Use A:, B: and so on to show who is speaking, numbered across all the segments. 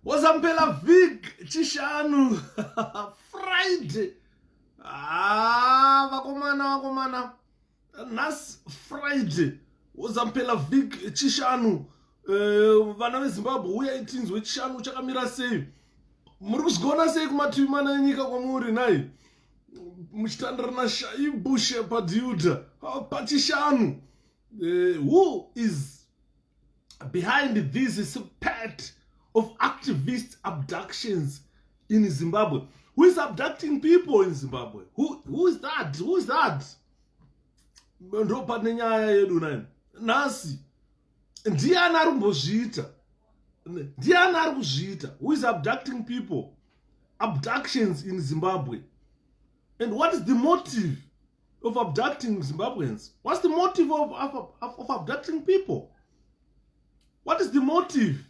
A: 𝗕𝗲𝗵𝗂𝗃𝗂𝗃 Friday. Vakomana. Nas Friday. 𝗕𝗲𝗵𝗂𝗃𝗂𝗃 vana veZimbabwe uya itinzwe chishanu chakamira sei. Muri kuzigona sei kumativi mana enyika kwamuri nai. Muchitandarana 𝗕𝗲𝗵𝗶 pachishanu. Who is behind this spate of activist abductions in Zimbabwe? Who is abducting people in Zimbabwe? Who is that? Who is that? Ndopane nyaya yedu nani. Nasi. Ndiani ari kumbozviita? Ndiani ari kuzviita? Who is abducting people? Abductions in Zimbabwe. And what is the motive of abducting Zimbabweans? What's the motive of abducting people? What is the motive?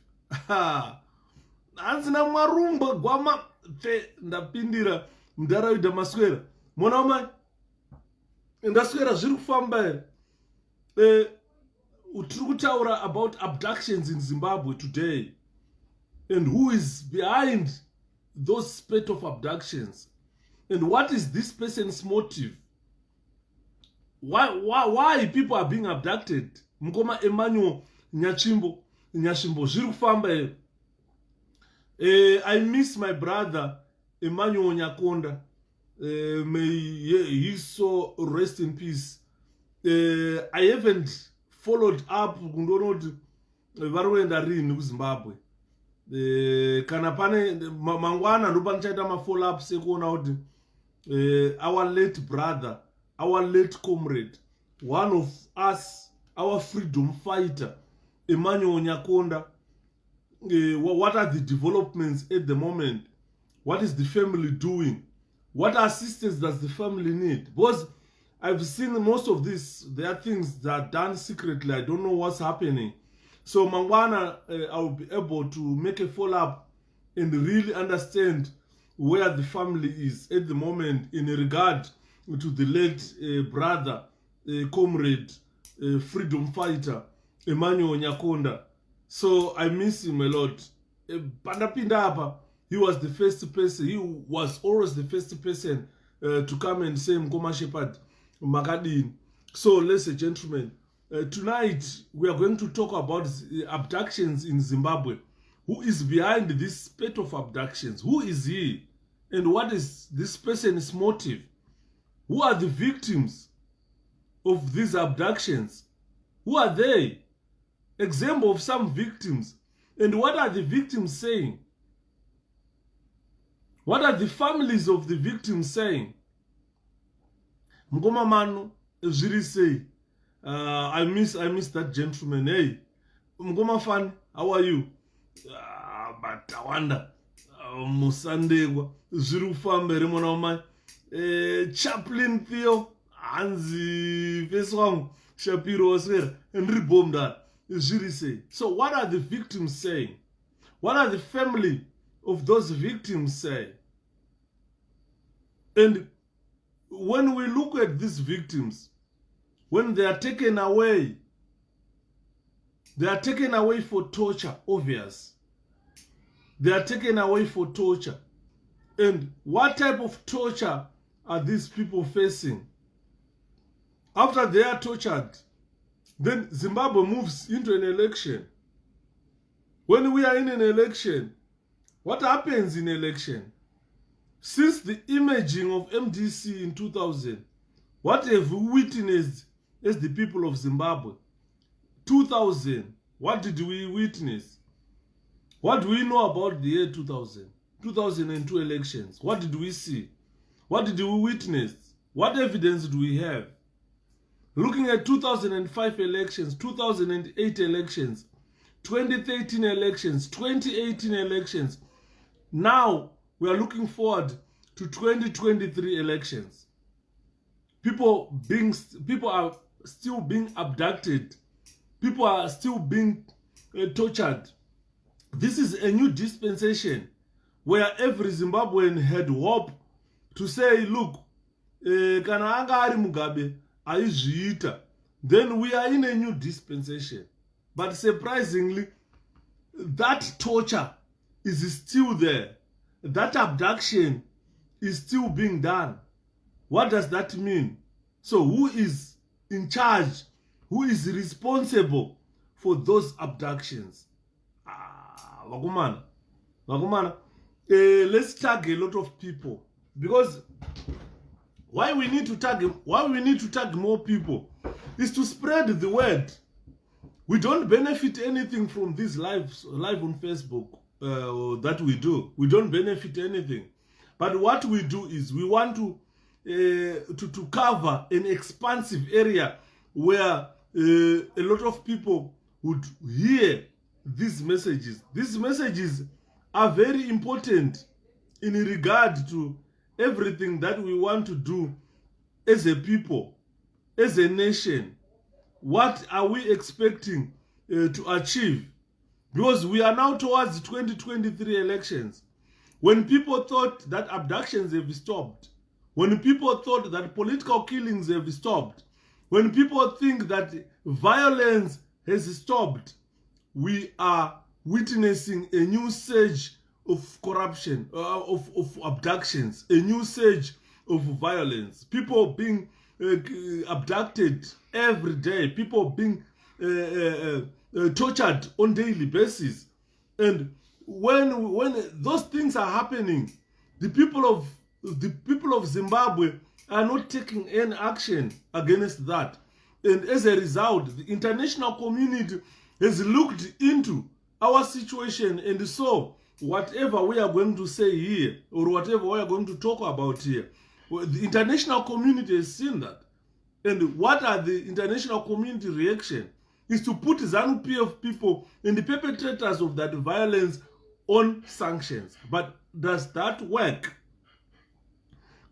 A: Anzina marumba gwama fe ndapindira mndaraunda maswera. Mona mai ndaswera zviri kufamba here. Tiri kutaura about abductions in Zimbabwe today. And who is behind those spate of abductions? And what is this person's motive? Why people are being abducted? Mkoma Emmanuel Nyashimbo zviri kufamba here. I miss my brother Emmanuel Nyakonda. May his soul rest in peace. I haven't followed up kundono varoenda rini kuZimbabwe. Kana pane mangwana ndo panochaita ma-follow up sekuona kuti our late brother, our late comrade, one of us, our freedom fighter, Emmanuel Nyakonda. What are the developments at the moment? What is the family doing? What assistance does the family need? Because I've seen most of this, there are things that are done secretly. I don't know what's happening. So Mangwana, I will be able to make a follow-up and really understand where the family is at the moment in regard to the late brother, comrade, freedom fighter, Emmanuel Nyakonda. So I miss him a lot. Pandapindapa, he was the first person, he was always the first person to come and say Mkoma Shepherd Makadini. So ladies and gentlemen, tonight we are going to talk about abductions in Zimbabwe. Who is behind this spate of abductions? Who is he? And what is this person's motive? Who are the victims of these abductions? Who are they? Example of some victims. And what are the victims saying? What are the families of the victims saying? Mkoma Manu zviri sei. I miss that gentleman. Hey, Mkoma fan, how are you? But I wonder. Musandegwa zviri kufamba ri mwana wamai. Chaplain Theo hanzi vesi wangu Shapiro waswera ndiri bomb zviri sei. So what are the victims saying? What are the family of those victims saying? And when we look at these victims, when they are taken away for torture, obvious. They are taken away for torture. And what type of torture are these people facing? After they are tortured, then Zimbabwe moves into an election. When we are in an election, what happens in election? Since the imaging of MDC in 2000, what have we witnessed as the people of Zimbabwe? 2000, what did we witness? What do we know about the year 2000? 2002 elections. What did we see? What did we witness? What evidence do we have? Looking at 2005 elections, 2008 elections, 2013 elections, 2018 elections. Now we are looking forward to 2023 elections. People are still being abducted. People are still being tortured. This is a new dispensation where every Zimbabwean had hope to say, look, kana anga ari Mugabe aizviita. Then we are in a new dispensation. But surprisingly, that torture is still there. That abduction is still being done. What does that mean? So who is in charge? Who is responsible for those abductions? Let's tag a lot of people, because why we need to tag more people is to spread the word. We don't benefit anything from these live on Facebook that we do. We don't benefit anything. But what we do is we want to cover an expansive area where a lot of people would hear these messages. These messages are very important in regard to everything that we want to do as a people, as a nation. What are we expecting to achieve? Because we are now towards 2023 elections. When people thought that abductions have stopped, when people thought that political killings have stopped, when people think that violence has stopped, we are witnessing a new surge of corruption, of abductions, a new surge of violence. People being abducted every day, people being tortured on daily basis. And when those things are happening, the people of Zimbabwe are not taking any action against that. And as a result, the international community has looked into our situation, and so whatever we are going to say here, or whatever we are going to talk about here, the international community has seen that. And what are the international community reaction? Is to put ZANU-PF people and the perpetrators of that violence on sanctions. But does that work?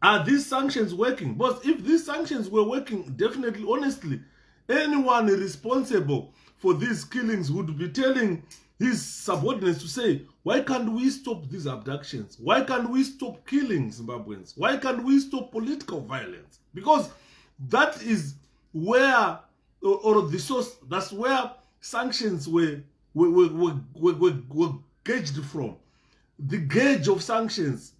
A: Are these sanctions working? But if these sanctions were working, definitely, honestly, anyone responsible for these killings would be telling his subordinates to say, why can't we stop these abductions? Why can't we stop killing Zimbabweans? Why can't we stop political violence? Because that is where, or the source, that's where sanctions were gauged from. The gauge of sanctions,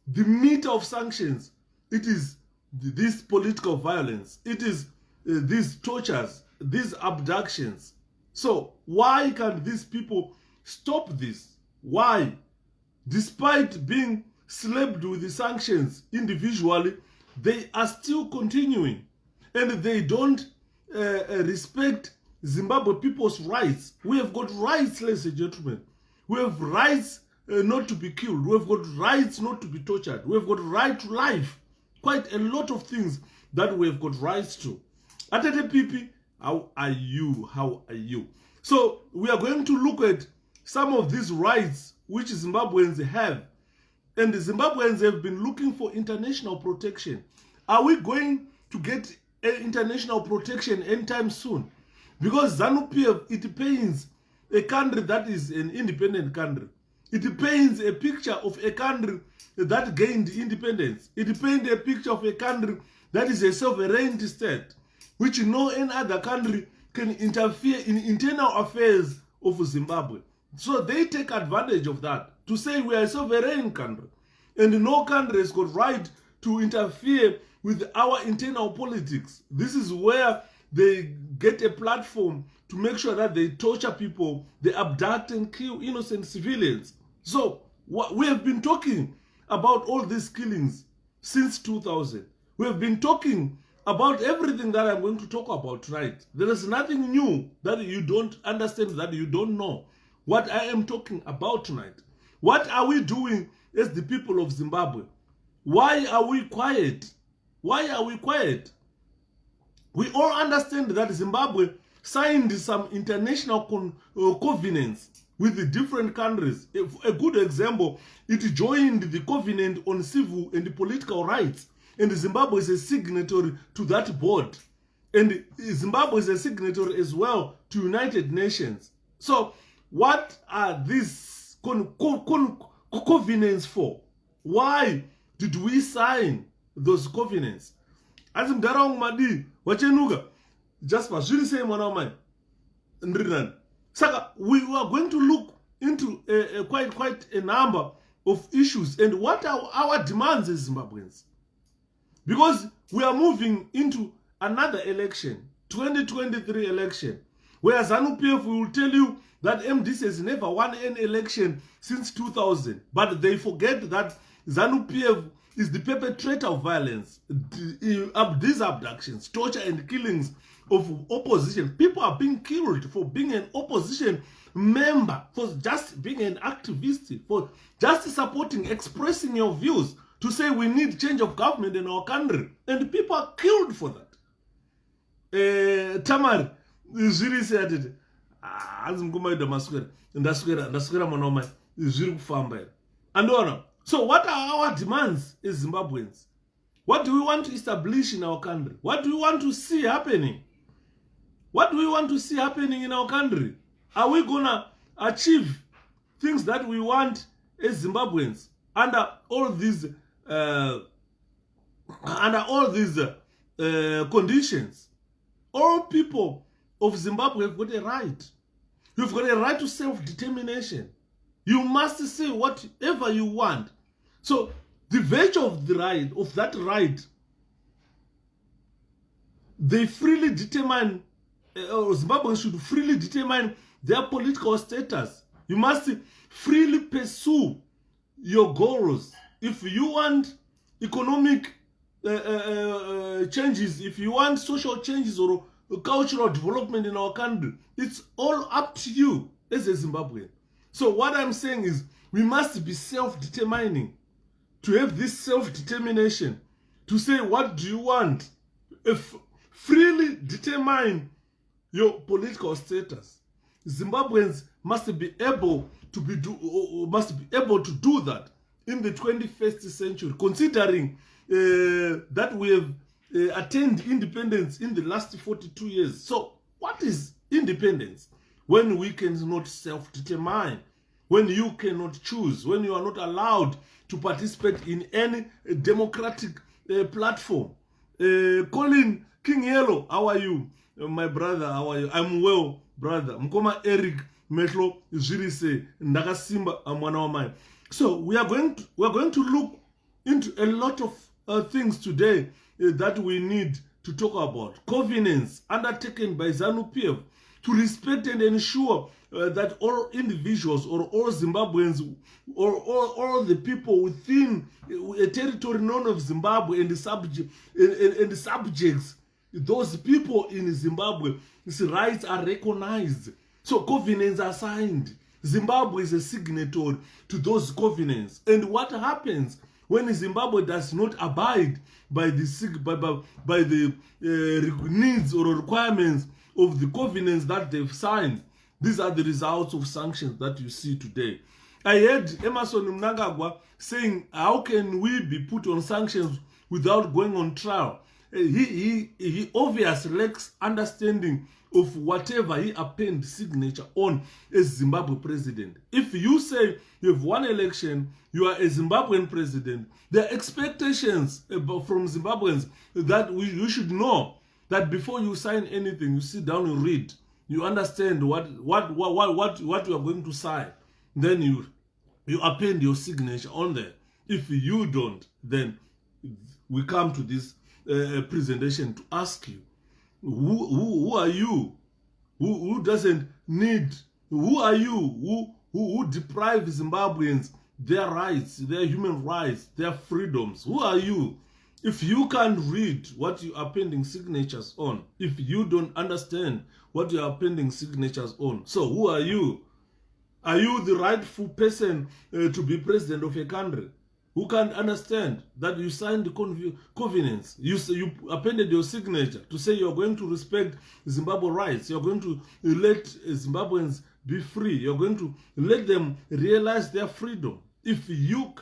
A: the meter of sanctions, it is this political violence. It is these tortures, these abductions. So why can't these people stop this? Why? Despite being slapped with the sanctions individually, they are still continuing. And they don't respect Zimbabwe people's rights. We have got rights, ladies and gentlemen. We have rights not to be killed. We have got rights not to be tortured. We have got right to life. Quite a lot of things that we have got rights to. 𝗕𝗵𝗵𝗶, how are you? How are you? So we are going to look at some of these rights which Zimbabweans have. And the Zimbabweans have been looking for international protection. Are we going to get international protection anytime soon? Because ZANU-PF, it paints a country that is an independent country. It paints a picture of a country that gained independence. It paints a picture of a country that is a sovereign state, which no any other country can interfere in internal affairs of Zimbabwe. So they take advantage of that to say we are a sovereign country, and no country has got right to interfere with our internal politics. This is where they get a platform to make sure that they torture people, they abduct and kill innocent civilians. So we have been talking about all these killings since 2000. We have been talking about everything that I'm going to talk about tonight. There is nothing new that you don't understand, that you don't know what I am talking about tonight. What are we doing as the people of Zimbabwe? Why are we quiet? Why are we quiet? We all understand that Zimbabwe signed some international covenants with the different countries. A good example, it joined the Covenant on Civil and Political Rights. And Zimbabwe is a signatory to that board. And Zimbabwe is a signatory as well to United Nations. So what are these covenants for? Why did we sign those covenants? As 𝗕𝗲𝗵𝗶 wachenuka just for really say mwana mai ndrinani. Saka we are going to look into quite a number of issues. And what are our demands as Zimbabweans? Because we are moving into another election, 2023 election, where ZANU-PF will tell you that MDC has never won an election since 2000. But they forget that ZANU-PF is the perpetrator of violence, these abductions, torture and killings of opposition. People are being killed for being an opposition member, for just being an activist, for just supporting, expressing your views, to say we need change of government in our country. And people are killed for that. Tamar, Ziri said, so what are our demands as Zimbabweans? What do we want to establish in our country? What do we want to see happening? What do we want to see happening in our country? Are we going to achieve things that we want as Zimbabweans under all these conditions? All people of Zimbabwe have got a right. You've got a right to self-determination. You must say whatever you want. So the virtue of the right, of that right, they freely determine, or Zimbabweans should freely determine their political status. You must freely pursue your goals. If you want economic changes, if you want social changes or cultural development in our country, it's all up to you as a Zimbabwean. So what I'm saying is we must be self-determining, to have this self-determination, to say what do you want, freely determine your political status. Zimbabweans must be able to do that in the 21st century, considering that we have attained independence in the last 42 years. So what is independence? When we cannot self-determine, when you cannot choose, when you are not allowed to participate in any democratic platform. Colin King Yellow, how are you? My brother, how are you? I'm well, brother. Mkoma Eric Metlo Jirise Nagasimba mwana wa mai. So we are going to look into a lot of things today that we need to talk about. Covenants undertaken by ZANU-PF to respect and ensure that all individuals or all Zimbabweans or all the people within a territory known of Zimbabwe and the subjects, those people in Zimbabwe's rights are recognized. So covenants are signed. Zimbabwe is a signatory to those covenants. And what happens when Zimbabwe does not abide by the needs or requirements of the covenants that they've signed? These are the results of sanctions that you see today. I heard Emmerson Mnangagwa saying, how can we be put on sanctions without going on trial? He obviously lacks understanding of whatever he append signature on as Zimbabwe president. If you say you've won election, you are a Zimbabwean president, there are expectations from Zimbabweans that you should know that before you sign anything, you sit down and read. You understand what you are going to sign. Then you append your signature on there. If you don't, then we come to this presentation to ask you, who are you? Who doesn't need? Who are you? Who deprive Zimbabweans their rights, their human rights, their freedoms? Who are you? If you can't read what you are appending signatures on, if you don't understand what you are appending signatures on, so who are you? Are you the rightful person to be president of a country? Who can't understand that you signed the covenants? You appended your signature to say you're going to respect Zimbabwe rights. You're going to let Zimbabweans be free. You're going to let them realize their freedom. If you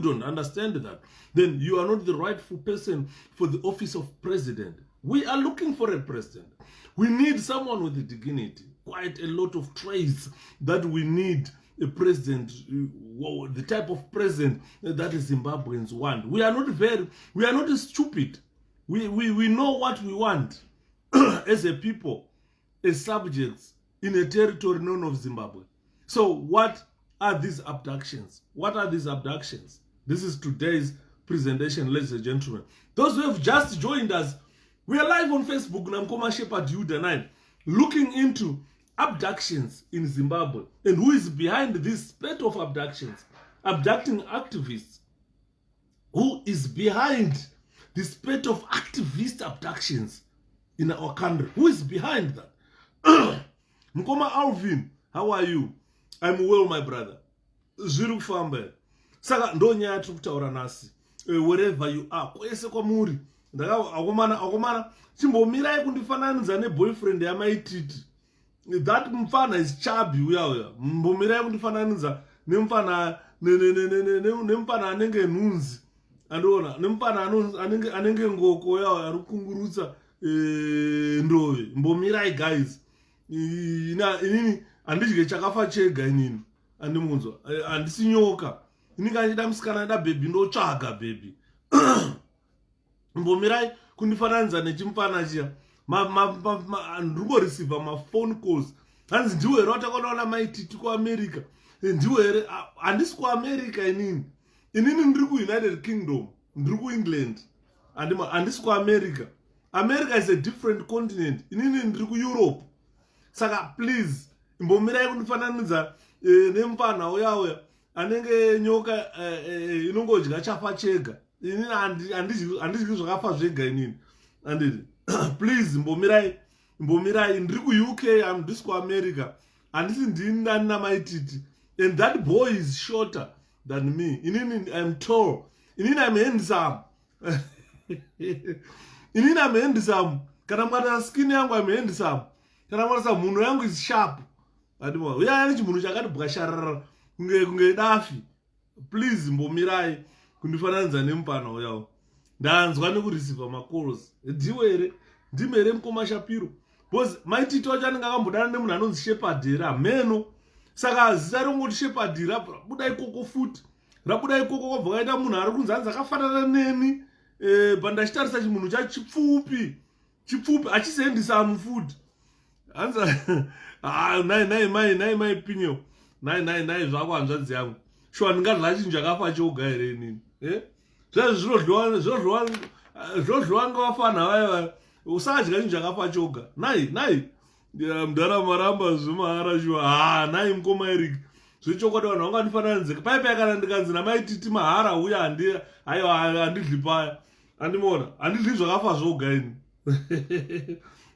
A: don't understand that, then you are not the rightful person for the office of president. We are looking for a president. We need someone with dignity. Quite a lot of traits that we need a president, the type of president that Zimbabweans want. We are not stupid. We know what we want as a people, as subjects, in a territory known of Zimbabwe. So what are these abductions? What are these abductions? This is today's presentation, ladies and gentlemen. Those who have just joined us, we are live on Facebook, 𝗕𝗲𝗵𝗶, looking into abductions in Zimbabwe and who is behind this spate of abductions, abducting activists. Who is behind the spate of activist abductions in our country? Who is behind that? Mkoma Alvin, how are you? I'm well, my brother. 𝗔𝗰𝗵𝗶. Saka ndo nyaya tiri kutaura nasi. Wherever you are, kwese kwamuri. Akomana chimbomirai kundifananidza neboyfriend yamaititi. That mfana is chubby uya. Mbomirai kundifananidza nemfana anenge nunzi. Andona nemfana anenge ngoko yawo ari kungurutsa ndove. Mbomirai guys. Inini andidye chakafa chega inini. Andimunzwa. Andisi nyoka. Inini kanida musikana da baby ndotsvaga baby. Mbomirai kundifananidza nechimfana chiya. Ndingo receive ma phone calls. Hanzi ndiwe here watakaona maititi kuAmerica. Ndiwe here handisi kuAmerica inini. Inini ndiri kuUnited Kingdom. Ndiri kuEngland. Handisi kuAmerica. America is a different continent. Inini ndiri kuEurope. Saka please mbomirai kundifananidza nemfana uya anenge nyoka inongodya chafa chega. Inini handidyi zvakafa zvega inini. Anditi please mbomirai ndiri kuUK, handisi kuAmerica. Handisi ndini namaititi. And that boy is shorter than me. Inini I'm tall. Inini I'm handsome. Inini I'm handsome. Kana mwana skin yangu I'm handsome. Kana mwana munhu yangu is sharp. Adimo uya ani chimunhu chakatibwasharara kunge dafi. Please mbomirai kundifananidza nemupana uyawo. Ndanzwa nekureceive ma calls. Ndiwere ndimere mukoma Shapiro. Because maititi wacho anenge akambodana nemunhu anonzi 𝗕𝗲𝗵𝗶 meno. Saka zita rongoti 𝗕𝗲𝗵𝗶 rabuda ikoko futi. Rabuda ikoko kwabva kaita munhu ari kunzi anzi akafanana neni. Pandachitarisa chimunhu chachipfupi. Chipfupi achiseendisa futi. Anza nai mai pinyo. Nai zvako hanzvadzi yangu. Shwa ndingadla chinhu chakafa choga here inini. Zvodliwa ngavafana vaya. Usadya chinhu chakafa choga. Nai. Mudhara maramba zvimahara shuwa. Nai mukoma Eric. Zvechokwadi vanhu vangandifananidze. Paipai kana ndikanzi namaititi mahara uya handidli paya. Andimona. Handidli zvakafa zvoga ini.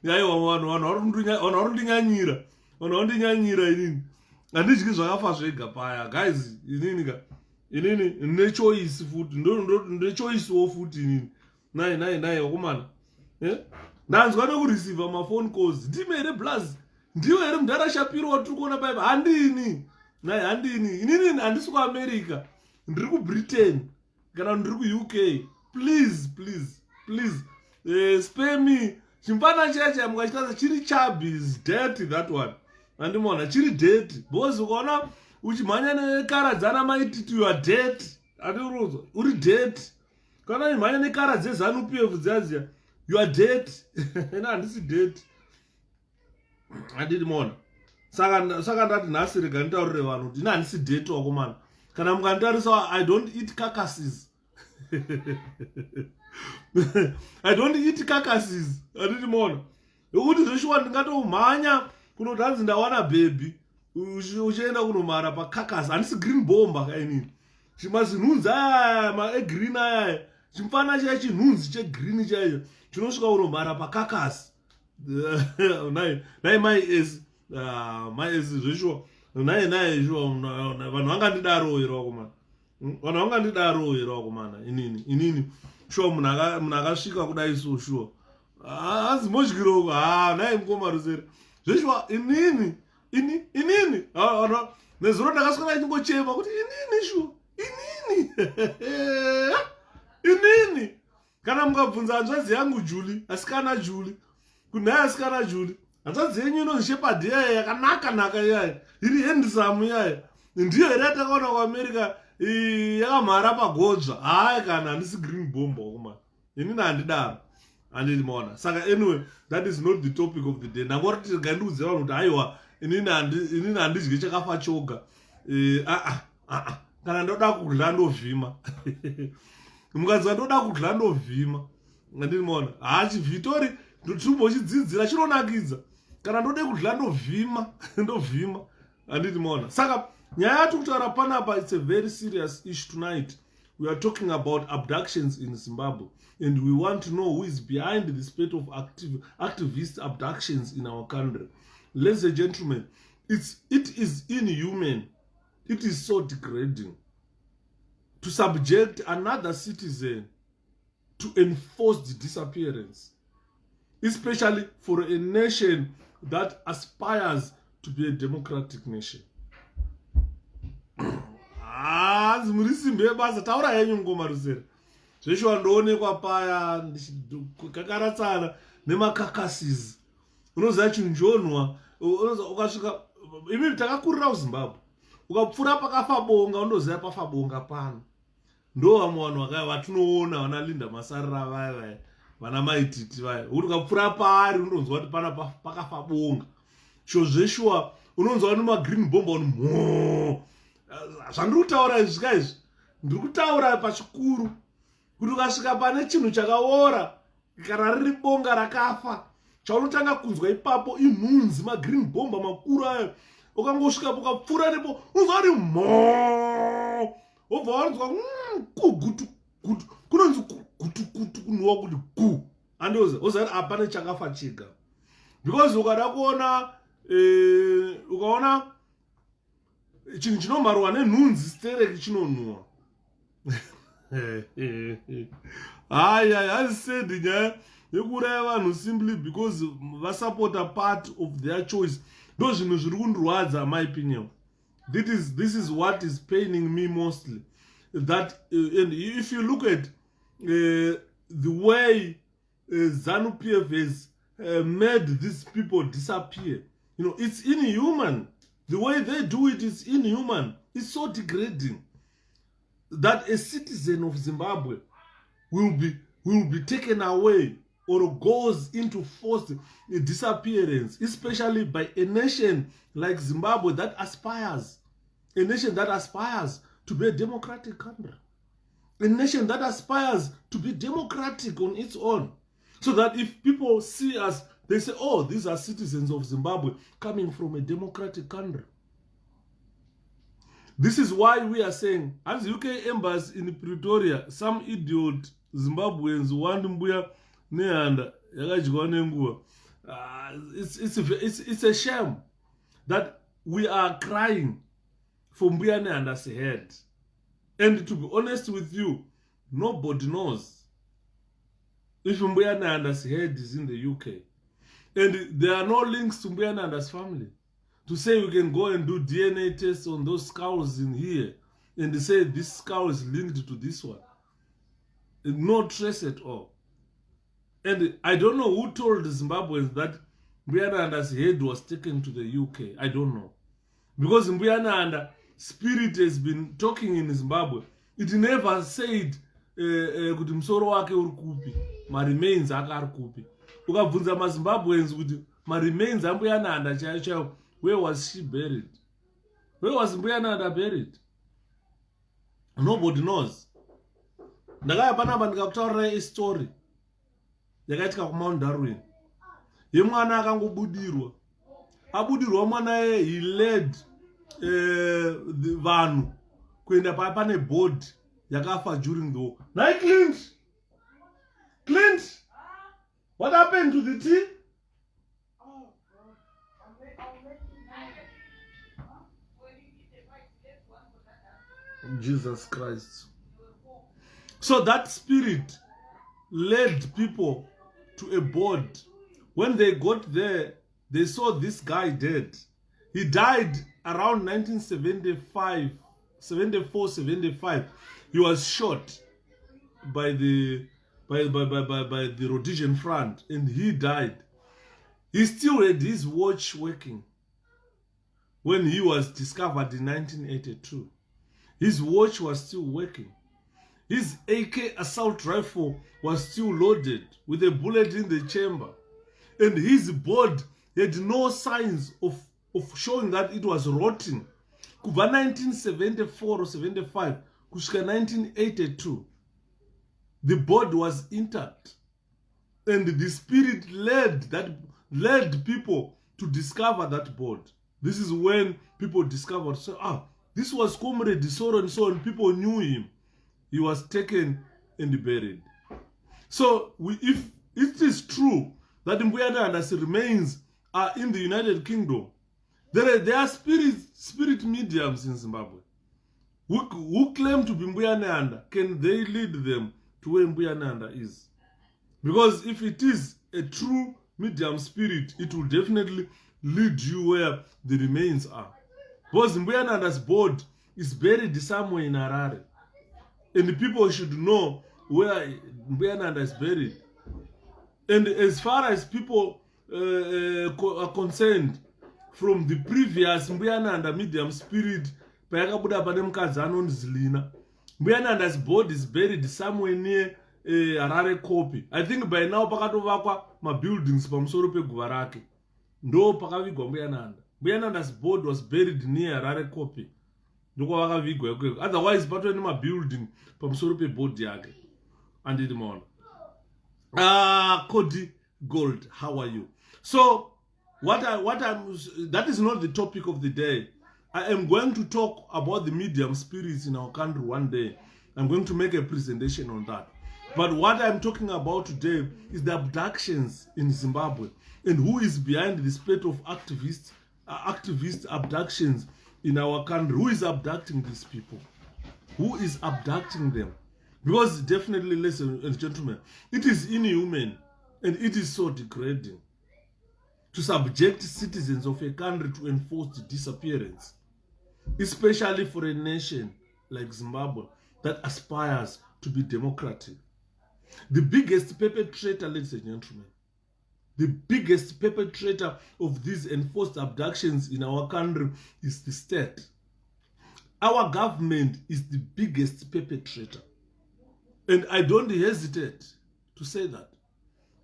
A: Yaiwa vanhu varundinyanyira. Vanhu varundinyanyira inini. Handidyi zvakafa zvega paya. Guys, inini nechoice futi. Ndechoicewo futi inini. Nai wakomana. Ndanzwa nekureceive ma phone calls. Ndime here plus. Ndiwe here mudhara Shapiro watiri kuona paipa. Handini. Nai handini. Inini handisi kuAmerica. Ndiri kuBritain. Kana ndiri kuUK. Please. Spare me. Chimpana cheche mukachitaza chiri chubby is dirty that one. Andimona chiri dirty. Because ukaona uchimhanya nekara dzana maititi you are dirty. Andiruzwa. Uri dirty. Kana uchimhanya nekara dzeZANU-PF dziyadziya. You are dead. Handisi dead. Andimona. Saka ndati nhasi rega nditaurire vanhu kuti handisi dead wakomana. Kana mukanditarisa I don't eat carcasses. I don't eat carcasses. Andimona. Ukuthi zveshuwa ndingatomhanya kunoti hanzi ndawana baby. Uchienda kunomhara pacarcass. Handisi green bomber kainini. Chimazinhunzi aya green aya. Chimfana chaya chinhunzi chegreen chaicho. Chinosvika unomhara pacarcass. Nai mai esi zveshuwa. Nai shuwa vanhu vangandidaro here wakomana. Vanhu vangandidaro here wakomana. Inini. Shuwa munhu akasvika kudai so shuwa. Hanzi modyiro. Nai mukoma Rusere. Zveshuwa inini. Nezuro ndakaswera ndichingochema kuti inini shuwa. Inini. Kana mukabvunza hanzvadzi yangu Julie, asikana Julie. Kunhai asikana Julie. Hanzvadzi yenyu inonzi 𝗕𝗲𝗵𝗶 yakanaka yaya. Iri handsome yaya. Ndiyo here yatakaona kuAmerica yakamhara pagodzva. Kana handisi green bomb wakomana. Inini handidaro. Handimona. Saka anyway, that is not the topic of the day. Ndangoti ndiudze vanhu kuti aiwa inini handidyi chakafa choga. Kana ndoda kudla ndovhima. Mukadzi ndoda kudla ndovhima. Ndinoona chivhitori ndotumbochidzidzira chinonakidza. Kana ndode kudla ndovhima. Handinoona. Saka nyaya yatikutaura panapa, it's a very serious issue tonight. We are talking about abductions in Zimbabwe, and we want to know who is behind the spate of activist abductions in our country. Ladies and gentlemen, it is inhuman. It is so degrading to subject another citizen to enforced disappearance, especially for a nation that aspires to be a democratic nation. Murisimbe basa taura yenyu ngoma rusere. Zveshuwa ndoonekwa paya kakaratsana nemakakasizi. Unoziva chinjonwa, ukasvika imi takakurira kuZimbabwe. Ukapfura pakafa bonga undoziva pafa bonga pano. Ndo vamwe vanhu vakaya vatinoona vana Linda Masarira vaya vana Maititi vaya. Ukapfura paari unonzwa kuti pana pakafa bonga. Zveshuwa unonzwa nemagreen bomb unu zvandiri kutaura izvi izvi ndiri kutaura pachikuru kuti ukasvika pane chinhu chakaora kana riri bonga rakafa, chaunotanga kunzwa ipapo inhunzi magreen bomba makuru ayo. Ukangosvika ukapfuura nepo unonzwa kuti wobva wanzwa kugutu kunonzi gutu kunhuwa kuti gu. Andoza oza apane chakafa chega, because ukada kuona ukaona chinhu chinomharwa nenhunzi stereki chinonhuwa. Hazisedi nyaya yekuraya vanhu simply because vasupporta part of their choice. Ndo zvinhu zviri kundirwadza, my opinion. This is what is paining me mostly. That and if you look at the way 𝗕𝗵𝗵 made these people disappear, it's inhuman. The way they do it is inhuman. It's so degrading that a citizen of Zimbabwe will be taken away or goes into forced disappearance, especially by a nation like Zimbabwe that aspires, a nation that aspires to be a democratic country, a nation that aspires to be democratic on its own, so that if people see us, they say, oh, these are citizens of Zimbabwe coming from a democratic country. This is why we are saying, as UK embassy in Pretoria, some idiot Zimbabweans want mbuya nehanda yakadyiwa nenguva. It's a shame that we are crying for mbuya nehanda's head. And to be honest with you, nobody knows if mbuya nehanda's head is in the UK. And there are no links to mbuya nehanda's family to say we can go and do DNA tests on those skulls in here and say this skull is linked to this one. No trace at all. And I don't know who told the Zimbabweans that Mbuya nehanda's head was taken to the UK. I don't know. Because Mbuya nehanda spirit has been talking in Zimbabwe. It never said kuti musoro wake uri kupi, ma-remains ake ari kupi. Ukabvunza maZimbabweans kuti ma-remains aMbuya nehanda chaiyo chaiyo, where was she buried? Where was Mbuya nehanda buried? Nobody knows. Ndakaya panapa ndikakutaurirai story yakaitika kuMount Darwin yemwana akangobudirwa. Abudirwa mwana he led vanhu kuenda pane board yakafa during the war. Now Clint, what happened to the tea? Jesus Christ. So that spirit led people to a board. When they got there, they saw this guy dead. He died around 1975, 74, 75. He was shot by the Rhodesian front, and he died. He still had his watch working when he was discovered in 1982. His watch was still working. His AK assault rifle was still loaded with a bullet in the chamber. And his board had no signs of of showing that it was rotting. Kuva 1974 or 75, kusvika 1982, the board was intact. And the spirit led people to discover that board. This is when people discovered, so, this was Comrade so and so, and people knew him. He was taken and buried. So, if it is true that Mpuyanaanda's remains are in the United Kingdom, there are spirit mediums in Zimbabwe who claim to be Mpuyanaanda. Can they lead them to where Mpuyanaanda is? Because if it is a true medium spirit, it will definitely lead you where the remains are. Because Mpuyanaanda's board is buried somewhere in Harare. And the people should know where Mpuyanaanda is buried. And as far as people are concerned, from the previous Mpuyanaanda medium spirit, Mpuyanaanda's board is buried somewhere near Harare copy. I think by now pakatovakwa buildings pamusoro peguva rake. Ndo pakavigwa Mpuyanaanda. Mpuyanaanda's board was buried near Harare copy. Ndoko vakavigwa ikoko. Otherwise patove building pamusoro peboard yake. Anditi maona. Cody Gold, how are you? So that is not the topic of the day. I am going to talk about the medium spirits in our country one day. I'm going to make a presentation on that. But what I'm talking about today is the abductions in Zimbabwe and who is behind the spate of activist abductions in our country. Who is abducting these people? Who is abducting them? Because definitely, ladies and gentlemen, it is inhuman and it is so degrading to subject citizens of a country to enforced disappearance, especially for a nation like Zimbabwe that aspires to be democratic. The biggest perpetrator, ladies and gentlemen, the biggest perpetrator of these enforced abductions in our country is the state. Our government is the biggest perpetrator. And I don't hesitate to say that.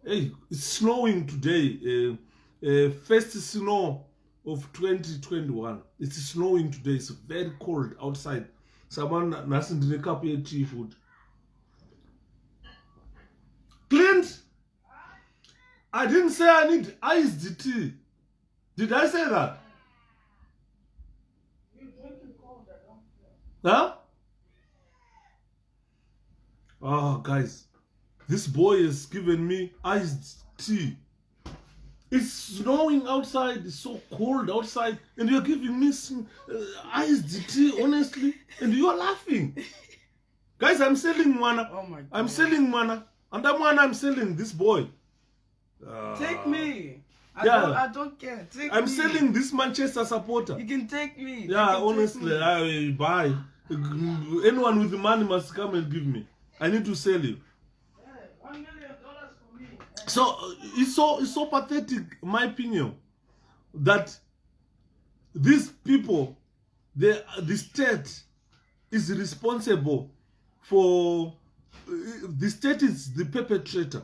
A: Hey, it's snowing today. First snow of 2021. It's snowing today. It's very cold outside. Someone doesn't drink up your tea food. Clint, I didn't say I need iced tea. Did I say that? You drinking cold, I don't care. Huh? Oh, guys, this boy has given me iced tea. It's snowing outside, it's so cold outside, and you're giving me some iced tea, honestly, and you're laughing. Guys, I'm selling mana. Oh my God. I'm selling mana. And that one I'm selling this boy.
B: Take me. I don't care.
A: I'm selling this Manchester supporter.
B: You can take me.
A: Yeah, honestly, I buy. Anyone with the money must come and give me. I need to sell you.
B: $1 million for me.
A: So it's so pathetic, my opinion, that these people, the state is responsible for. The state is the perpetrator.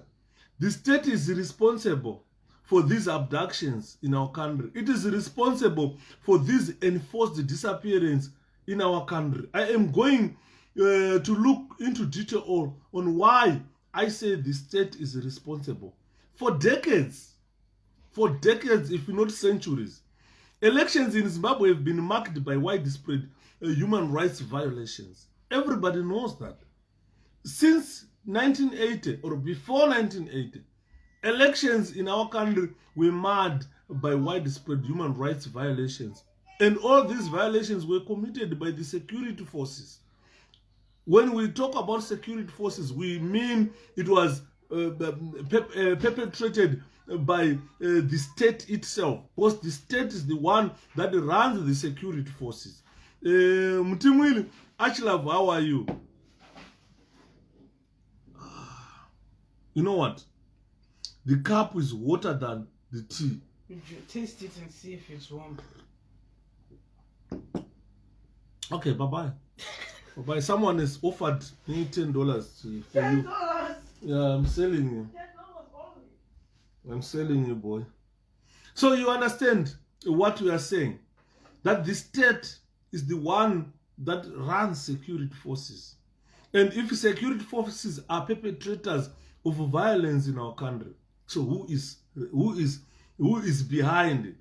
A: The state is responsible for these abductions in our country. It is responsible for this enforced disappearance in our country. I am going to look into detail on why I say the state is responsible. For decades, if not centuries, elections in Zimbabwe have been marked by widespread human rights violations. Everybody knows that. Since 1980 or before 1980, elections in our country were marred by widespread human rights violations. And all these violations were committed by the security forces. When we talk about security forces, we mean it was perpetrated by the state itself. Because the state is the one that runs the security forces. Mutimwili, Achilava, how are you? You know what? The cup is hotter than the tea.
B: Taste it and see if it's warm.
A: Okay, bye-bye. Bye-bye. Someone has offered me $10 for you.
B: $10?
A: Yeah, I'm selling you.
B: $10 only.
A: I'm selling you, boy. So you understand, what we are saying, that the state is the one that runs security forces. And if security forces are perpetrators of violence in our country, so who is behind it?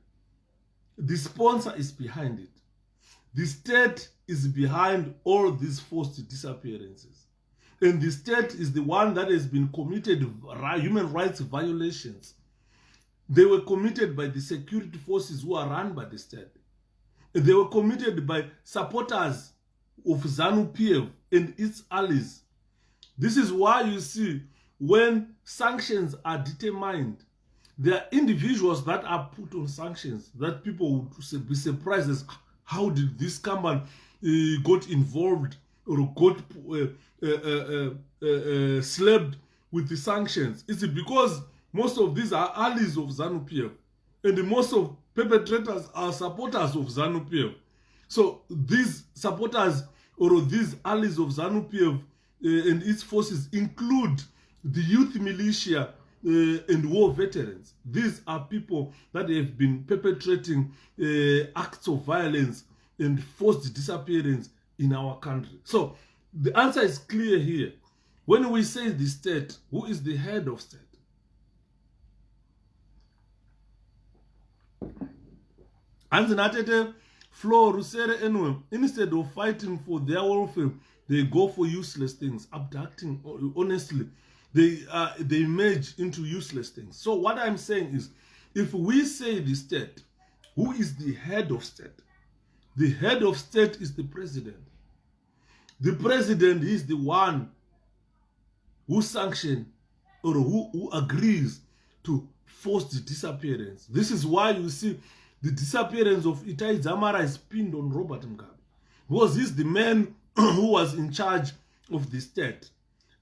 A: The sponsor is behind it. The state is behind all these forced disappearances. And the state is the one that has been committed human rights violations. They were committed by the security forces who are run by the state. They were committed by supporters of 𝗕𝗵𝗵𝗶 and its allies. This is why you see when sanctions are determined, there are individuals that are put on sanctions that people would be surprised as how did this company got involved or got slapped with the sanctions. It's because most of these are allies of 𝗕𝗵𝗵𝗶 and most of perpetrators are supporters of 𝗕𝗵𝗵𝗶. So these supporters or these allies of 𝗕𝗵𝗵𝗶 and its forces include the youth militia and war veterans. These are people that have been perpetrating acts of violence and forced disappearance in our country. So the answer is clear here. When we say the state, who is the head of state? Instead of fighting for their welfare, they go for useless things, abducting. Honestly, they merge into useless things. So what I'm saying is, if we say the state, who is the head of state? The head of state is the president. The president is the one who sanctions or who agrees to force the disappearance. This is why you see the disappearance of 𝗕𝗲𝗵𝗶 is pinned on Robert Mugabe, because he's the man who was in charge of the state.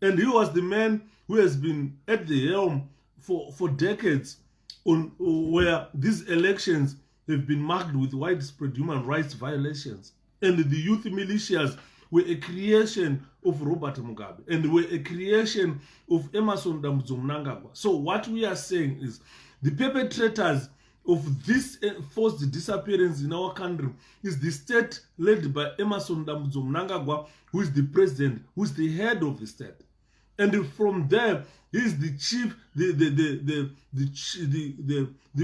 A: And he was the man who has been at the helm for decades where these elections have been marked with widespread human rights violations. And the youth militias were a creation of Robert Mugabe and were a creation of 𝗕𝗲𝗵𝗶. So what we are saying is the perpetrators of this forced disappearance in our country is the state led by 𝗕𝗲𝗵𝗶, who is the president, who is the head of the state. And from there, he is the chief, the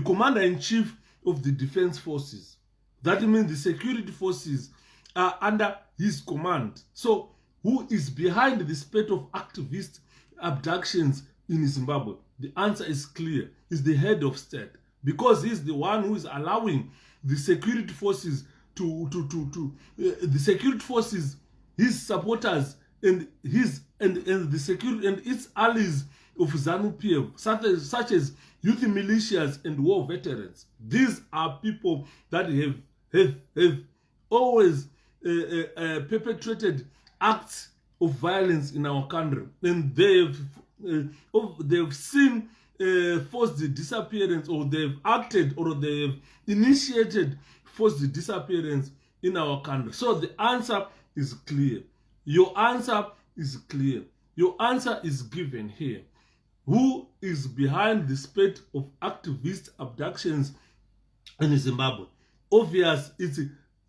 A: commander-in-chief of the defense forces. That means the security forces are under his command. So who is behind the spate of activist abductions in Zimbabwe? The answer is clear. It's the head of state, because he's the one who is allowing the security forces the security forces, his supporters and the security and its allies of 𝗕𝗵𝗵𝗶, such as youth militias and war veterans. These are people that have always perpetrated acts of violence in our country, and they've seen forced disappearance, or they've acted or they've initiated forced disappearance in our country. So the answer is clear. Your answer is clear. Your answer is given here. Who is behind the spate of activist abductions in Zimbabwe? Obvious, it's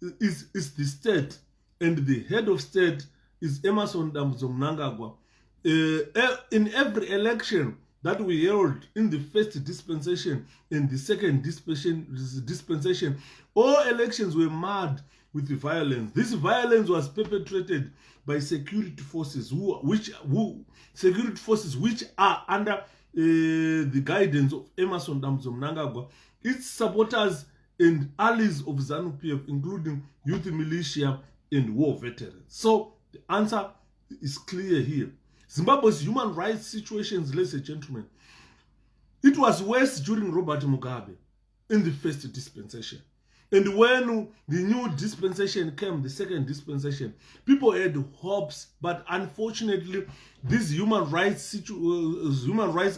A: the state, and the head of state is 𝗕𝗲𝗵𝗶. In every election that we held in the first dispensation and the second dispensation, all elections were marred with the violence. This violence was perpetrated by security forces which are under the guidance of 𝗕𝗲𝗵𝗶, its supporters and allies of 𝗕𝗵𝗵𝗶, including youth militia and war veterans. So the answer is clear here. Zimbabwe's human rights situations, ladies and gentlemen, it was worse during Robert Mugabe in the first dispensation. And when the new dispensation came, the second dispensation, people had hopes, but unfortunately, these human rights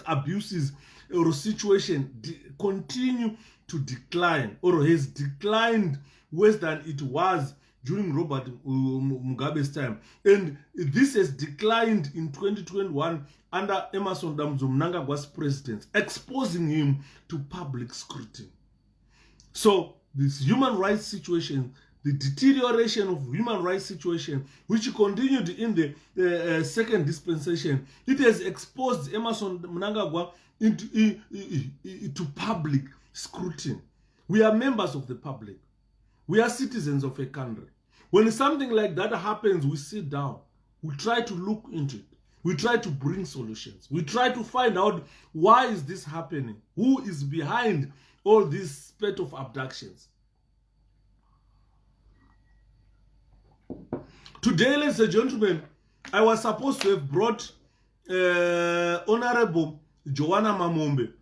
A: abuses or situation continue to decline, or has declined worse than it was during Robert Mugabe's time. And this has declined in 2021 under 𝗕𝗲𝗵𝗶's presidency, exposing him to public scrutiny. So this human rights situation, the deterioration of human rights situation, which continued in the second dispensation, it has exposed Emmerson Mnangagwa into public scrutiny. We are members of the public. We are citizens of a country. When something like that happens, we sit down. We try to look into it. We try to bring solutions. We try to find out why is this happening? Who is behind all this spate of abductions? Today, ladies and gentlemen, I was supposed to have brought Honorable 𝗕𝗲𝗵𝗶𝗃𝗶.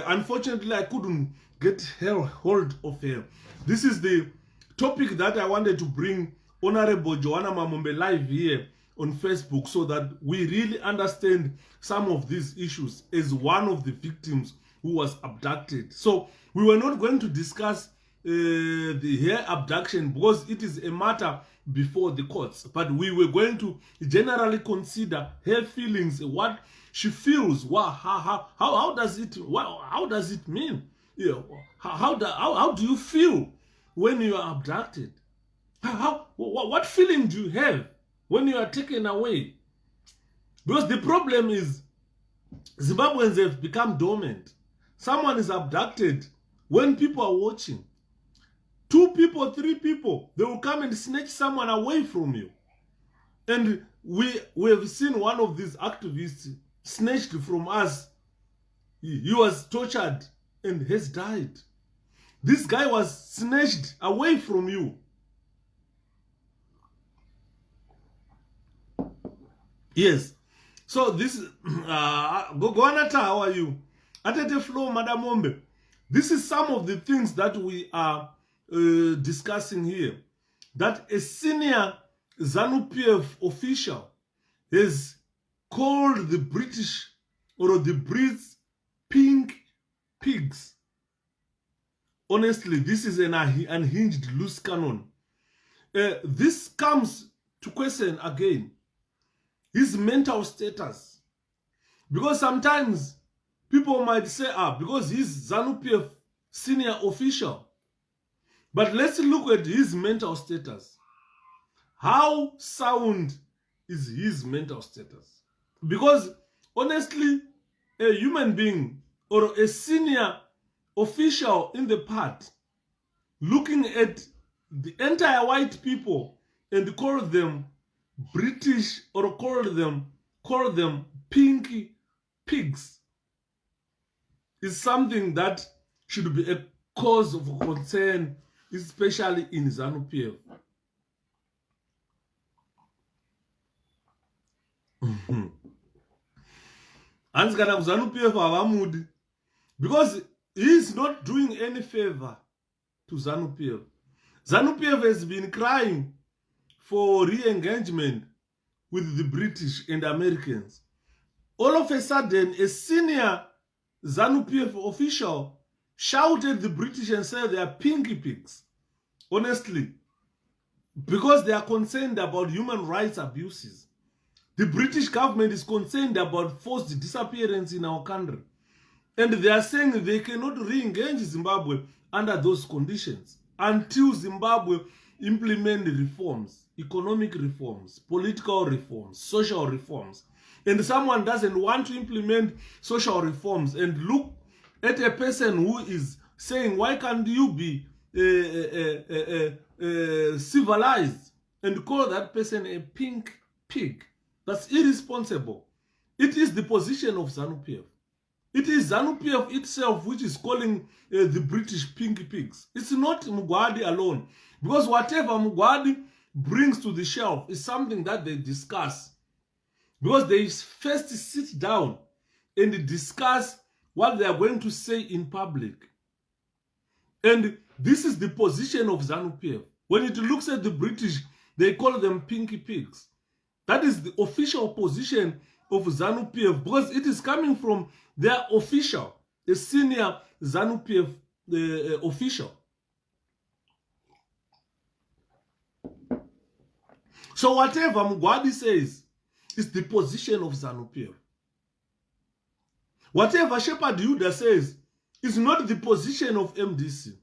A: Unfortunately, I couldn't get hold of her. This is the topic that I wanted to bring Honorable 𝗕𝗲𝗵𝗶𝗃 live here on Facebook so that we really understand some of these issues as one of the victims who was abducted. So we were not going to discuss her abduction because it is a matter before the courts, but we were going to generally consider her feelings, what she feels, how does it mean? Yeah, how do you feel when you are abducted? What feeling do you have when you are taken away? Because the problem is Zimbabweans have become dormant. Someone is abducted when people are watching. 2 people, 3 people, they will come and snatch someone away from you. And we have seen one of these activists snatched from us. He was tortured and has died. This guy was snatched away from you. Yes. So this Gogoanata, how are you? Atete Flow, Madam Ombe. This is some of the things that we are discussing here. That a senior ZANU-PF official has called the British or the Brits pink pigs. Honestly, this is an unhinged loose cannon. This comes to question again his mental status. Because sometimes people might say, because he's ZANU-PF senior official. But let's look at his mental status. How sound is his mental status? Because honestly, a human being or a senior official in the part looking at the entire white people and call them British or call them pinky pigs is something that should be a cause of concern, especially in ZANU-PF. Because he is not doing any favor to ZANU-PF. ZANU-PF has been crying for re-engagement with the British and Americans. All of a sudden, a senior ZANU-PF official shouted at the British and said they are pinky pigs. Honestly, because they are concerned about human rights abuses. The British government is concerned about forced disappearance in our country. And they are saying they cannot re-engage Zimbabwe under those conditions until Zimbabwe implement reforms, economic reforms, political reforms, social reforms. And someone doesn't want to implement social reforms and look at a person who is saying, why can't you be civilized, and call that person a pink pig? That's irresponsible. It is the position of ZANU-PF. It is ZANU-PF itself which is calling the British pinky pigs. It's not Mugwadi alone. Because whatever Mugwadi brings to the shelf is something that they discuss. Because they first sit down and discuss what they are going to say in public. And this is the position of ZANU-PF. When it looks at the British, they call them pinky pigs. That is the official position of ZANU-PF because it is coming from their official, the senior ZANU-PF official. So whatever Mugwadi says is the position of ZANU-PF. Whatever Shepherd Yuda says is not the position of MDC.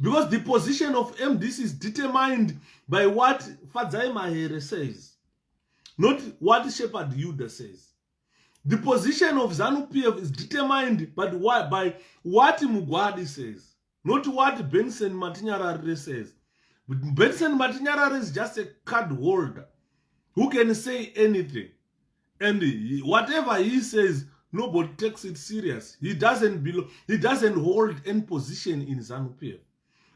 A: Because the position of MDC is determined by what 𝗕𝗲𝗵𝗶 says, not what 𝗕𝗲𝗵𝗶 says. The position of ZANU-PF is determined by what 𝗕𝗲𝗵𝗶 says, not what 𝗵𝗵𝗵𝗁 says. 𝗵𝗵𝗵𝗁 is just a card holder who can say anything. And whatever he says, nobody takes it serious. He doesn't hold any position in ZANU-PF.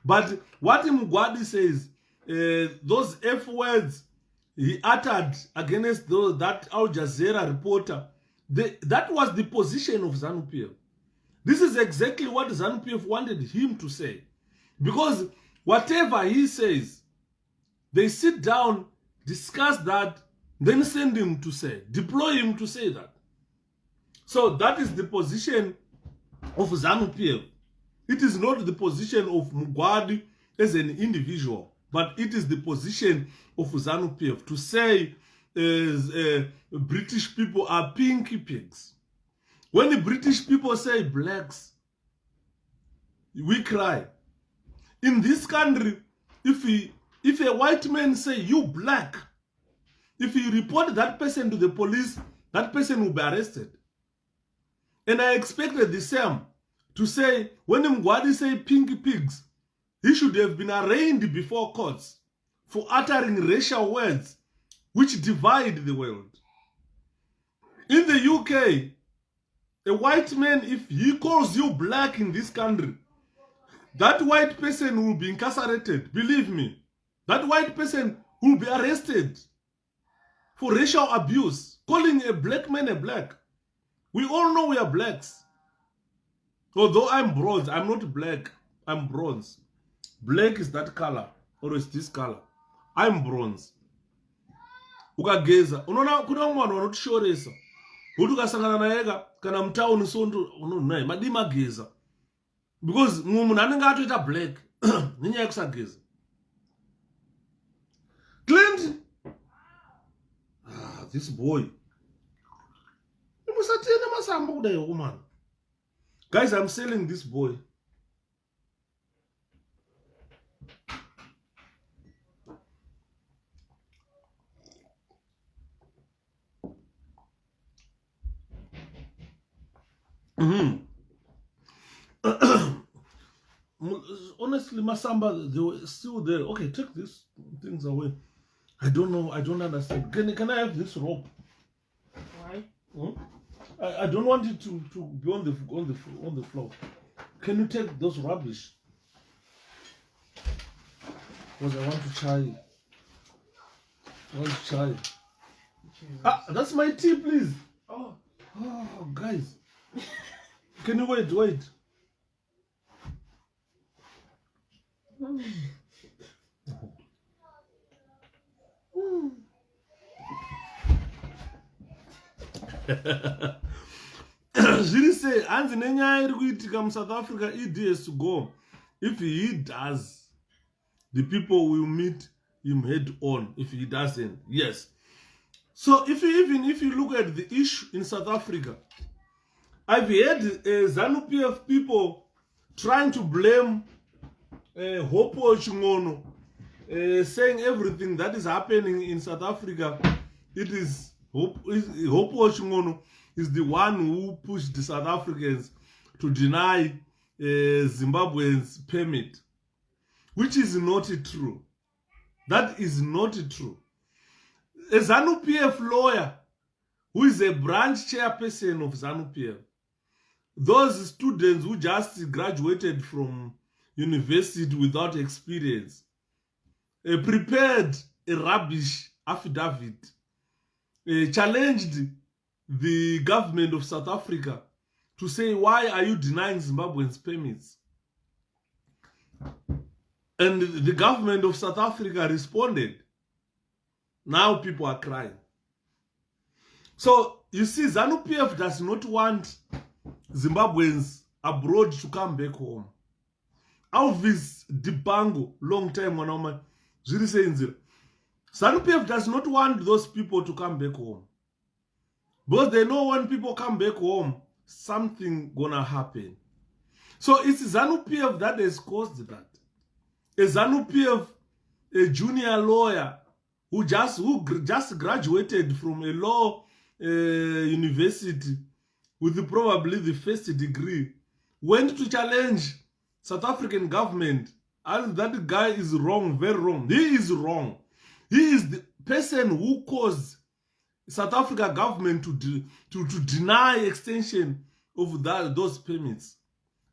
A: But what 𝗕𝗲𝗵𝗶 says, those F words he uttered against that Al Jazeera reporter, that was the position of ZANU-PF. This is exactly what ZANU-PF wanted him to say. Because whatever he says, they sit down, discuss that, then send him to say, deploy him to say that. So that is the position of ZANU-PF. It is not the position of Mugwadi as an individual, but it is the position of ZANU-PF to say British people are pinky pigs. When the British people say blacks, we cry. In this country, if a white man say you black, if you report that person to the police, that person will be arrested. And I expected the same to say, when Mugwadi say pinky pigs, he should have been arraigned before courts for uttering racial words which divide the world. In the UK, a white man, if he calls you black in this country, that white person will be incarcerated. Believe me, that white person will be arrested for racial abuse, calling a black man a black. We all know we are blacks. Although I'm bronze, I'm not black, I'm bronze. Black is that color, or is this color. I'm bronze. Ukageza, unaona kuna mwana wanotushoresa. Hutu kasangana na ega, kana mtao nisonto, unaona, madima geza. Because mungu nanenga atu ita black. Ninya ya kusageza. Clint! Ah, this boy. Guys, I'm selling this boy. Honestly, Masamba, they were still there. Okay, take these things away. I don't know. I don't understand. Can I have this rope?
B: Why?
A: I don't want it to be on the floor. Can you take those rubbish? Because I want to try. Jesus. Ah, that's my tea, please. Oh, guys. Can you wait? Really say, Anzi Nenya iri South Africa, it has to go. If he does, the people will meet him head on. If he doesn't, yes. So if you look at the issue in South Africa, I've heard ZANU-PF people trying to blame 𝗕𝗲𝗵𝗁𝗁𝗁𝗁, saying everything that is happening in South Africa, it is 𝗕𝗲𝗵𝗁𝗁 is the one who pushed the South Africans to deny Zimbabweans permit, which is not true. That is not true. A ZANU-PF lawyer who is a branch chairperson of ZANU-PF, those students who just graduated from university without experience, prepared a rubbish affidavit, challenged the government of South Africa to say, why are you denying Zimbabweans permits? And the government of South Africa responded. Now people are crying. So, you see, ZANU-PF does not want Zimbabweans abroad to come back home. Alvis Dibango, long time when I'm saying ZANU-PF does not want those people to come back home. But they know when people come back home, something gonna happen. So it's ZANU-PF that has caused that. a 𝗓𝗃𝘃, a junior lawyer who just graduated from a law university with probably the first degree, went to challenge South African government, and that guy is wrong, very wrong. He is wrong. He is the person who caused South Africa government to deny extension of those permits.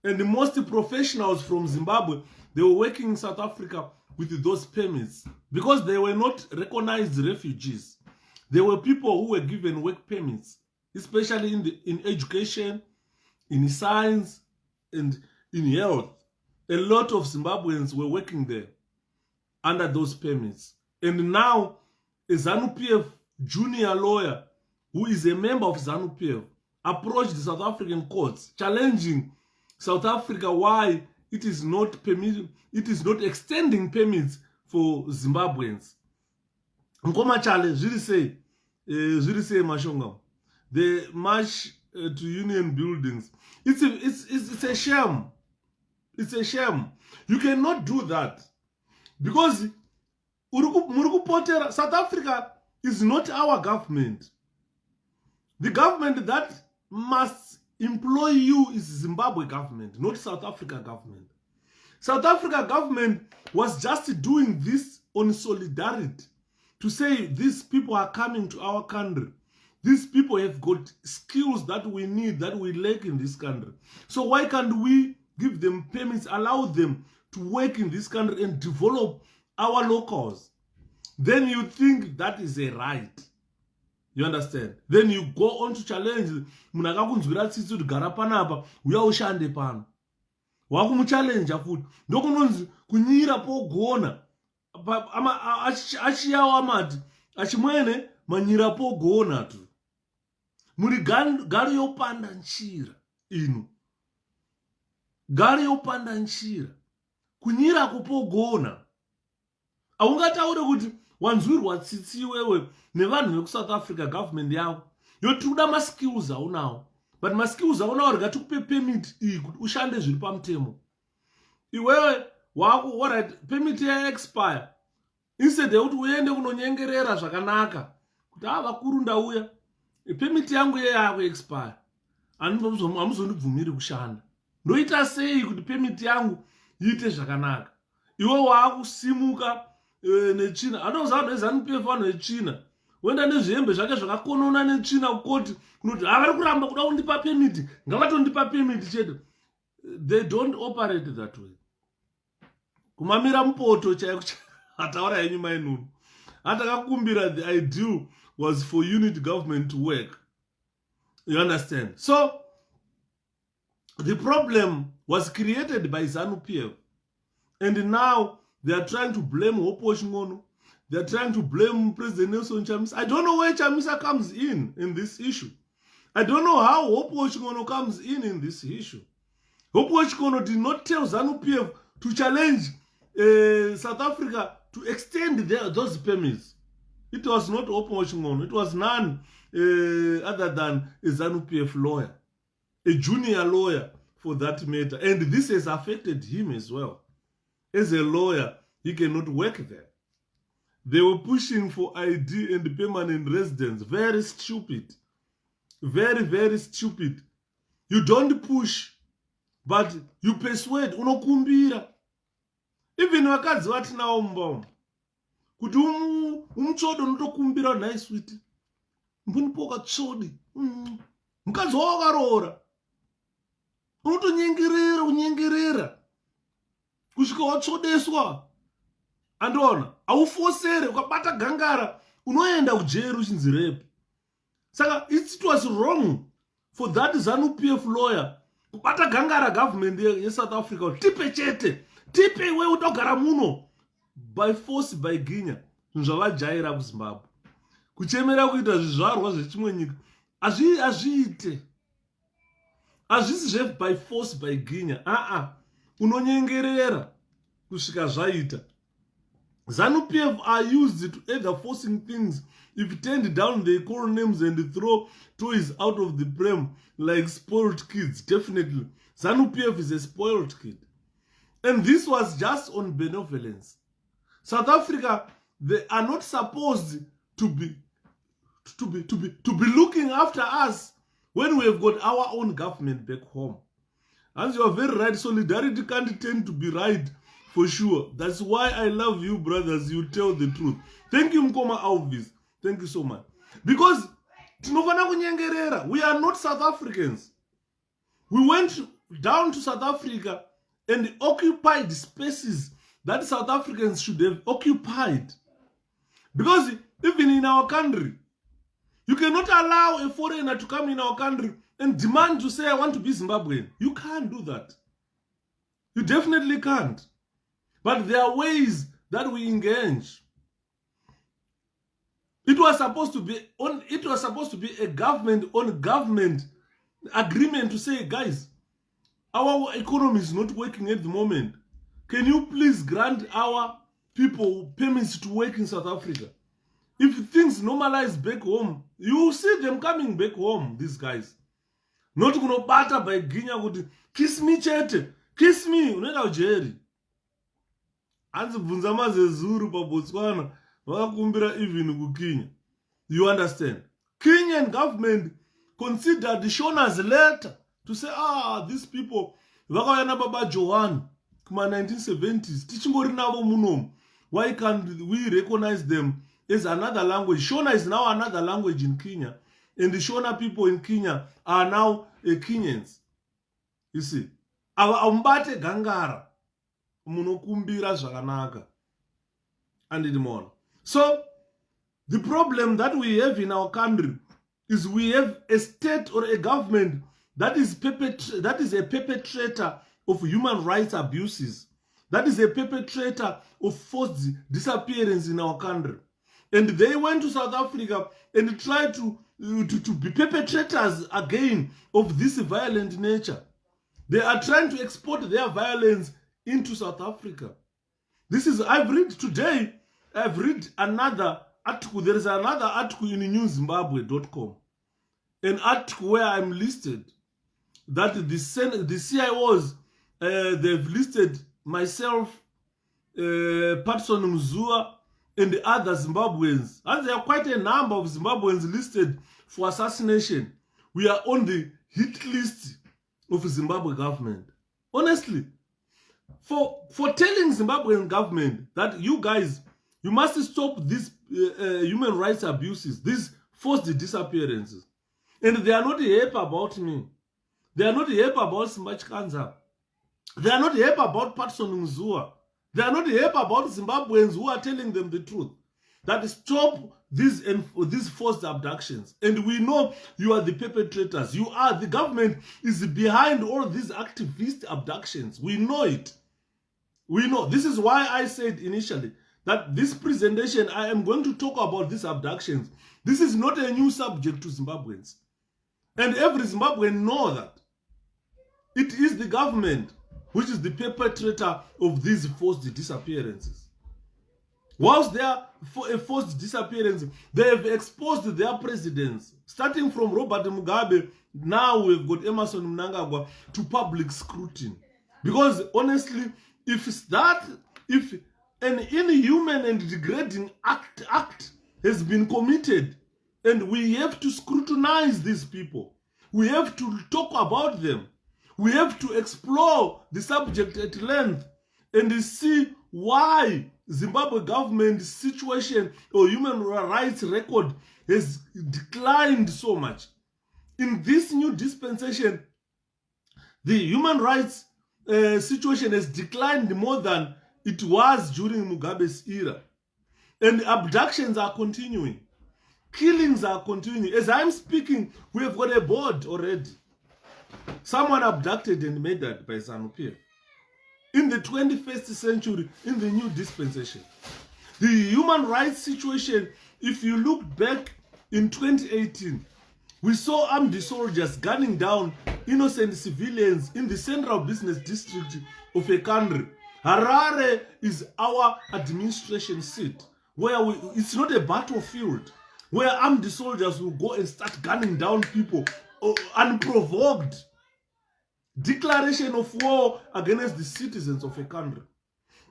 A: And the most professionals from Zimbabwe, they were working in South Africa with those permits because they were not recognized refugees. They were people who were given work permits, especially in education, in science, and in health. A lot of Zimbabweans were working there under those permits. And now, a 𝗓𝗃𝘃 junior lawyer, who is a member of 𝗓𝗃𝘃, approached the South African courts, challenging South Africa why it is not extending permits for Zimbabweans. Nkoma challenge, really say Mashonga, the march to union buildings. It's a shame. It's a shame. You cannot do that because South Africa is not our government. The government that must employ you is Zimbabwe government, not South Africa government. South Africa government was just doing this on solidarity to say these people are coming to our country. These people have got skills that we need, that we lack in this country. So why can't we give them permits, allow them to work in this country and develop our locals? Then you think that is a right. You understand? Then you go on to challenge. Munakakunzwira tsitsi kuti gara panapa, uya ushande pano. Wakumuchallenge futi. Ndokunonzi kunyira pogona. Achiyawo amati, achimwene manyira pogona tu. Muri gari yopanda nchira inu. Gari yopanda nchira. Kunyira kupogona. Aungataure kuti wanzwirwa tsitsi wewe nevanhu veku South Africa government yavo. Yotuda ma skills aunawo. But ma skills aunawo rikatukupe permit iyi kuti ushande zviri pamutemo. Iwewe wako alright permit ya expire. Instead yekuti uende kunonyengerera zvakanaka. Kuti vakuru ndauya. Permit yangu yako expire. Amuzondibvumiri kushanda. Ndoita sei kuti permit yangu iite zvakanaka. Iwe wakusimuka nechina. Anoziva nezanu pano nechina. Wenda nezvihembe zvake zvakakonona nechina kukoti kunoti vari kuramba kuda kundipa permit. Ngavatondipa permit chete. They don't operate that way. Kumamira mupoto chaiko ataura yenyu mainunu. Atakakumbira the ideal was for unit government to work. You understand? So the problem was created by 𝗓𝗃𝘃. And now they are trying to blame 𝗕𝗃𝗁𝗁𝗁. They are trying to blame President Nelson Chamisa. I don't know where Chamisa comes in this issue. I don't know how 𝗕𝗃𝗁𝗁𝗁 comes in this issue. 𝗕𝗃𝗁𝗁𝗁 did not tell 𝗓𝗃𝘃 to challenge South Africa to extend those permits. It was not 𝗕𝗃𝗁𝗁𝗁. It was none other than a 𝗓𝗃𝘃 lawyer, a junior lawyer for that matter. And this has affected him as well. As a lawyer, he cannot work there. They were pushing for ID and permanent residence. Very stupid. Very, very stupid. You don't push, but you persuade. Unokumbira. Even wakadzi vatinawo mumba. Kuti umutsvodo unotokumbira nice sweet. Mbunipoka tsvodi. Mukadzi wakaroora. Unotonyengerera. Kusvika watsvodeswa. Andona, aufosere, ukabata gangara, unoenda kujeri uchinzi rape. Saka it was wrong for that 𝗓𝗃𝘃 lawyer kubata gangara government yeSouth Africa. Tipe chete. Tipe iwe utogara muno. By force, by ginya. Zvavajaira kuZimbabwe. Kuchemera kuita zvizvarwa zvechimwe nyika. Azviite. Azvisi zve by force, by ginya. Unonyengerera kusvika zvaita. 𝗓𝗃𝘃 are used to either forcing things, if turned down they call names and throw toys out of the pram like spoiled kids. Definitely. 𝗓𝗃𝘃 is a spoiled kid. And this was just on benevolence. South Africa, they are not supposed to be looking after us when we have got our own government back home. And you are very right, solidarity can't tend to be right for sure. That's why I love you, brothers. You tell the truth. Thank you, 𝗕𝗲𝗵𝗶. Thank you so much. Because we are not South Africans. We went down to South Africa and occupied spaces that South Africans should have occupied. Because even in our country, you cannot allow a foreigner to come in our country and demand to say, I want to be Zimbabwean. You can't do that. You definitely can't. But there are ways that we engage. It was supposed to be a government on government agreement to say, guys, our economy is not working at the moment. Can you please grant our people permits to work in South Africa? If things normalize back home, you see them coming back home, these guys. Not gonna bata by Ginya would kiss me, chete, kiss me, unena Jerry. Anzi bunzama zezuru pa Botswana, wakakumbira even kukinya. You understand? Kenyan government considered Shona's letter to say, these people, vakayana baba Johan, kuma 1970s, tichingori navo munom. Why can't we recognize them as another language? Shona is now another language in Kenya. And the Shona people in Kenya are now Kenyans. You see. Umbate gangara. Munokumbira zvakanaka. And it more. So, the problem that we have in our country is we have a state or a government that is a perpetrator of human rights abuses. That is a perpetrator of forced disappearance in our country. And they went to South Africa and tried to be perpetrators again of this violent nature. They are trying to export their violence into South Africa. I've read another article. There is another article in newzimbabwe.com. An article where I'm listed that the CIOs, they've listed myself, Patson Mzua, and the other Zimbabweans. And there are quite a number of Zimbabweans listed for assassination. We are on the hit list of the Zimbabwe government. Honestly, for telling Zimbabwean government that you guys, you must stop these human rights abuses, these forced disappearances. And they are not happy about me. They are not happy about Simbachi Kanza. They are not happy about Patson Mzua. They are not happy about Zimbabweans who are telling them the truth. That stop these forced abductions. And we know you are the perpetrators. The government is behind all these activist abductions. We know it. We know. This is why I said initially that this presentation, I am going to talk about these abductions. This is not a new subject to Zimbabweans. And every Zimbabwean knows that. It is the government which is the perpetrator of these forced disappearances. Whilst they are for a forced disappearance, they have exposed their presidents, starting from Robert Mugabe, now we've got Emmerson Mnangagwa, to public scrutiny. Because honestly, if an inhuman and degrading act has been committed, and we have to scrutinize these people, we have to talk about them, we have to explore the subject at length and see why Zimbabwe government situation or human rights record has declined so much. In this new dispensation, the human rights situation has declined more than it was during Mugabe's era. And abductions are continuing. Killings are continuing. As I'm speaking, we have got a board already. Someone abducted and murdered by ZANU-PF. In the 21st century, in the new dispensation. The human rights situation, if you look back in 2018, we saw armed soldiers gunning down innocent civilians in the central business district of a country. Harare is our administration seat, where it's not a battlefield, where armed soldiers will go and start gunning down people unprovoked. declaration of war against the citizens of a country.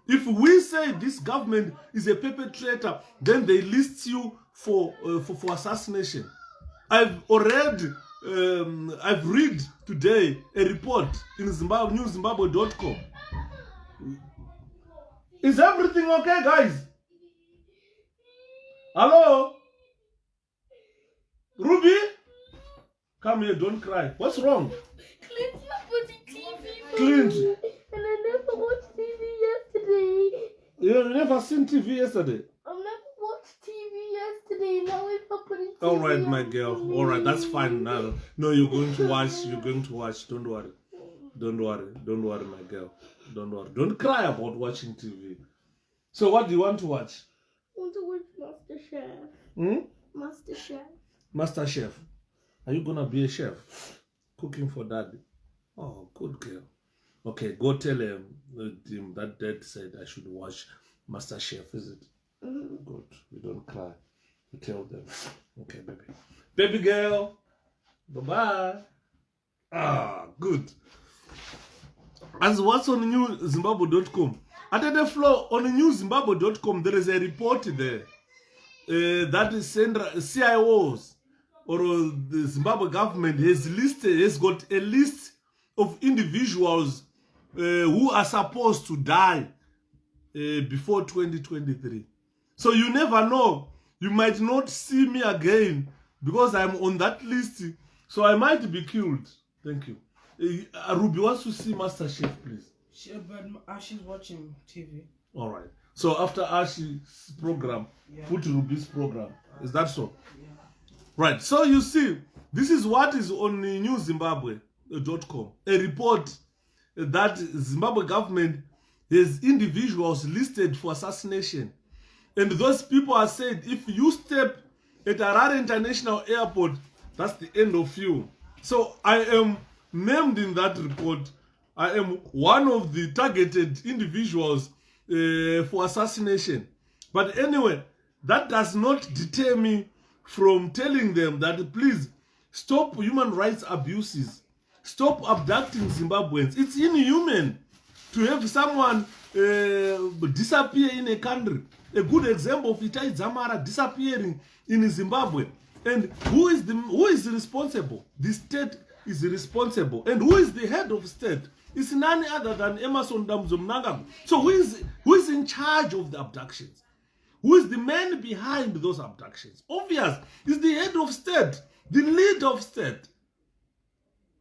A: If we say this government is a perpetrator, then they list you for assassination. I've read today a report in 𝗕𝗵𝗵𝗶𝗃𝗂𝗰. Is everything okay, guys? Hello? Ruby? Come here, don't cry. What's wrong?
C: Clint's not watching TV.
A: Clint.
C: And I never watched TV yesterday.
A: You never seen TV yesterday?
C: I've never watched TV yesterday. Now if I put it
A: All right, my girl. All right, that's fine now. No, you're going to watch. You're going to watch. Don't worry. Don't worry. Don't worry, my girl. Don't worry. Don't cry about watching TV. So what do you want to watch?
C: I want to watch MasterChef. MasterChef.
A: MasterChef. Are you gonna be a chef? Cooking for daddy? Oh, good girl. Okay, go tell him that dad said I should watch MasterChef, is it? Good. You don't cry. You tell them. Okay, baby. Baby girl. Bye-bye. Ah, good. As what's on newzimbabwe.com? At the floor on newzimbabwe.com, there is a report there that is CIOs or the Zimbabwe government has got a list of individuals who are supposed to die before 2023. So you never know. You might not see me again because I'm on that list. So I might be killed. Thank you. Ruby wants to see MasterChef, please.
B: Sure, but Ashi's watching TV.
A: All right. So after Ashi's program, put Ruby's program. Is that so?
B: Yeah.
A: Right. So you see, this is what is on newzimbabwe.com. A report that Zimbabwe government has individuals listed for assassination. And those people are said, if you step at Harare International Airport, that's the end of you. So I am named in that report. I am one of the targeted individuals for assassination. But anyway, that does not deter me from telling them that please stop human rights abuses. Stop abducting Zimbabweans. It's inhuman to have someone disappear in a country. A good example of 𝗕𝗲𝗵𝗶 disappearing in Zimbabwe. And who is responsible? The state is responsible. And who is the head of state? It's none other than 𝗕𝗵𝗵𝗵𝗂𝗵𝗵𝗁. So who is in charge of the abductions? Who is the man behind those abductions? Obvious, is the head of state, the leader of state.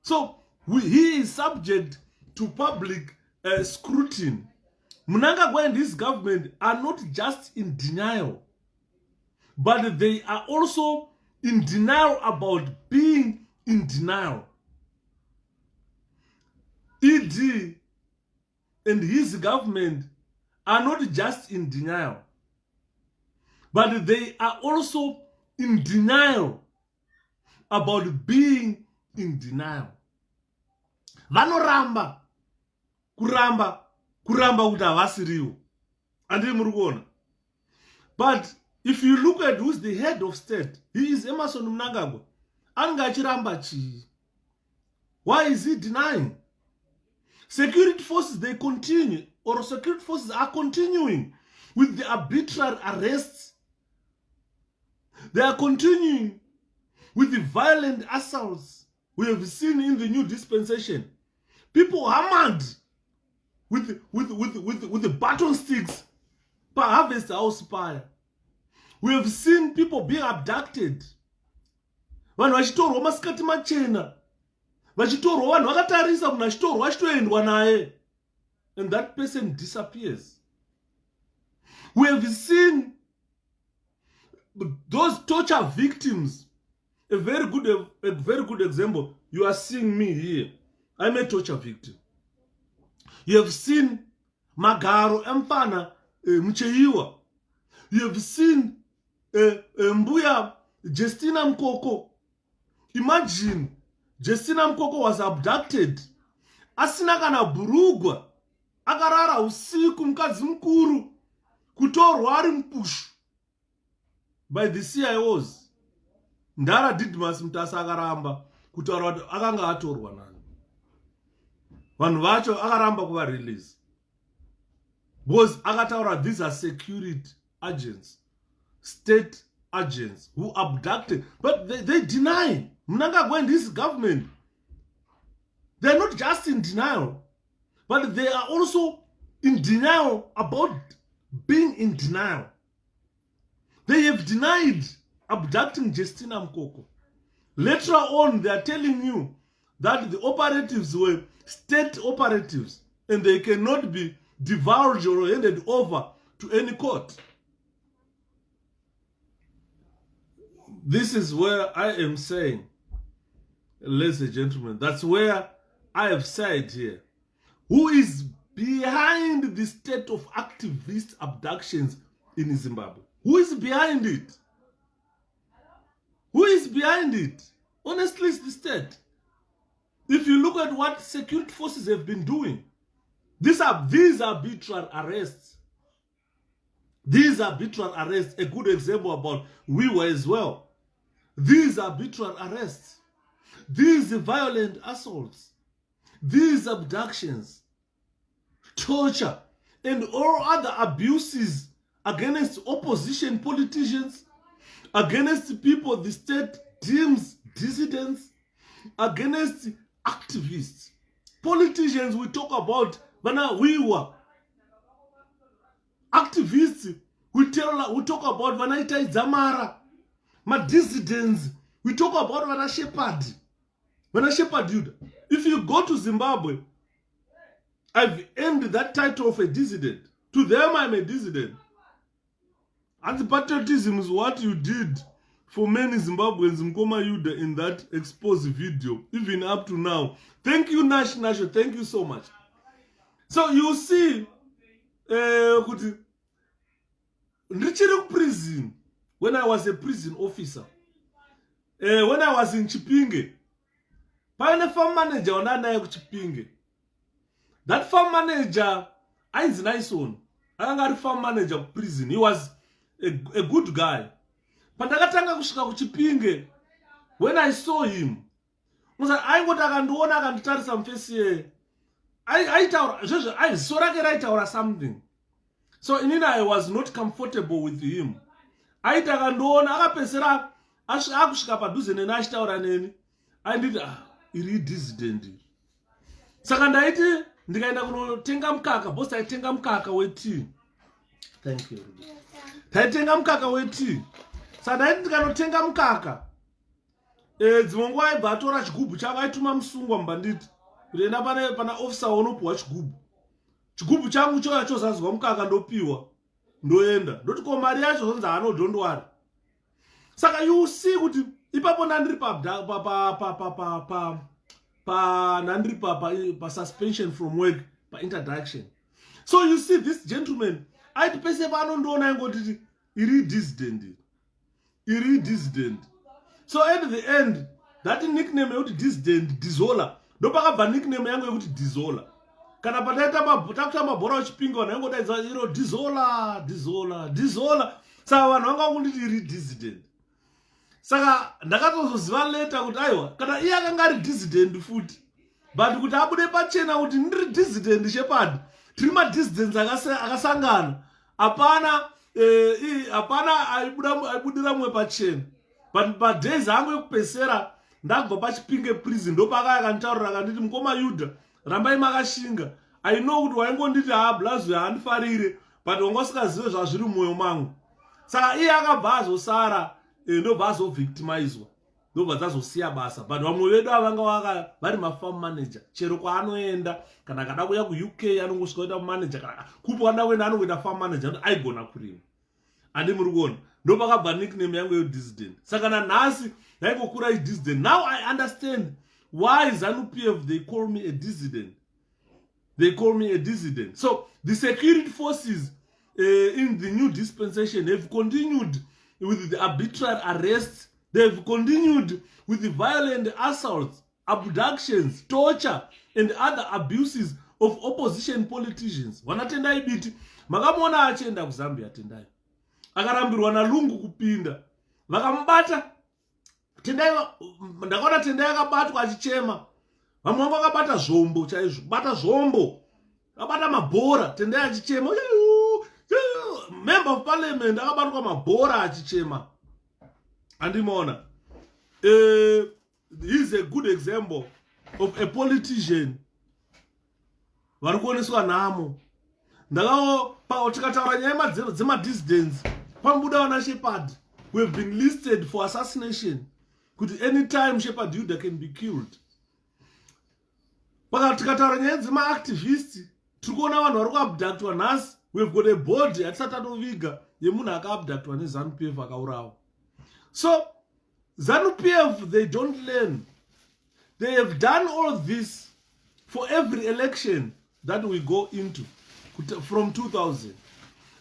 A: So he is subject to public scrutiny. Mnangagwa and his government are not just in denial, but they are also in denial about being in denial. ED and his government are not just in denial, but they are also in denial about being in denial. Vanoramba kuramba kuti havasiriwo. Andiri muri kuona. But if you look at who's the head of state, he is Emmerson Mnangagwa. Anga achiramba chii. Why is he denying? Security forces, they continue, or security forces are continuing with the arbitrary arrests. They are continuing with the violent assaults we have seen in the new dispensation. People hammered with the baton sticks per Harvest House fire. We have seen people being abducted. Vanhu vachitorwa masikati machena. Vachitorwa vanhu vakatarisa munhu achitorwa achitoendwa naye. And that person disappears. We have seen those torture victims. A very good example. You are seeing me here. I'm a torture victim. You have seen Magaro Mfana Mcheyiwa. You have seen Mbuya Justina Mkoko. Imagine Justina Mkoko was abducted. Asina kana burugwa. Akarara usiku mukadzi mukuru. Kutorwa ari mpush by the CIOs. Ndara Didmas Mtasa akaramba kutaura kuti akanga atorwa nani. vanhu vacho akaramba kuva release because akataura these are security agents, state agents who abducted, but they deny. Mnangagwa and this government, they're not just in denial, but they are also in denial about being in denial. They have denied abducting 𝗕𝗲𝗵𝗶. Later on, they are telling you that the operatives were state operatives and they cannot be divulged or handed over to any court. This is where I am saying, ladies and gentlemen, that's where I have said here, who is behind the state of activist abductions in Zimbabwe? Who is behind it? Who is behind it? Honestly, it's the state. If you look at what security forces have been doing, these are arbitrary arrests. These are arbitrary arrests. A good example about 𝗕𝗲𝗵𝗶 as well. These are arbitrary arrests. These violent assaults. These abductions, torture, and all other abuses against opposition politicians, against people the state deems dissidents, against activists. Politicians we talk about, we were activists we talk about 𝗕𝗲𝗵𝗁𝗂𝗃. Dissidents we talk about 𝗕𝗲𝗵𝗁𝗂𝗃. If you go to Zimbabwe, I've earned that title of a dissident. To them, I'm a dissident. Anti-patriotism is what you did for many Zimbabweans, 𝗕𝗲𝗵𝗶, in that exposed video, even up to now. Thank you, Nash. Thank you so much. So you see, prison, when I was a prison officer, when I was in 𝗕𝗲𝗵𝗃𝗃, by farm manager on 𝗕𝗲𝗵𝗃𝗃. That farm manager, I is nice one. I got farm manager of prison. He was a good guy. But when I saw him, I got some face here. I saw something. So I was not comfortable with him. I did dissident. Sakanda iti ndikaenda kunotenga mkaka, boss aitenga mkaka wetii. Thank you. Taitenga mkaka wetii. Saka ndikanotenga mkaka. Dzimwe aibva atora chigubhu chavo aituma musungwa mbanditi. Kuenda pana officer unopuwa chigubhu. Chigubhu changu choya chozazwa mkaka ndopiwa. Ndoenda. Ndoti ko mari yacho zonzi anodhondwara. Saka you see kuti ipapo nandiri pa suspension from work, pa introduction. So you see this gentleman, I pese vanondona ngoti iri dissident. So at the end, that nickname yekuti dissident, dizola, ndopakabva nickname yangu yekuti dizola. Kana pataita mabhora wechipinga vanangodaidzwa iro dizola. Saka vanhu vanga kunditi iri dissident. Saka ndakatozoziva later kuti aiwa, kana iye akanga ari dissident futi. But kuti abude pachena kuti ndiri dissident shepherd, tiri dissidents akasangana. Hapana aibudira mwe pachena. But padays angu ekupesera ndabva pachipinge prison ndopakaya akanitaurira akanditi 𝗕𝗲𝗵𝗶, rambai makashinga. I know kuti waingonditi blazo handifarire, but wangosingazive zvazviri mumwoyo mangu. Saka iye akabva azosara ndobva azovictimizwa, ndobva dzazosiya basa. But vamwe vedu avanga vari mafarm manager, chero kwaanoenda kana kada kuya kuUK anongosvika kuita manager, kana kupo kada kuenda anongoita farm manager, kuti aigona kurima. Andi muri kuona, ndopakabva nickname yangu yedissident. Saka nanhasi ndaingokura idissident. Now I understand why ZANU-PF they call me a dissident. So the security forces in the new dispensation have continued with the arbitrary arrests. They've continued with the violent assaults, abductions, torture, and other abuses of opposition politicians. Wanatendai biti, makamona achenda kuZambia tendai. Akarambirwa na lungu kupinda. Vakamubata. Tendai ndakaona tendai akabatwa achichema. vamwe vakabata zvombo chaizvo, bata zvombo, akabata mabhora, tendai achichema, member of parliament akabatwa mabhora achichema. Andimona, he's a good example of a politician vari kuoneswa nhamo. Ndakawo tikataura nyaya dzemadissidents, pambuda vana Shepherd who have been listed for assassination, kuti anytime Shepherd Yuda can be killed. Tikataura nyaya dzemaactivists, tiri kuona vanhu vari kuabductwa nhasi. We've got a body hatisati tatoviga yemunhu akaabductwa neZANU-PF akaurawa. So ZANU-PF, they don't learn. They have done all this for every election that we go into from 2000.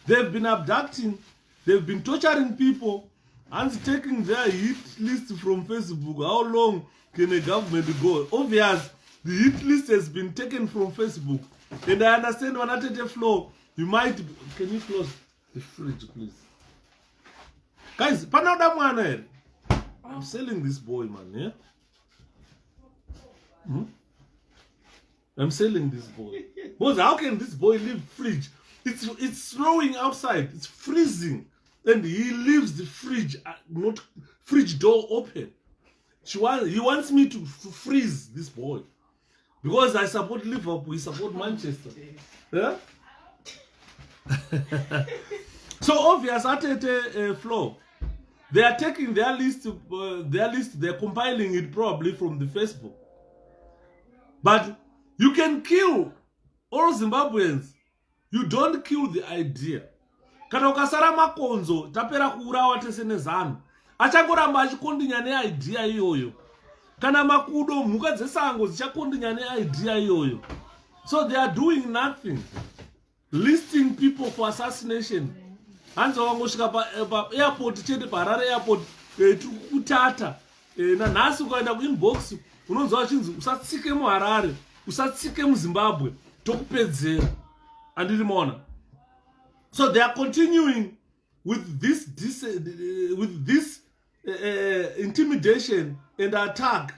A: They've been abducting, they've been torturing people and taking their hit list from Facebook. How long can a government go? Obviously, the hit list has been taken from Facebook. And I understand when I take the floor, you might... Can you close the fridge, please? Guys, I'm selling this boy, man, yeah? I'm selling this boy. But how can this boy leave fridge? It's snowing outside. It's freezing. And he leaves the fridge, not fridge door open. He wants me to freeze this boy. Because I support Liverpool, we support Manchester. Yeah? So obvious at a floor. They are taking their list, they're compiling it probably from the Facebook. But you can kill all Zimbabweans. You don't kill the idea. Kana ukasara makonzo tapera kuurawa tese neZANU. Achangoramba achikondinya neidea iyoyo. Kana makudo mhuka dzesango dzichakondinya neidea iyoyo. So they are doing nothing. Listing people for assassination. Hanzo wangosvika pa airport chete paRarare airport kutata. Nanhasi ukaenda kuinbox unonzwa chinzi usatsike muHarare, usatsike muZimbabwe, tokupedzera. Andirimaona. So they are continuing with this intimidation and attack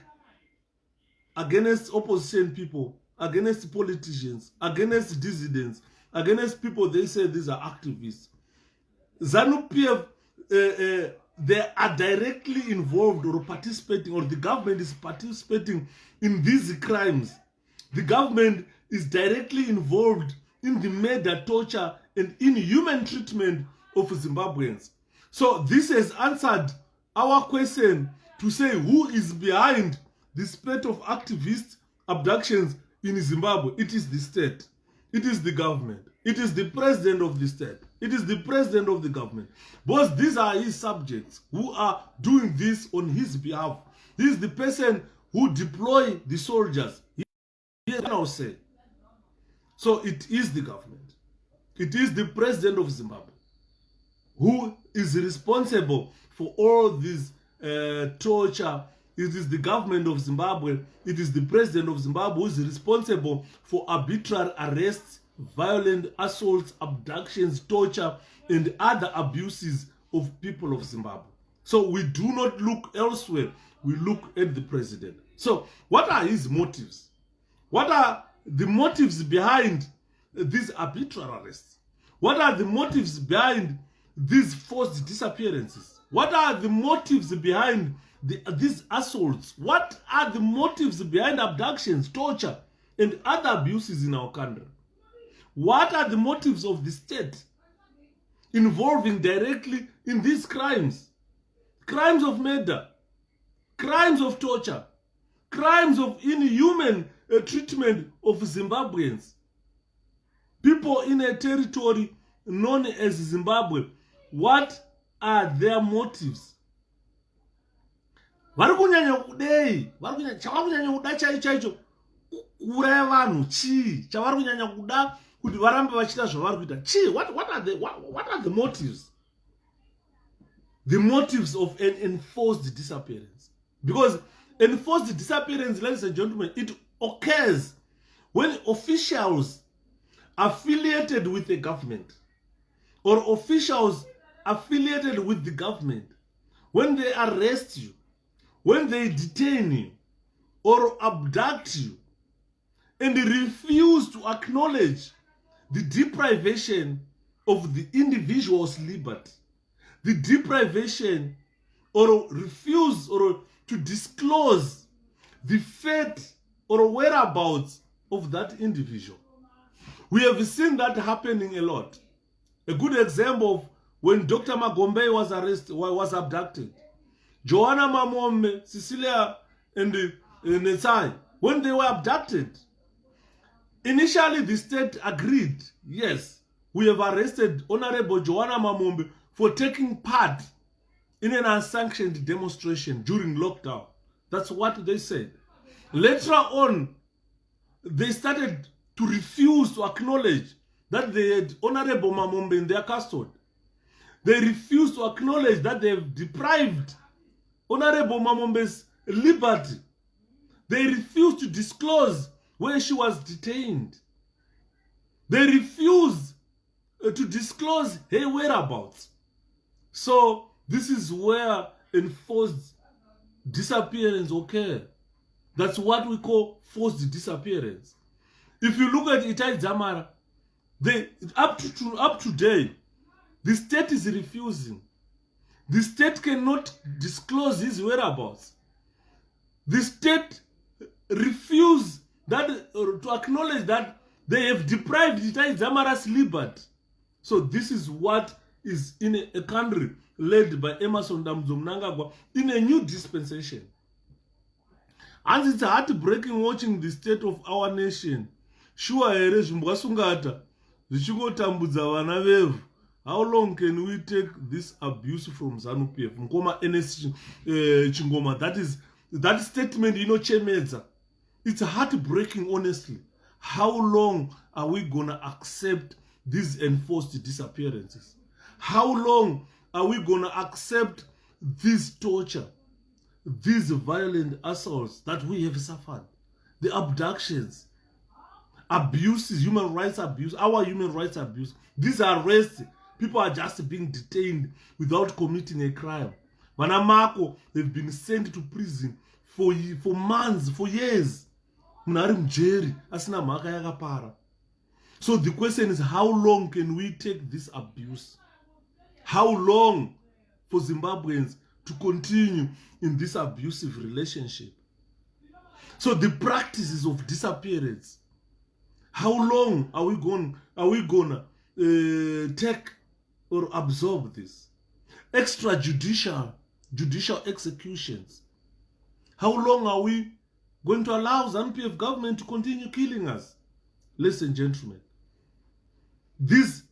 A: against opposition people, against politicians, against dissidents, against people they say these are activists. ZANU-PF, they are directly involved or participating, or the government is participating in these crimes. The government is directly involved in the murder, torture, and inhuman treatment of Zimbabweans. So this has answered our question to say who is behind the spate of activist abductions in Zimbabwe. It is the state. It is the government. It is the president of the state. It is the president of the government. Because these are his subjects who are doing this on his behalf. He is the person who deploy the soldiers. He now say. So it is the government. It is the president of Zimbabwe who is responsible for all this torture. It is the government of Zimbabwe. It is the president of Zimbabwe who is responsible for arbitrary arrests, violent assaults, abductions, torture, and other abuses of people of Zimbabwe. So we do not look elsewhere. We look at the president. So what are his motives? What are the motives behind these arbitrary arrests? What are the motives behind these forced disappearances? What are the motives behind these assaults? What are the motives behind abductions, torture, and other abuses in our country? What are the motives of the state involving directly in these crimes? Crimes of murder, crimes of torture, crimes of inhuman treatment of Zimbabweans. People in a territory known as Zimbabwe. What are their motives? Vari kunyanya kudei, chavari kunyanya kuda chaicho kuuraya vanhu chii? Chavari kunyanya kuda kuti varambe vachita zvavari kuita chii? What are the motives? The motives of an enforced disappearance. Because enforced disappearance, ladies and gentlemen, it occurs when officials affiliated with the government or officials affiliated with the government, when they arrest you, when they detain you, or abduct you and refuse to acknowledge the deprivation of the individual's liberty, the deprivation or refuse or to disclose the fate or whereabouts of that individual. We have seen that happening a lot. A good example of when Dr. 𝗕𝗵𝗶 was abducted. Joanna Mamome, Cecilia, and Netsai, when they were abducted, initially the state agreed, yes, we have arrested Honorable Joanna Mamombe for taking part in an unsanctioned demonstration during lockdown. That's what they said. Later on, they started to refuse to acknowledge that they had Honorable Mamombe in their custody. They refused to acknowledge that they have deprived Honorable Mamombe's liberty. They refused to disclose where she was detained. They refused to disclose her whereabouts. So this is where enforced disappearance occur. That's what we call forced disappearance. If you look at Itai Dzamara, up to today, the state is refusing. The state cannot disclose his whereabouts. The state refuse to acknowledge that they have deprived Itai Dzamara's liberty. So this is what is in a country led by Emmerson Damzo Mnangagwa in a new dispensation. And it's heartbreaking watching the state of our nation. Sure, how long can we take this abuse from ZANU-PF? That statement, Chemedza. It's heartbreaking, honestly. How long are we gonna accept these enforced disappearances? How long are we gonna accept this torture, these violent assaults that we have suffered, the abductions, abuses, human rights abuse, our human rights abuse, these arrests? People are just being detained without committing a crime. Manamako, they've been sent to prison for months, for years. So the question is, how long can we take this abuse? How long for Zimbabweans to continue in this abusive relationship? So the practices of disappearance, how long are we gonna take or absorb this? Extrajudicial executions. How long are we going to allow ZANU-PF government to continue killing us? Ladies and gentlemen, these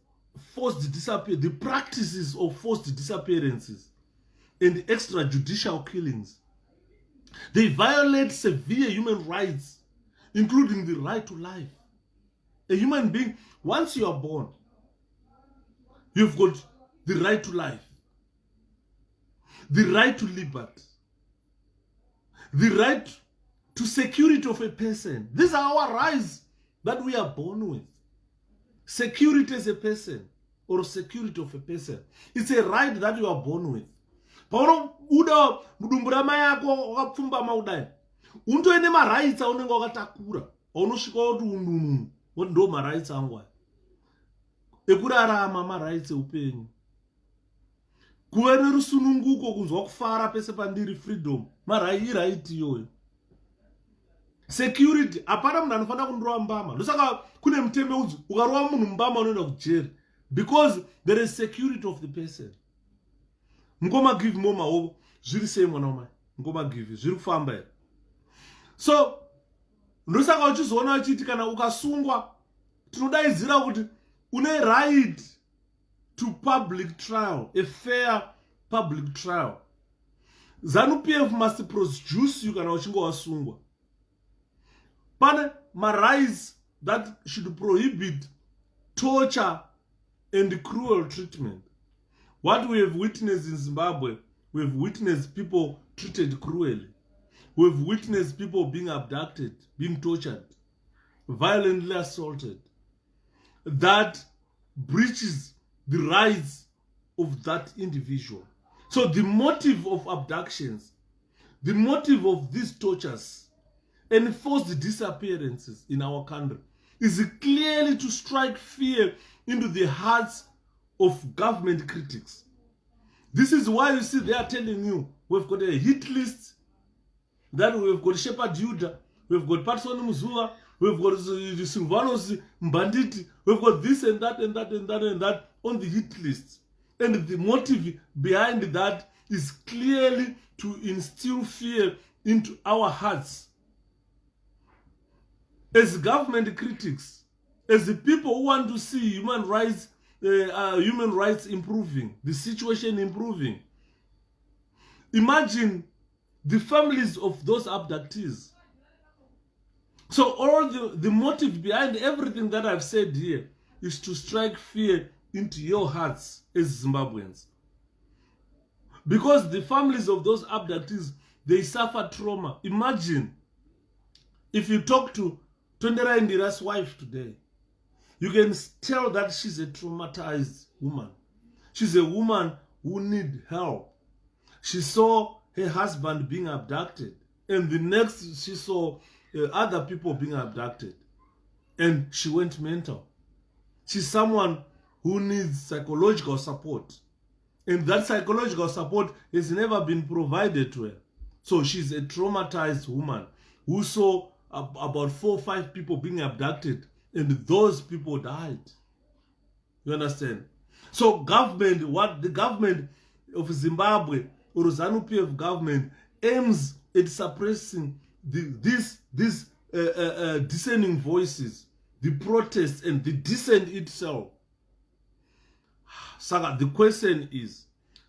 A: the practices of forced disappearances and extrajudicial killings, they violate severe human rights, including the right to life. A human being, once you are born, you've got the right to life, the right to liberty, the right to security of a person. These are our rights that we are born with. Security as a person or security of a person. It's a right that you are born with. Rights ekurarama rights eupenyu. Kuva nerusununguko kunzwa kufara pese pandiri freedom. Right iyoyo. Security, apana munhu anofanira kundorova mbama. Ndosaka kune mutemo udzi, ukarova munhu mbama unoenda kujeri. Because there is security of the person. Ngoma give moma hovo, zviri sei mwana wamai. Ngoma give, zviri kufamba here. So, ndosaka uchizoona uchiti kana ukasungwa, tinodaidzira kuti une right to public trial, a fair public trial. ZANU-PF must produce you kana uchinge wasungwa. Pane rights that should prohibit torture and cruel treatment. What we have witnessed in Zimbabwe, we have witnessed people treated cruelly. We have witnessed people being abducted, being tortured, violently assaulted. That breaches the rights of that individual. So the motive of abductions, the motive of these tortures, enforced disappearances in our country is clearly to strike fear into the hearts of government critics. This is why you see they are telling you we've got a hit list, that we've got 𝗕𝗲𝗵𝗶, we've got Patson Muzua, we've got 𝗕𝗲𝗵𝗶𝗂𝗰𝗁𝗁, we've got this and that and that and that and that on the hit list. And the motive behind that is clearly to instill fear into our hearts. As government critics, as the people who want to see human rights improving, the situation improving, imagine the families of those abductees. So all the motive behind everything that I've said here is to strike fear into your hearts as Zimbabweans. Because the families of those abductees, they suffer trauma. Imagine if you talk to 𝗕𝗲𝗵𝗶 Ndira's wife today, you can tell that she's a traumatized woman. She's a woman who needs help. She saw her husband being abducted, and the next she saw other people being abducted, and she went mental. She's someone who needs psychological support, and that psychological support has never been provided to her. So she's a traumatized woman who saw about 4 or 5 people being abducted, and those people died. You understand? So government, what the government of Zimbabwe or 𝗕𝗲𝗵𝗶 government aims at suppressing these dissenting voices, the protests and the dissent itself. Saga, the question is,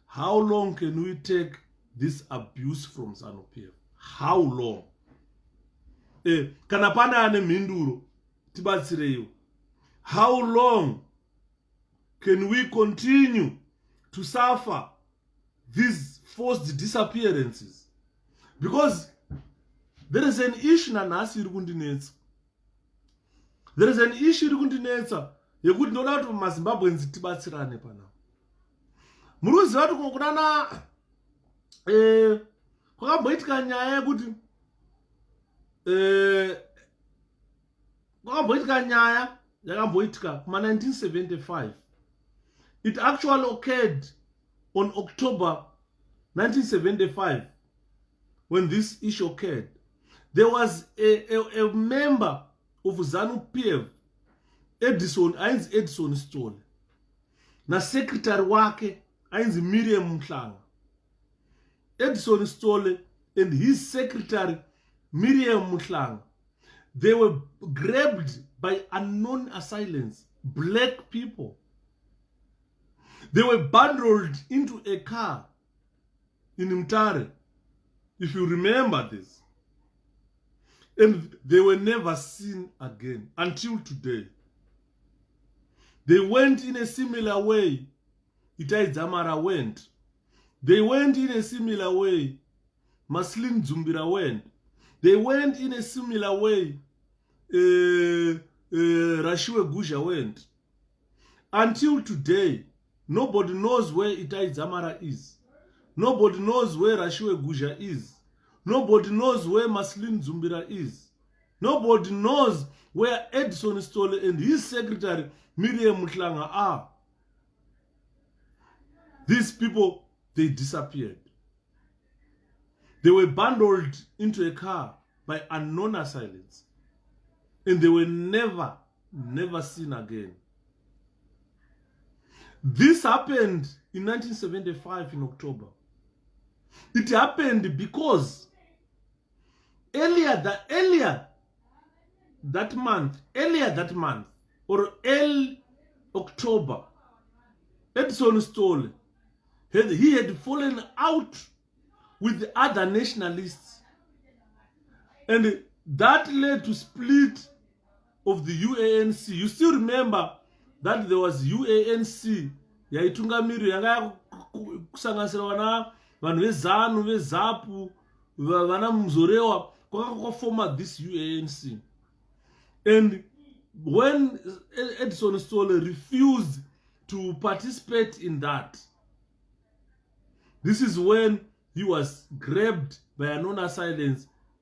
A: how long can we take this abuse from 𝗕𝗲𝗵𝗶? How long? Kana pana ane mhinduro tibatsireyo. How long can we continue to suffer these forced disappearances? Because there is an issue nanhasi iri kundinetsa. There is an issue iri kundinetsa yekuti ndoda kuti maZimbabweans tibatsirane pana. Muri kuziva kuti kunana kwakamboitika nyaya yekuti kwakamboitika nyaya yakamboitika kuma 1975. It actually occurred on October 1975 when this issue occurred. There was a member of ZANU-PF, ainzi Edison Stole, na secretary wake ainzi 𝗕𝗵𝗵𝗁𝗁. Edison Stole and his secretary 𝗕𝗵𝗵𝗁𝗁, they were grabbed by unknown assailants, black people. They were bundled into a car in Mtare, if you remember this. And they were never seen again until today. They went in a similar way 𝗕𝗲𝗵𝗁𝗁 went. They went in a similar way Maslin Dzumbira went. They went in a similar way 𝗕𝗲𝗵𝗁𝗁 went. Until today, nobody knows where 𝗕𝗲𝗵𝗁𝗁 is. Nobody knows where 𝗕𝗲𝗵𝗁𝗁 is. Nobody knows where Maslin Dzumbira is. Nobody knows where Edison Stole and his secretary 𝗕𝗵𝗵𝗁𝗁 are. These people, they disappeared. They were bundled into a car by unknown assailants. And they were never seen again. This happened in 1975 in October. It happened because earlier that month, or early October, Edison Stole, he had fallen out with the other nationalists. And that led to split of the UANC. You still remember that there was UANC. Yaitungamiri yanga kusanganisira wana vanhu vezanu vezapu vana muzorewa kwakakofoma this UANC. And when Edison Stole refused to participate in that, this is when he was grabbed by unknown assailants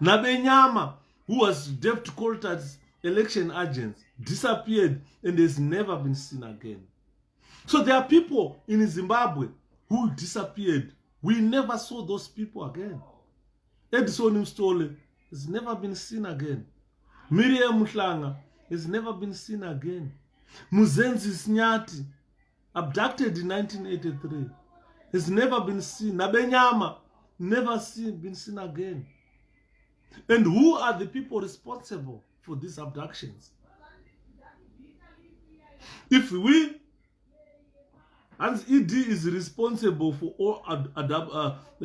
A: 𝗕𝗵𝗵𝗶, who was David Coulthard's election agent, disappeared and has never been seen again. So there are people in Zimbabwe who disappeared. We never saw those people again. Edison Mstole has never been seen again. Miriam Mhlanga has never been seen again. Muzenzi Snyati, abducted in 1983, has never been seen. 𝗕𝗵𝗵𝗶, never been seen again. And who are the people responsible for these abductions? If we, and ED is responsible for all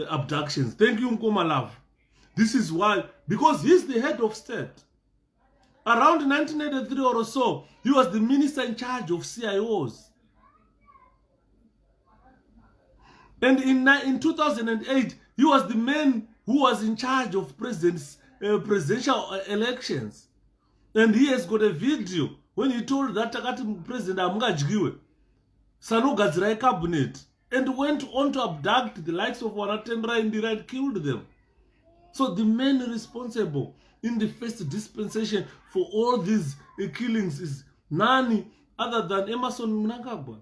A: abductions. Thank you, Nkomalove. This is why, because he's the head of state. Around 1983 or so, he was the minister in charge of CIOs. And in 2008, he was the man who was in charge of presidential elections. And he has got a video when he told that President 𝗕𝗵𝗵𝗁𝗕𝗲 Sanogadzirai cabinet and went on to abduct the likes of Wanatendra Indira and killed them. So the man responsible in the first dispensation for all these killings is none other than Emmerson Mnangagwa.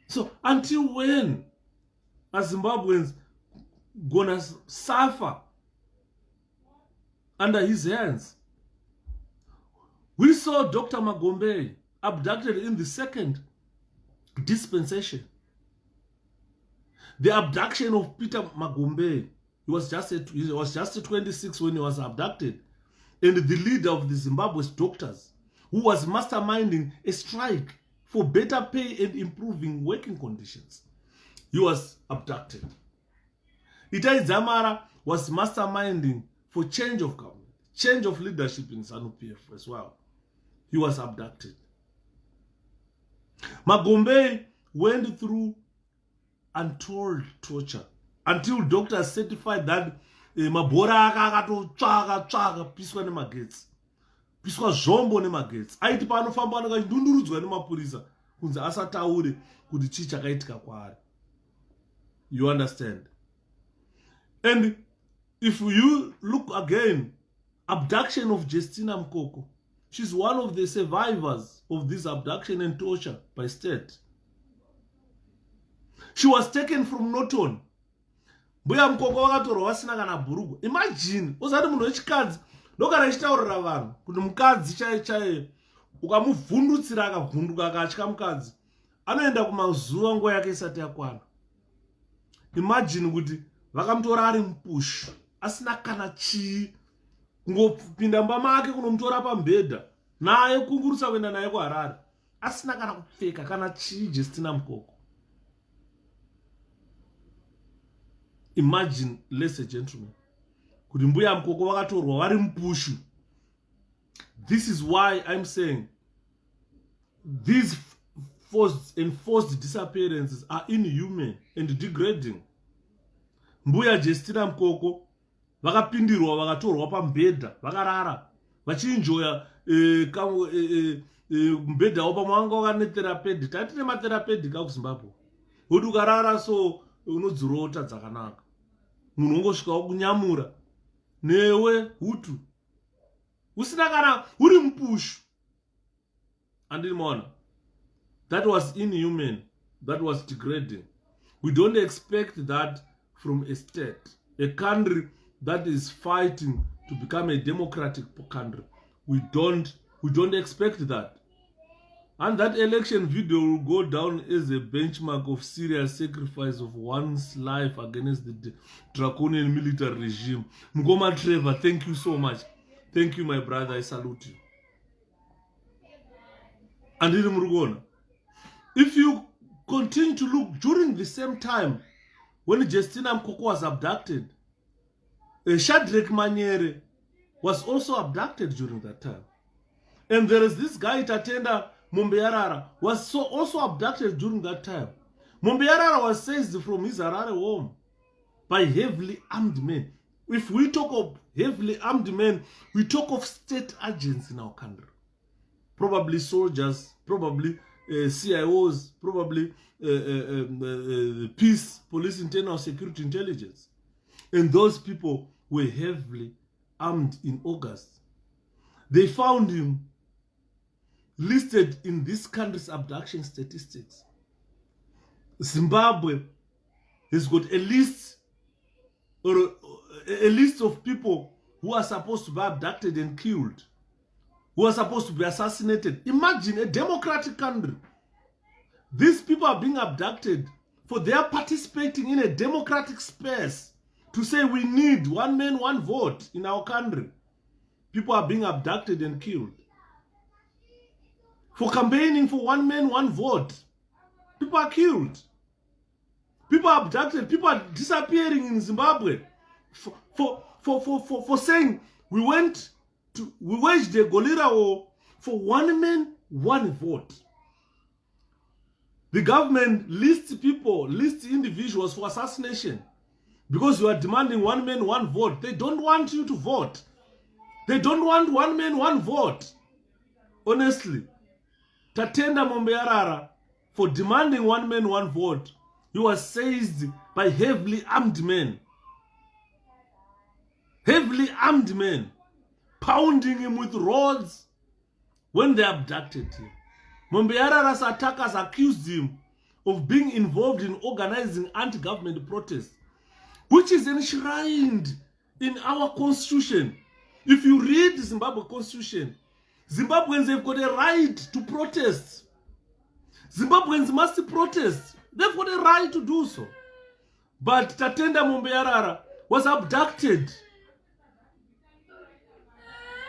A: So until when are Zimbabweans gonna suffer under his hands? We saw Dr. Magombe abducted in the second dispensation. The abduction of Peter Magombe, he was just 26 when he was abducted, and the leader of the Zimbabwe's doctors, who was masterminding a strike for better pay and improving working conditions, he was abducted. Itai Dzamara was masterminding for change of government, change of leadership in ZANU-PF as well. He was abducted. Magombe went through untold torture until doctors certified that mabhora akatotsvaga piswa nemagetsi, piswa zvombo nemagetsi. Aiti panofamba akadundurudzwa nemapurisa kunzi asataure kuti chii chakaitika kwaari. You understand? And if you look again, abduction of 𝗕𝗲𝗵𝗶𝗃𝗃𝗀𝗁, she's one of the survivors of this abduction and torture by state. She was taken from Norton. Mbuya mukoko wakatorwa wasina kana bhurugwa. Imagine, usati munhu wechikadzi ndogara achitaurira vanhu kuti mukadzi chaiye ukamuvhundutsira akavhunduka akatya mukadzi anoenda kumazuva nguva yake isati yakwana. Imagine kuti vakamutora ari mupushu asina kana chii, kungopinda mumba make kunomutora pambhedha naye kungurutsa kuenda naye kuHarare asina kana kupfeka kana chii 𝗕𝗲𝗵𝗶𝗃𝗃𝗀𝗁. Imagine, ladies and gentlemen, kuti mbuya mukoko vakatorwa vari mupushu. This is why I'm saying these enforced disappearances are inhuman and degrading. Mbuya 𝗕𝗲𝗵𝗶𝗃𝗃𝗀𝗁 vakapindirwa vakatorwa pambhedha vakarara vachienjoya mbhedha wavo pamwe vanga netherapeutic. Tati nematherapeutic akuZimbabwe kuti ukarara so unodzirota dzakanaka, munhu wongosvikawo kunyamura newe hutu usina kana uri mupushu. Andini maona, that was inhuman, that was degrading. We don't expect that from a state, a country that is fighting to become a democratic country. We don't expect that. And that election video will go down as a benchmark of serious sacrifice of one's life against the draconian military regime. Mngoma Trevor, thank you so much. Thank you, my brother. I salute you. And if you continue to look during the same time when 𝗕𝗲𝗵𝗶𝗃𝗃𝗀𝗁 was abducted, Shadrach Manyere was also abducted during that time. And there is this guy, Tatenda 𝗵𝗶_ｈ𝗀𝗃, was also abducted during that time. 𝗵𝗶_ｈ𝗀𝗃 was seized from his Harare home by heavily armed men. If we talk of heavily armed men, we talk of state agents in our country. Probably soldiers, probably CIOs, probably peace, police, internal security intelligence. And those people were heavily armed in August. They found him listed in this country's abduction statistics. Zimbabwe has got a list of people who are supposed to be abducted and killed, who are supposed to be assassinated. Imagine a democratic country. These people are being abducted for their participating in a democratic space to say we need one man, one vote in our country. People are being abducted and killed. For campaigning for one man, one vote, people are killed. People are abducted. People are disappearing in Zimbabwe for saying we waged a guerrilla war for one man, one vote. The government lists individuals for assassination because you are demanding one man, one vote. They don't want you to vote. They don't want one man, one vote. Honestly, Tatenda 𝗵𝗶_ｈ𝗀𝗃, for demanding one man, one vote, he was seized by heavily armed men. Heavily armed men, pounding him with rods when they abducted him. 𝗵𝗶_ｈ𝗀𝗃's attackers accused him of being involved in organizing anti-government protests, which is enshrined in our constitution. If you read the Zimbabwe constitution, Zimbabweans have got a right to protest. Zimbabweans must protest. They've got a right to do so. But Tatenda 𝗵𝗶_h𝗀𝗃 was abducted.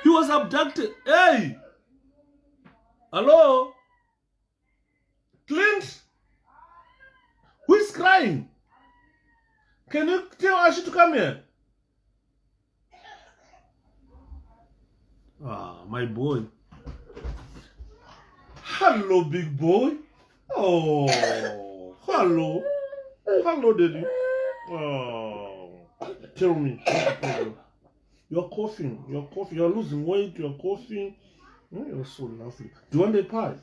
A: He was abducted. Hey! Hello? Clint? Who is crying? Can you tell Ashi to come here? Ah, my boy. Hello, big boy. Oh, hello. Hello, daddy. Oh, tell me. You're coughing. You're coughing. You're losing weight. You're coughing. Oh, you're so lovely. Do you want a pie?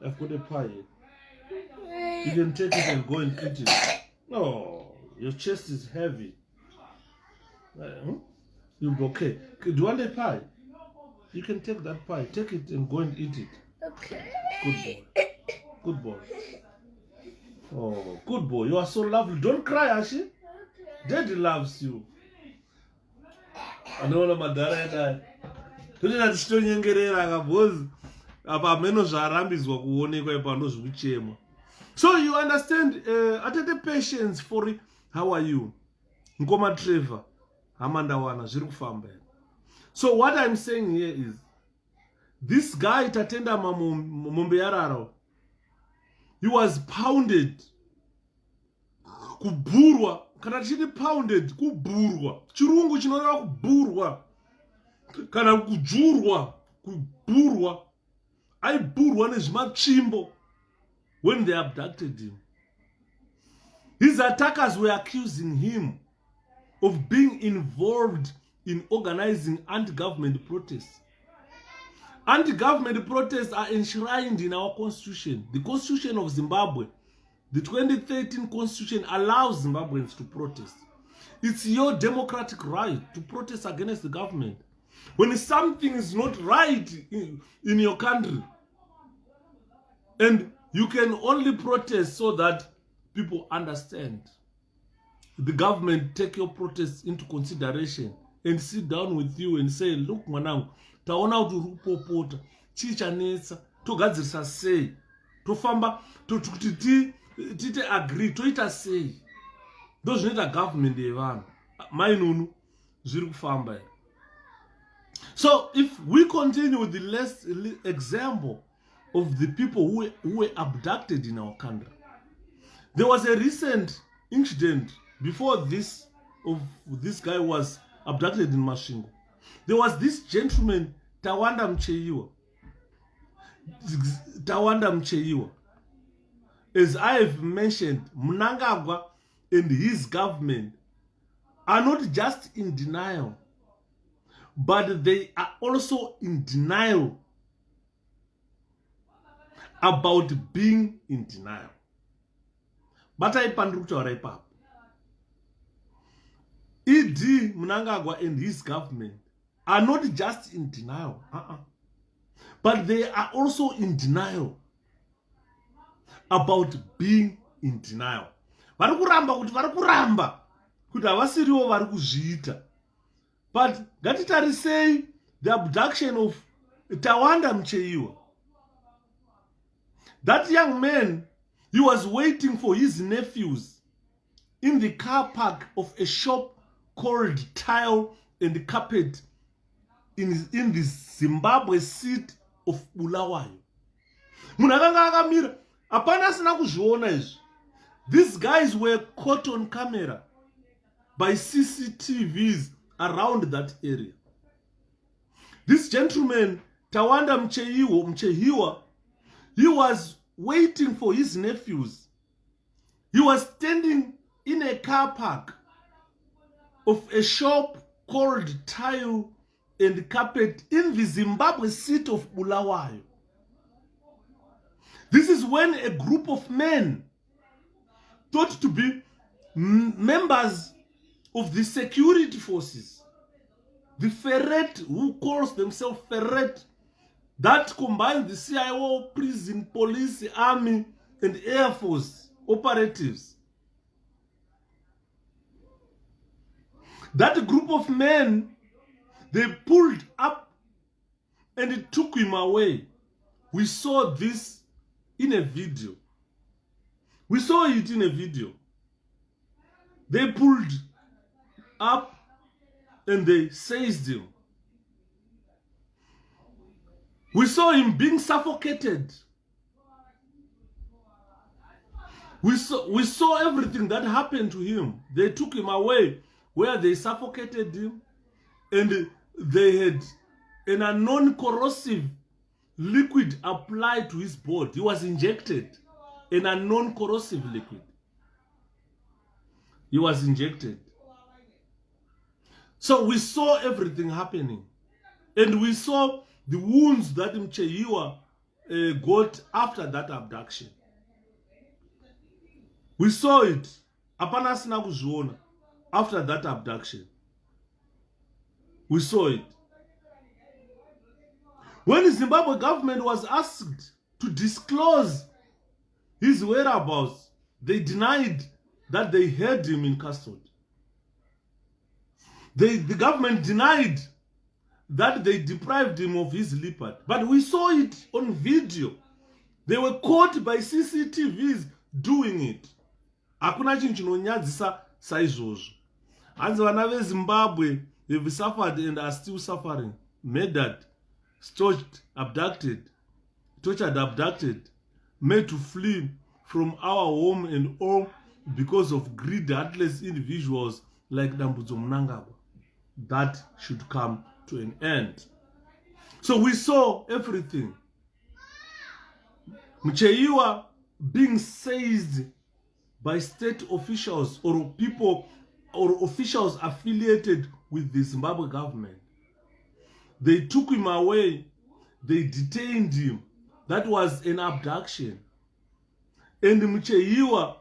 A: I've got a pie here. You can take it and go and eat it. Oh. Your chest is heavy. You'll be okay. Do you want a pie? You can take that pie. Take it and go and eat it.
C: Okay.
A: Good boy. Good boy. Oh, good boy. You are so lovely. Don't cry, Ashi. Daddy loves you. I don't know madara yadai. Totenda tichitonyengerera kabhozi apa meno zvarambidzwa kuonekwa ipano zvikuchema. So you understand, atete patience for it. How are you? Nkoma Trevor. Hamandawana zviri kufamba. So what I'm saying here is, this guy tatenda mombe yararo, he was pounded. Kuburwa. Kana tichiti pounded, kuburwa. Chirungu chinoreva kuburwa. Kana kujurwa, kuburwa. Aiburwa nezvimatsvimbo when they abducted him. His attackers were accusing him of being involved in organizing anti-government protests. Anti-government protests are enshrined in our constitution. The Constitution of Zimbabwe, the 2013 Constitution, allows Zimbabweans to protest. It's your democratic right to protest against the government. When something is not right in your country, and you can only protest so that people understand. The government take your protests into consideration and sit down with you and say, look, mwanangu, taona kuti uri kupopota, chii chanetsa, togadzirisa sei, tofamba, kuti tite agree, toita sei. Ndozvinoita government yevanhu. Mainunu, zviri kufamba. So if we continue with the last example of the people who were abducted in our country. There was a recent incident before this, of this guy was abducted in Masvingo. There was this gentleman, 𝗕𝗲𝗵𝗶𝗃𝗶. As I have mentioned, Mnangagwa and his government are not just in denial, but they are also in denial about being in denial. But I 𝗕𝗲𝗵𝗶𝗃𝗶. E.D. Mnangagwa and his government are not just in denial, but they are also in denial about being in denial. Varikuramba kuti havasiriwo vari kuzviita. But ngatitarisei the abduction of 𝗕𝗲𝗵𝗶𝗃𝗶. That young man, he was waiting for his nephews in the car park of a shop called 𝗕𝗲𝗵𝗃𝗂𝗰 in the Zimbabwe seat of Bulawayo. Munhu akanga akamira, hapana asina kuzviona izvi. These guys were caught on camera by CCTVs around that area. This gentleman, 𝗕𝗲𝗵𝗶𝗃𝗂𝗰, he was waiting for his nephews. He was standing in a car park of a shop called 𝗕𝗲𝗵𝗃𝗂𝗰 in the Zimbabwe seat of Bulawayo. This is when a group of men thought to be members of the security forces, the ferret, who calls themselves ferret, that combines the CIO, prison, police, army, and air force operatives. That group of men, they pulled up and took him away. We saw this in a video. We saw it in a video. They pulled up and they seized him. We saw him being suffocated. We saw everything that happened to him. They took him away where they suffocated him, and they had an unknown corrosive liquid applied to his body. He was injected an unknown corrosive liquid. He was injected. So we saw everything happening, and we saw the wounds that 𝗕𝗲𝗵𝗃𝗂𝗰 got after that abduction. We saw it Hapana asina kuzviona. After that abduction, we saw it. When the Zimbabwe government was asked to disclose his whereabouts, they denied that they had him in custody. The government denied that they deprived him of his leopard. But we saw it on video. They were caught by CCTVs doing it. Hakuna chinhu chinonyadzisa saizvozvo. Hanzi vana veZimbabwe have suffered and are still suffering. Murdered, stalked, abducted, tortured, abducted, made to flee from our home and all because of greed, heartless individuals like 𝗕𝗵𝗵𝗶𝗲. That should come to an end. So we saw everything. 𝗕𝗫𝗁 being seized by state officials or people or officials affiliated with the Zimbabwe government. They took him away. They detained him. That was an abduction. And 𝗕𝗫𝗁,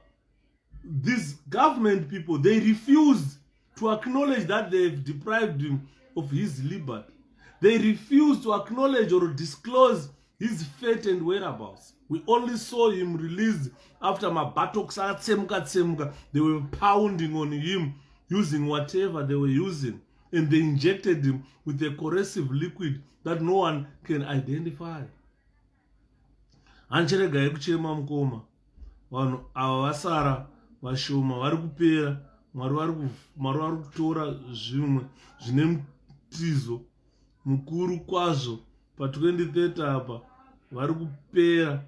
A: these government people, they refused to acknowledge that they've deprived him of his liberty. They refused to acknowledge or disclose his fate and whereabouts. We only saw him released after mabuttocks atsemuka. They were pounding on him using whatever they were using. And they injected him with a corrosive liquid that no one can identify. Ancherega ekuchema mukoma. Vanhu ava vasara vashoma vari kupera. Mwari vari kutora zvimwe zvine mutizo mukuru kwazvo pa2030 apa vari kupera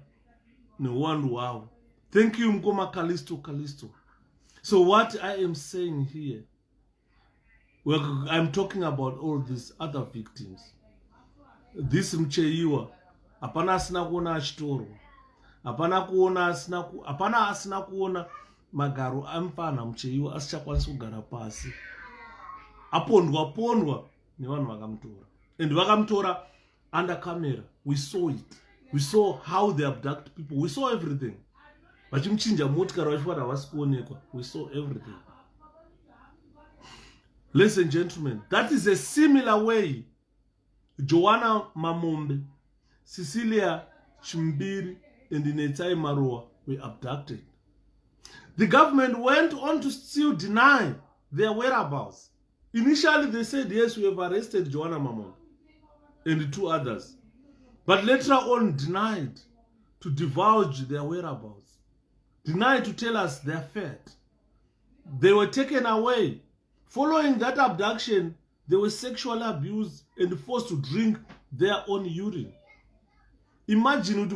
A: neuwandu hwavo. Thank you mukoma 𝗕𝗲𝗁𝗃𝗃. So what I am saying here, I'm talking about all these other victims. This 𝗕𝗫𝗁 hapana asina kuona achitorwa. Hapana asina kuona magaro amfana 𝗕𝗫𝗁 asichakwanisa kugara pasi. Apondwa nevanhu vakamutora. And vakamutora under camera. We saw it. We saw how they abduct people. We saw everything. Vachimuchinja motikari vachifara havasi kuonekwa. We saw everything. Ladies and gentlemen, that is a similar way 𝗕𝗏𝗵𝗵𝗶, Cecilia Chimbiri, and 𝗕𝗏𝗵𝗵𝗁 were abducted. The government went on to still deny their whereabouts. Initially, they said, yes, we have arrested 𝗕𝗏𝗵𝗵𝗵 and 2 others. But later on, denied to divulge their whereabouts. Denied to tell us their fate. They were taken away. Following that abduction, they were sexually abused and forced to drink their own urine. Imagine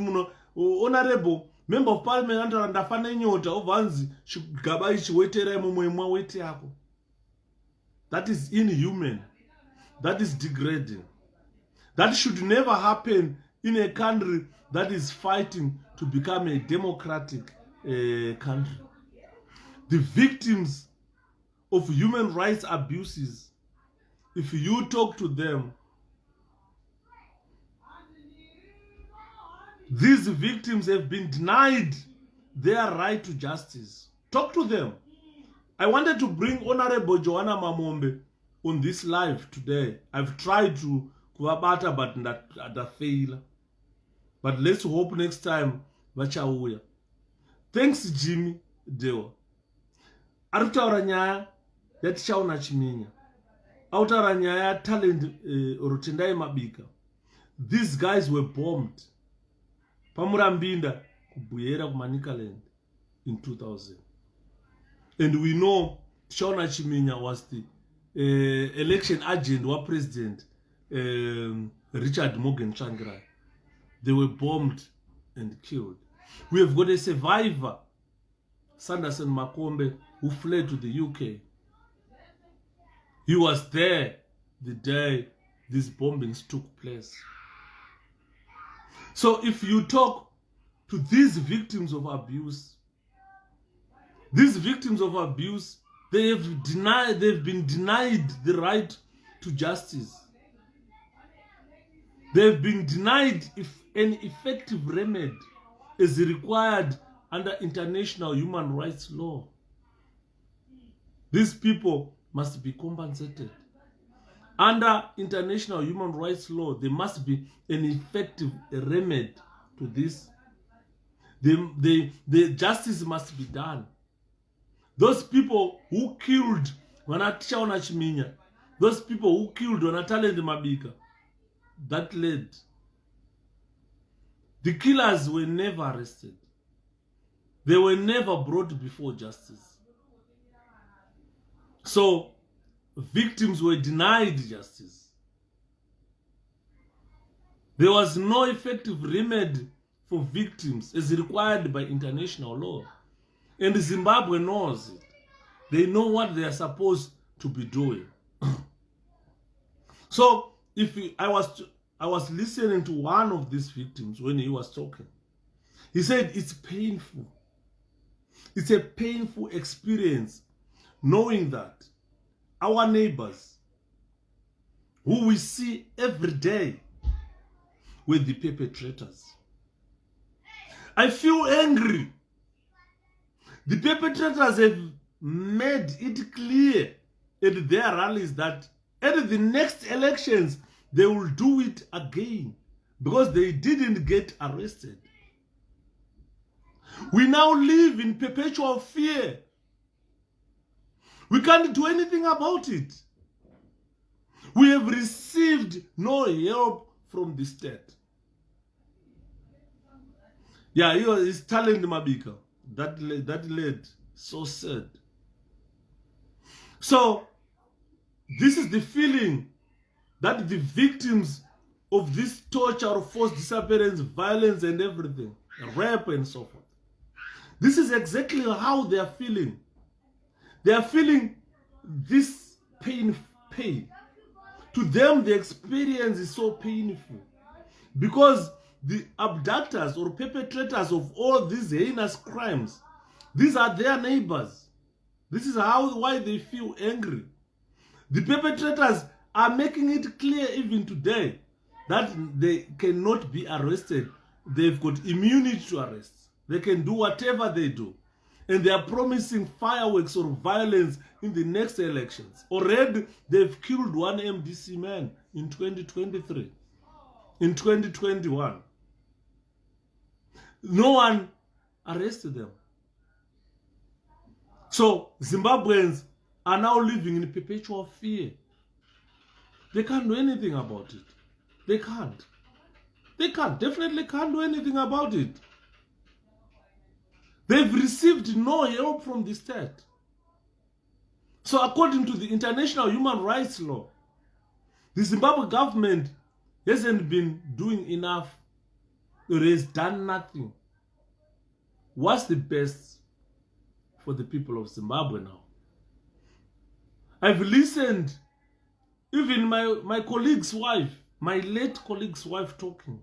A: honorable member of parliament antaura ndafa nenyota obvanzi chigaba ichi wetera imwe wete yako. That is inhuman. That is degrading. That should never happen in a country that is fighting to become a democratic country. The victims of human rights abuses, if you talk to them, these victims have been denied their right to justice. Talk to them. I wanted to bring Honorable 𝗕𝗏𝗵𝗵𝗶 on this live today. I've tried to kuvabata but ndafaila. But let's hope next time vachauya. Thanks Jimmy Dewa. Arikutaura nyaya yatichaona Chiminya. Autaura nyaya talent 𝗕𝗏𝗵𝗵𝗃𝗃. These guys were bombed. Pamurambinda kubuyera kuManicaland in 2000. And we know Shauna Chiminya was the election agent wa President Richard Morgan Tsvangirai. They were bombed and killed. We have got a survivor, Sanderson Makombe, who fled to the UK. He was there the day these bombings took place. So if you talk to these victims of abuse, they've been denied the right to justice. They've been denied an effective remedy is required under international human rights law. These people must be compensated. Under international human rights law, there must be an effective remedy to this. The justice must be done. Those people who killed 𝗕𝗲𝗵𝗶, those people who killed 𝗕𝗲𝗵𝗶𝗂𝗶, that led. The killers were never arrested. They were never brought before justice. So, victims were denied justice. There was no effective remedy for victims as required by international law. And Zimbabwe knows it. They know what they are supposed to be doing. So, I was listening to one of these victims when he was talking. He said it's painful. It's a painful experience knowing that our neighbors, who we see every day, were the perpetrators. I feel angry. The perpetrators have made it clear at their rallies that at the next elections, they will do it again because they didn't get arrested. We now live in perpetual fear. We can't do anything about it. We have received no help from the state. Yeah, it's 𝗕𝗲𝗵𝗶. That led so sad. So, this is the feeling that the victims of this torture, forced disappearance, violence and everything, rape and so forth, this is exactly how they are feeling. They are feeling this pain. To them, the experience is so painful because the abductors or perpetrators of all these heinous crimes, these are their neighbors. This is why they feel angry. The perpetrators are making it clear even today that they cannot be arrested. They've got immunity to arrest. They can do whatever they do. And they are promising fireworks or violence in the next elections. Already, they've killed one MDC man in 2023. In 2021. No one arrested them. So, Zimbabweans are now living in perpetual fear. They can't do anything about it. They can't. They definitely can't do anything about it. They've received no help from the state. So according to the international human rights law, the Zimbabwe government hasn't been doing enough. It has done nothing. What's the best for the people of Zimbabwe now? I've listened, even my colleague's wife, my late colleague's wife talking.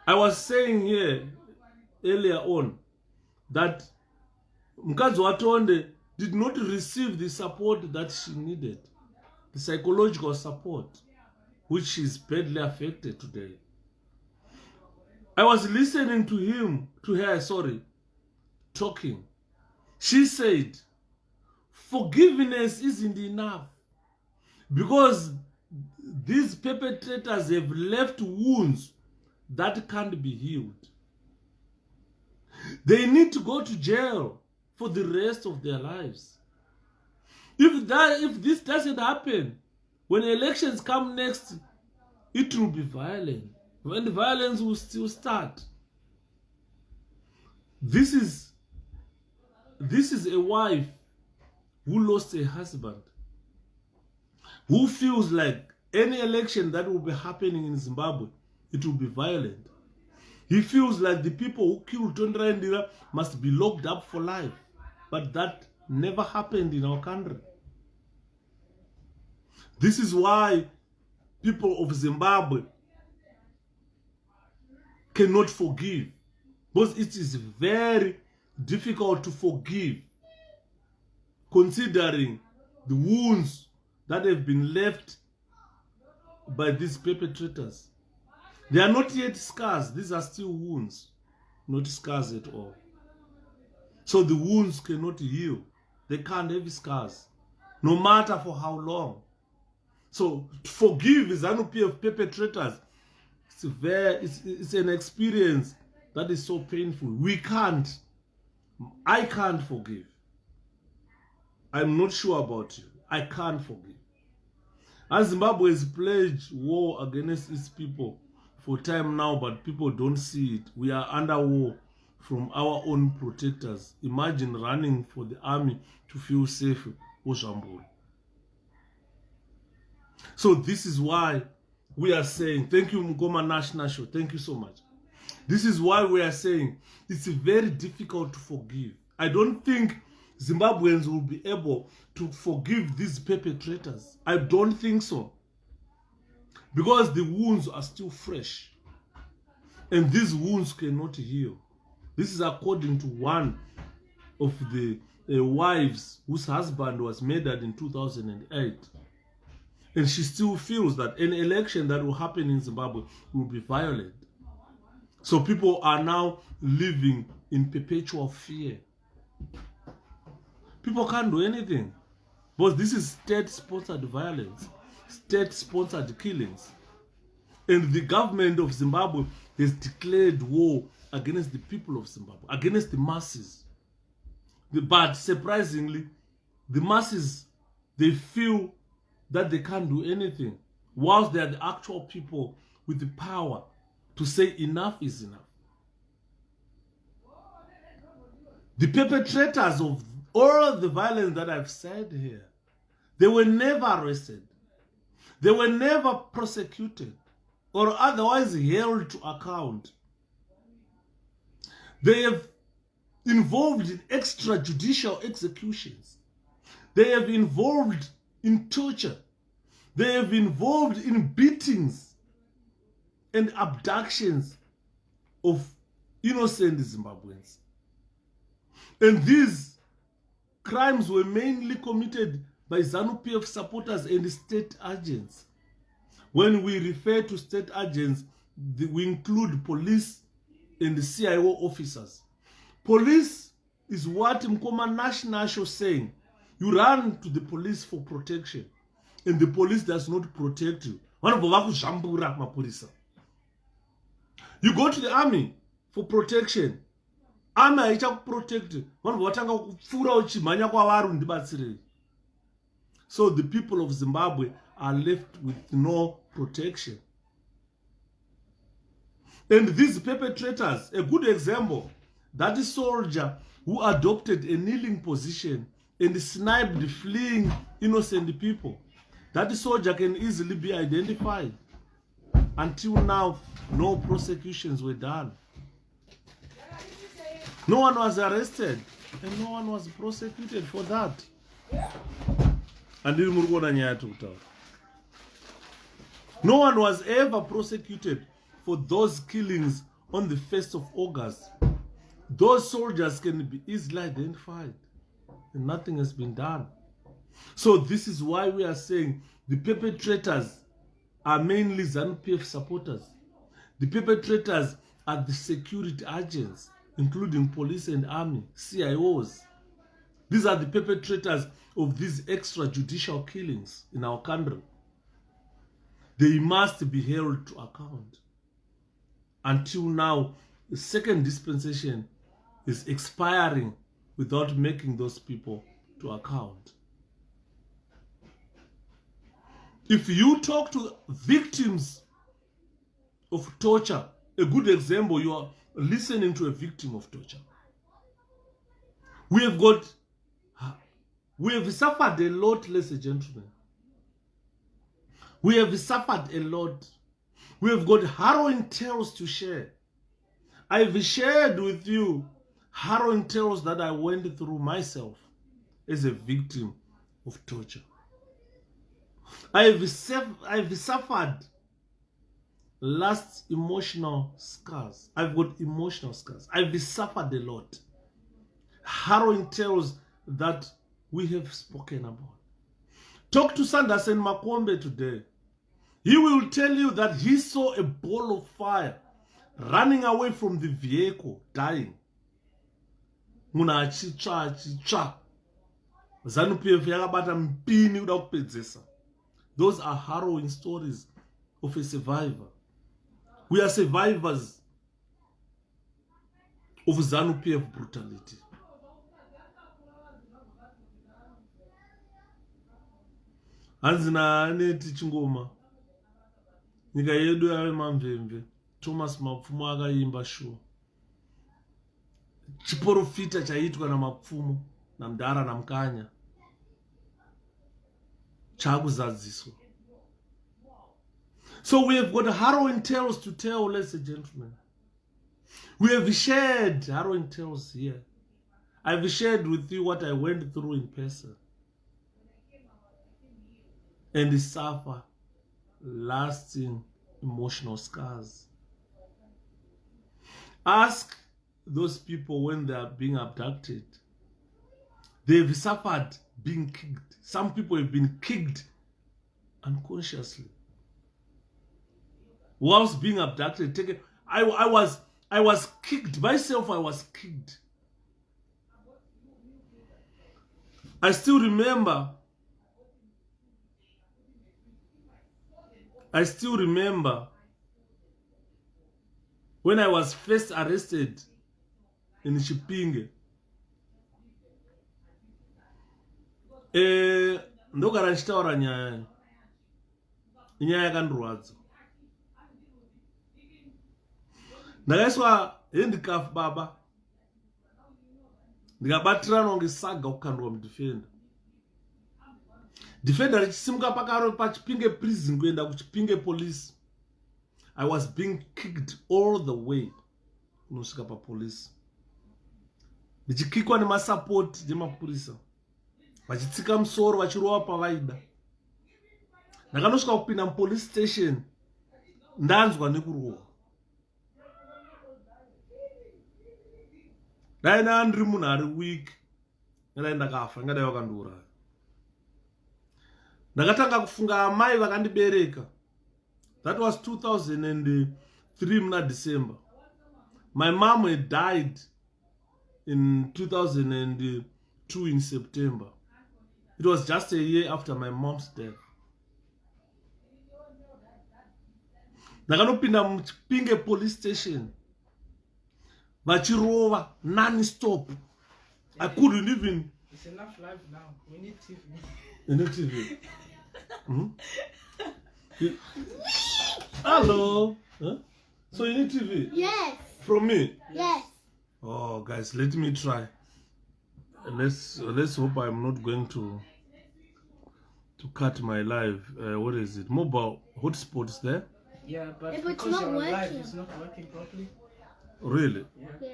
A: I was saying here earlier on that Mukadzi Watonde did not receive the support that she needed, the psychological support, which is badly affected today. I was listening to her, talking. She said, forgiveness isn't enough because these perpetrators have left wounds that can't be healed. They need to go to jail for the rest of their lives. If this doesn't happen, when elections come next, it will be violent. When the violence will still start. This is a wife who lost a husband, who feels like any election that will be happening in Zimbabwe, it will be violent. He feels like the people who killed 𝗕𝗲𝗵𝗶 must be locked up for life. But that never happened in our country. This is why people of Zimbabwe cannot forgive. Because it is very difficult to forgive, considering the wounds that have been left by these perpetrators. They are not yet scars. These are still wounds, not scars at all. So the wounds cannot heal. They can't have scars, no matter for how long. So to forgive ZANU-PF perpetrators, it's an experience that is so painful. I can't forgive. I'm not sure about you. I can't forgive. As Zimbabwe has pledged war against its people for time now, but people don't see it. We are under war from our own protectors. Imagine running for the army to feel safe. So this is why we are saying, thank you Mgoma National Show, thank you so much. This is why we are saying it's very difficult to forgive. I don't think Zimbabweans will be able to forgive these perpetrators. I don't think so. Because the wounds are still fresh. And these wounds cannot heal. This is according to one of the wives whose husband was murdered in 2008. And she still feels that an election that will happen in Zimbabwe will be violent. So people are now living in perpetual fear. People can't do anything. But this is state-sponsored violence, state-sponsored killings. And the government of Zimbabwe has declared war against the people of Zimbabwe, against the masses. But surprisingly, the masses, they feel that they can't do anything, whilst they are the actual people with the power to say enough is enough. The perpetrators of all the violence that I've said here, they were never arrested. They were never prosecuted or otherwise held to account. They have involved in extrajudicial executions. They have involved in torture. They have involved in beatings and abductions of innocent Zimbabweans. And these crimes were mainly committed by ZANU-PF supporters and state agents. When we refer to state agents, we include police and the CIO officers. Police is what Mkoma National Show saying. You run to the police for protection, and the police does not protect you. You go to the army for protection. Army haicha protect. So the people of Zimbabwe are left with no protection. And these perpetrators, a good example, that is soldier who adopted a kneeling position and sniped fleeing innocent people. That soldier can easily be identified. Until now, no prosecutions were done. No one was arrested and no one was prosecuted for that. No one was ever prosecuted for those killings on the 1st of August. Those soldiers can be easily identified and nothing has been done. So this is why we are saying the perpetrators are mainly ZANU-PF supporters. The perpetrators are the security agents, including police and army, CIOs. These are the perpetrators of these extrajudicial killings in our country. They must be held to account. Until now, the second dispensation is expiring without making those people to account. If you talk to victims of torture, a good example, you are listening to a victim of torture. We have suffered a lot, ladies and gentlemen. We have suffered a lot. We have got harrowing tales to share. I've shared with you harrowing tales that I went through myself as a victim of torture. I've suffered last emotional scars. I've got emotional scars. I've suffered a lot. Harrowing tales that we have spoken about. Talk to 𝗕𝗲𝗵𝗶 today. He will tell you that he saw a ball of fire running away from the vehicle, dying. ZANU-PF yakabata mpini kuda kupedzesa. Those are harrowing stories of a survivor. We are survivors of ZANU-PF brutality. Hanzina aneti chingoma. Nyika yedu yave mamvemve. Thomas Mapfumo akaimba shuwa. Chiporofita chaitwa na Mapfumo, na Mdara na Mkanya. Chakuzadziswa. So we have got harrowing tales to tell, ladies and gentlemen. We have shared harrowing tales here. I've shared with you what I went through in person. And they suffer lasting emotional scars. Ask those people when they are being abducted. They've suffered being kicked. Some people have been kicked unconsciously. Whilst being abducted, I was kicked. Myself, I was kicked. I still remember when I was first arrested in Chipinge. Ndogara nchitaura nyaya. Nyaya yakandurwadza. Ndakaiswa handcuff baba. Ndikabatirana ngesaga kukandwa mudefender. Defender richisimuka pakaro paChipinge prison kuenda kuChipinge police. I was being kicked all the way kunosvika papolice. Ndichikikwa nemasapoti nemapurisa. Vachitsika musoro vachirova pavaida. Ndakanosvika kupinda mupolice station ndanzwa nekurohwa. Ndaina ndiri munhu ari weak. Ndai ndakafa, ngadai vakandiuraya. Ndakatanga kufunga amai vakandibereka. That was 2003 muna December. My mom had died in 2002 in September. It was just a year after my mom's death. Ndakanopinda muChipinge police station. Vachirova non-stop. I couldn't even.
B: It's enough live now. We need TV.
A: You need TV. Hello. Huh? So you need TV?
C: Yes.
A: From me?
C: Yes.
A: Oh, guys, let me try. Let's hope I'm not going to cut my live. What is it? Mobile hotspot is there?
B: Yeah, but
C: If it's
B: because
C: not
B: you're live,
C: working.
B: it's not working properly.
A: Really?
C: Yeah.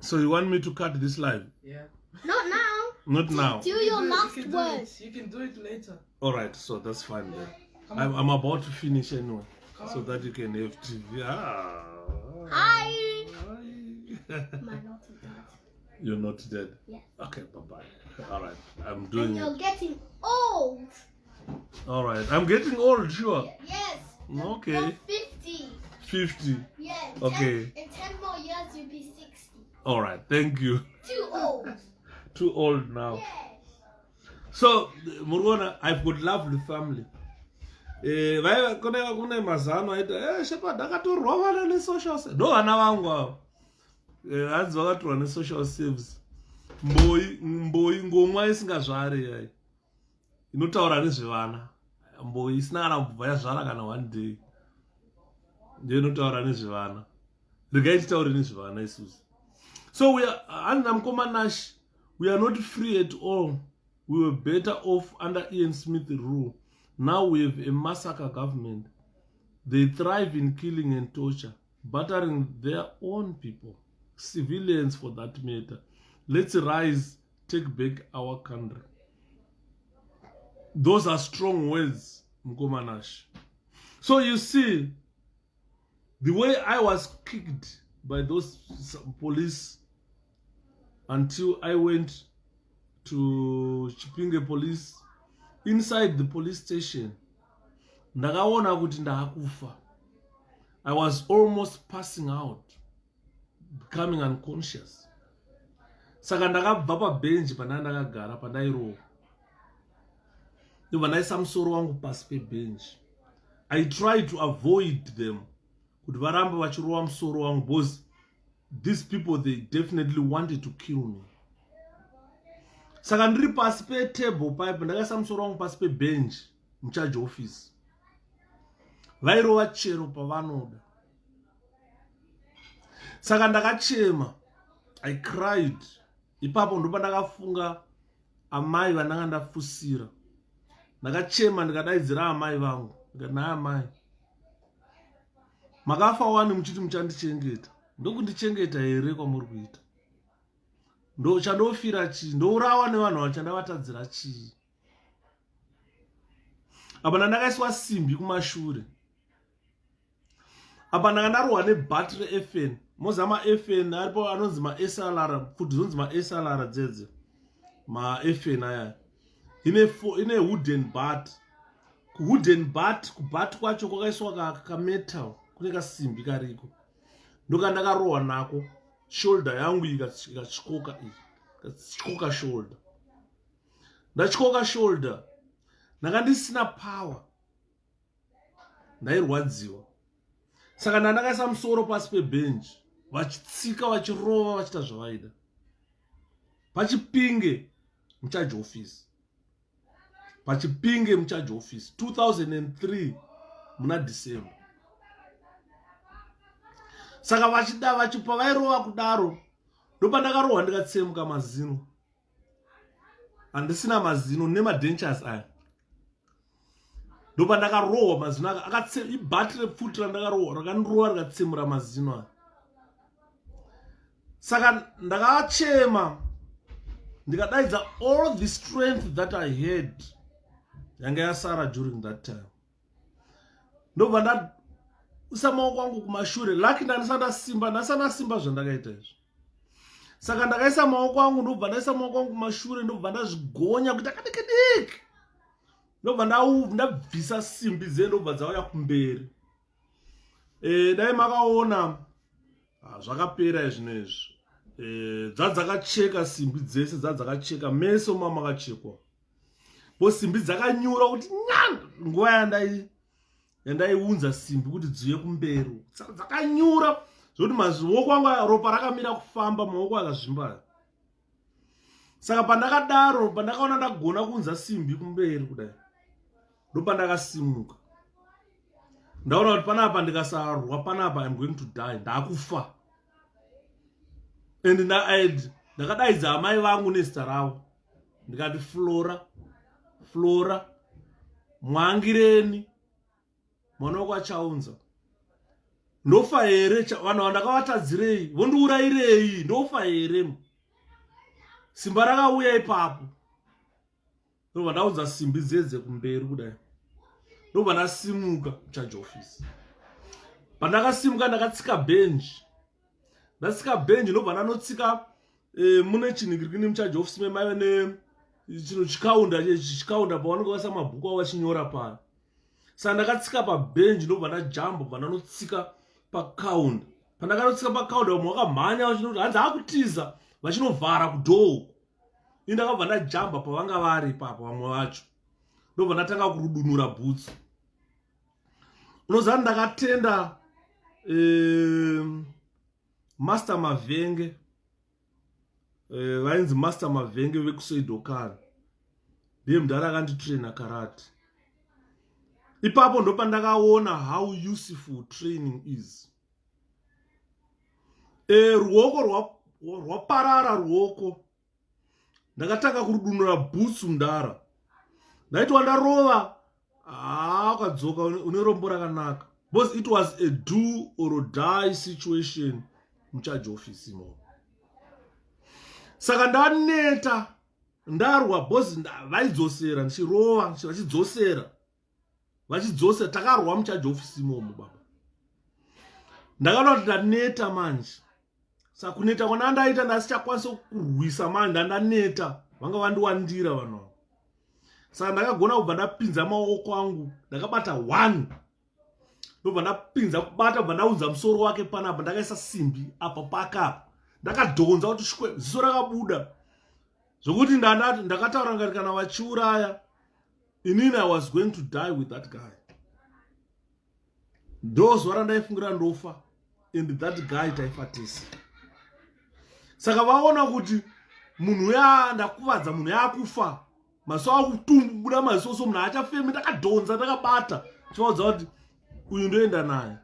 A: So you want me to cut this live?
B: Yeah.
C: Not now.
A: Not now.
C: Do your last
B: you
C: word.
B: You can do it later.
A: All right, so that's fine then.
B: Come on.
A: I'm about to finish anyway,
B: Come
A: so
B: on.
A: that you can have TV. Ah.
C: Hi.
A: Hi.
C: My naughty dad.
A: You're not dead?
C: Yes.
A: Okay, bye-bye. All right, I'm
C: And
A: doing
C: you're
A: it.
C: getting old.
A: All right, I'm getting old, sure.
C: Yes.
A: Okay.
C: You're 50.
A: 50.
C: Yes.
A: Okay.
C: In 10 more years, you'll be 60.
A: All right, thank you.
C: Too old.
A: Too old now.
C: Yes.
A: So, Murwana, I've got lovely family. Kune mazano aita Shepherd akatorwa vana nesocial service. Ndo vana vangu avo. Hanzi vakatorwa nesocial service. Mboi ngomwa isingazvari yai. Inotaura nezvevana. Mboi isina kana kubva yazvara kana one day. Ndiyo inotaura nezvevana. Regai titaure nezvevana isusu. So we are under Mkomanash. We are not free at all. We were better off under Ian Smith rule. Now we have a massacre government. They thrive in killing and torture, battering their own people, civilians for that matter. Let's rise, take back our country. Those are strong words, Mkomanash. So you see, the way I was kicked by those police until I went to Chipinge police, inside the police station, ndakaona kuti ndakufa. I was almost passing out, becoming unconscious. Saka ndakabva pabench pandakagara pandairohwa. ndobva ndaisa musoro wangu pasi pebhenji. I try to avoid them kuti varambe vachirova musoro wangu because these people they definitely wanted to kill me. Saka ndiri pasi petable pipe ndakaisa musoro wangu pasi pebhenji mucharge office. Vairova chero pavanoda. Saka ndakachema. I cried. Ipapo ndopa ndakafunga amai vandanga ndafusira. Ndakachema ndikadaidzira amai vangu. Ndikati naye amai. Makafa wani muchiti muchandichengeta. Ndokundichengeta here kwamuri kuita. Chandofira chii? Ndourawa nevanhu vachandavatadzira chii? Apa ndakaiswa simbi kumashure. Apa ndakandarohwa nebhati reFN. Mozama FN aripo anonzi maSLR, futi zonzi maSLR dzedze. MaFN aya. Ine wooden bat. Wooden bat, kubat kwacho kwakaiswa kametal, kune kasimbi kariko. Ndoka ndakarohwa nako. Shoulder yangu ikachikoka iyi. Ikachikoka shoulder. Ndachikoka shoulder. Ndakandisina power. Ndairwadziwa. Saka ndakaisa musoro pasi pebhenji. Vachitsika vachirova vachita zvavaida. Pachipinge mucharge office. Pachipinge mucharge office 2003 muna December. Saka vachida vachipa vairova kudaro. Ndopa ndakarohwa ndikatsemuka mazino. Handisina mazino nemadentures aya. Ndopa ndakarohwa mazino ibhati repfuti randakarohwa rakandirohwa rikatsemura mazino aya. Saka ndakachema ndikadaidza all the strength that I had yanga yasara during that time. Ndobva ndaisa maoko angu kumashure. Lucky ndasana simba zvandakaita izvo. Saka ndakaisa maoko angu, ndobva ndaisa maoko angu kumashure, ndobva ndazvigonya kuti akadiki. Ndobva ndabvisa simbi dze ndobva dzauya kumberi. Dai makaona zvakapera izvinezvi. Dzakacheka simbi dzese, dzakacheka meso makachekwa. Bo simbi dzakanyura kuti nyanga nguva yandaiunza simbi kuti dziuye kumberi. Saka dzakanyura zvokuti maoko angu ropa rakamira kufamba, maoko akazvimba. Saka pandakadaro, pandakaona ndagona kuunza simbi kumberi kudai, ndopa ndakasimuka. Ndaona kuti panapa ndikasarwa panapa I'm going to die. Ndakufa. And ndakadaidza amai vangu nezita ravo. Ndikati Flora, mwangireni mwana wako achaunza. Ndofa here vanhu vandakavatadzirei, vondiurayirei, ndofa here. Simba rakauya ipapo. Ndobva ndaudza simbi dzedze kumberi kudai. Ndobva ndasimuka charge office. Pandakasimuka ndakatsika benji. Ndatsika benji ndobva ndanotsika mune chinhingirikini mucharge office memaive ne chikaunda pavanenge vaisa mabhuku avo vachinyora pano. Saka ndakatsika pabenji ndobva ndajamba bva ndanotsika pakaunda. Pandakanotsika pakaunda vamwe vakamhanya vachinoti hanzi akutiza vachinovhara kudhoo. Ini ndakabva ndajamba pavanga vari ipapo vamwe vacho. Ndobva ndatanga kurudunura bhutsu. Unoziva ndakatenda Master Mavenge, vainzi Master Mavenge vekusweidokana. Ndiye mudhara akanditraina karate. Ipapo ndopa ndakaona how useful training is. Ruoko rwaparara ruoko. Ndakatanga kurudunura bhutsu mudhara. Ndaitwa ndarova, ukadzoka une rombo rakanaka. Because it was a do or die situation mucharge office imo. Saka ndaneta, ndarwa, bosi vaidzosera, ndichirova, vachidzosera, takarwa mucharge office imomo baba. Ndakaona kuti ndaneta manje. Saka kuneta kwana ndaita ndasichakwanisa kurwisa manje, ndaneta, vanga vandiwandira vanhu. Saka ndakagona kubva ndapinza maoko angu, ndakabata 1. Ndobva ndapinza kubata, bva ndaunza musoro wake panapa, ndakaisa simbi apa pakapa. Ndakadhonza kuti shwe, ziso rakabuda. Zvokuti ndakataura ngati kana vachiuraya, inini I was going to die with that guy. Those varandaifungira ndofa and that guy taifatisa. Saka vaona kuti munhu ndakuvadza munhu yakufa. Maso akutumbuda masoso munhu achafemi takadhonza takabata. Chivaudza kuti uyu ndoenda naye.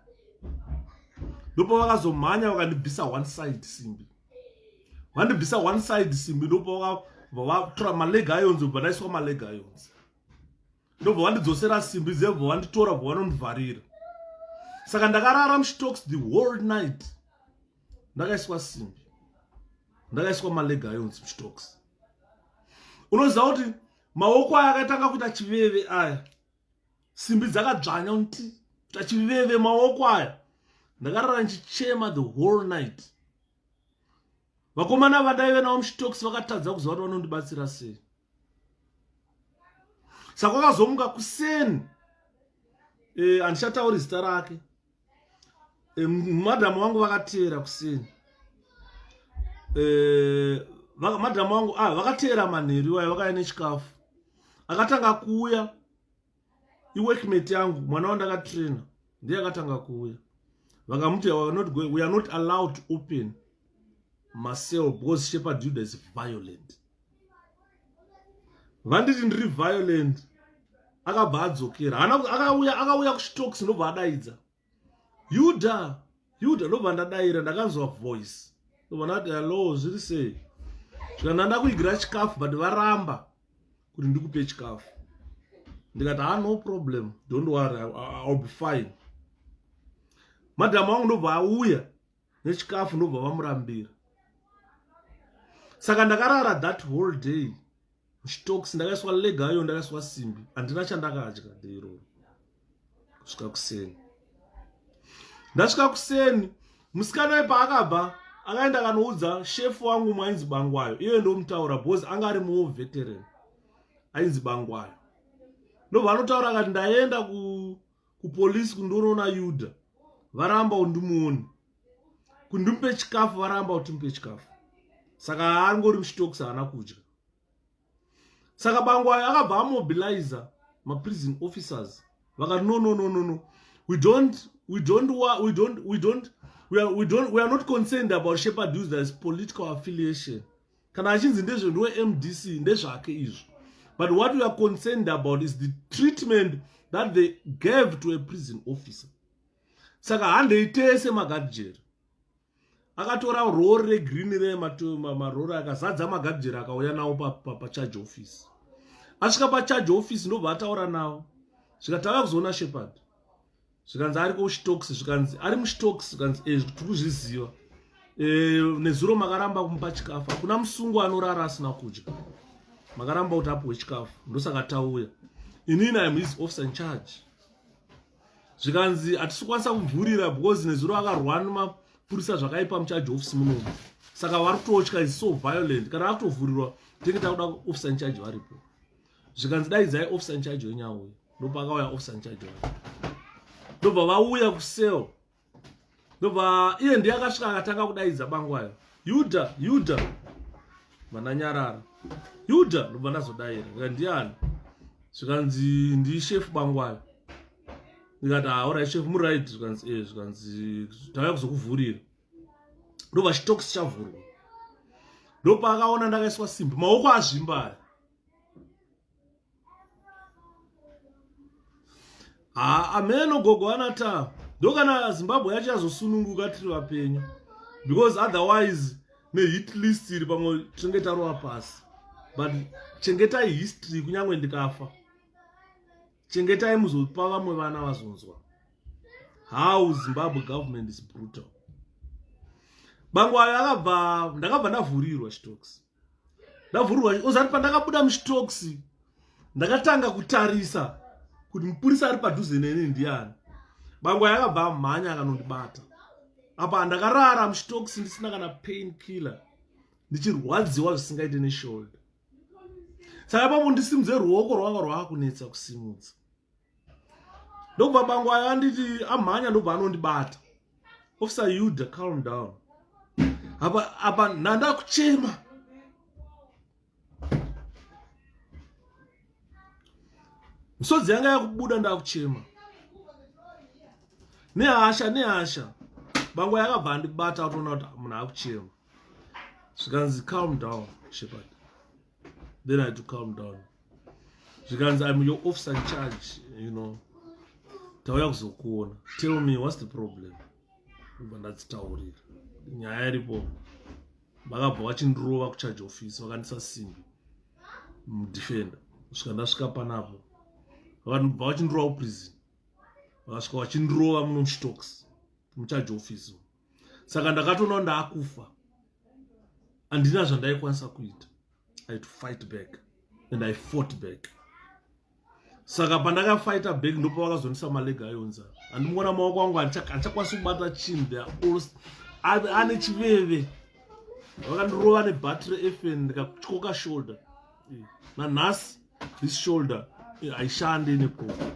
A: Ndopo vakazomhanya vakandibvisa one side simbi. Vandibvisa one side simbi ndopo vatora maleg irons ubva ndaiswa maleg irons. Ndobva vandidzosera simbi dzebva vanditora bva vanondivharira. Saka ndakarara muchitokisi the whole night. Ndakaiswa simbi. Ndakaiswa maleg irons muchitokisi. Unoziva kuti maoko aya akatanga kuita chiveve aya. Simbi dzakadzvanya kuti kuita chiveve maoko aya. Ndakarara ndichichema the whole night. Vakomana vandaive navo muchitokisi vakatadza kuziva kuti vanondibatsira sei. Saka kwakazomuka kuseni. Handichataurai zita rake. Madhamu wangu vakateera kuseni. Madhamu wangu vakateera manheru iwayo vakauya nechikafu. Akatanga kuuya iworkmate yangu mwana wandakatraina ndiye akatanga kuuya. Vakamuti we are not allowed to open my cell because Shepherd Judah is violent. Vanditi ndiri violent. Akabva adzokera. Akauya kuchitokisi ndobva adaidza. Yuda ndobva ndadaira ndakanzwa voice. Ndobva ndati hello zviri sei. Zvika ndakuigira chikafu but varamba kuti ndikupe chikafu. Ndikati no problem, don't worry, I'll be fine. Madhamu wangu ndobva auya nechikafu ndobva vamurambira. Saka ndakarara that whole day. Muchitokisi ndakaiswa leg iron ndakaiswa simbi. Handina chandakadya deiroro. Kusvika kuseni. Ndasvika kuseni, musikana wepaakabva akaenda akanoudza shefu wangu mwainzi Bangwayo. Iye ndomutaura because anga ari more veteran. Ainzi Bangwayo. Ndobva anotaura akati ndaenda kupolisi kundoona Yuda. Varamba undimuone. Kundimupe chikafu varamba kuti mupe chikafu. Saka angori muchitokisi haana kudya. Saka Bangwayo akabva amobiliza prison officers. Vakati no. We are not concerned about Shepherd Judah political affiliation. Kana achinzi ndezve MDC ndezvake izvo. But what we are concerned about is the treatment that they gave to a prison officer. Saka handeitese magadhijeri. Akatora rori regreen marori akazadza magadhijeri akauya nawo pacharge office. Asvika pacharge office ndobva ataura nawo. Zvikatanga kuzoona Shepherd. Zvikanzi ari kuchitokisi, zvikanzi ari muchitokisi, zvikanzi tikuzviziva. Nezuro makaramba kumupa chikafu. Hakuna musungu anorara asina kudya. Makaramba kuti apuwe chikafu. Ndosaka tauya. Inini I am his officer in charge. Zvikanzi hatisokwanisa kuvhurira because nezuro akarwa namapurisa zvakaipa mucharge office munomu. Saka vari kutotya is so violent. Kana akutovhurirwa tinenge takuda officer in charge varipo. Zvikanzi daidzai officer in charge wenyauya. Ndopakauya officer in charge wari. Ndobva vauya kusel. Ndobva iye ndiye akasvika akatanga kudaidza Bangwayo. Yuda. Vananyarara. Yuda ndobva ndazodaira. Ndikati ndiani? Zvikanzi ndichef Bangwayo. Ndikati alright chef muright. Zvikanzi tauya kuzokuvhurira. Ndobva chitokisi chavhurwa. Ndopa akaona ndakaiswa simbi. Maoko azvimba. Ameno gogo anata. Ndokana Zimbabwe yacho yazosununguka tiri vapenyu. Because otherwise hit list iri pamwe tinenge tarova pasi. But chengetai history kunyangwe ndikafa. Chengetai muzopa vamwe vana vazonzwa. How Zimbabwe government is brutal. Bangwayo ndakabva ndavhurirwa chitokisi. Ndavhurirwa ozari pandakabuda muchitokisi. Ndakatanga kutarisa kuti mupurisa ari padhuze neni ndiani. Bangwayo akabva amhanya akanondibata. Apa ndakarara muchitokisi ndisina kana pain killer. Ndichirwadziwa zvisingaite neshoulder. Saka papo ndisimudze ruoko rwanga rwaakunetsa kusimudza. Ndobva Bangwayo anditi amhanya ndobva anondibata. Officer Yuda, calm down. Apa nanda kuchema. misodzi yanga yakubuda ndakuchema nehasha bangwa yakabva andibata kutoona kuti munhu akuchema zvikanzi calm down shepherd. Then I had to calm down. Zvikanzi I'm your officer in charge, you know. Tauya kuzokuona. Tell me what's the problem. Ndadzitaurira nyaya iripo. Vakabva vachindirova kucharge office vakandisa simbi mudefender. Kusvika ndasvika panapo vakabva vachindirova kuprison. Vakasvika vachindirova muno muchitoks mucharge office. Saka ndakatoona ndaakufa. Handina zvandaikwanisa kuita. I had to fight back and I fought back. Saka pandakafighta back ndopo vakazondisa maleg ayonza. Andimona maoko angu anchakwanisa kubata chinhu. They are all ane chiveve. Vakandirova nebattery FN ndikatyoka shoulder. Nanhasi this shoulder haishandi neproper.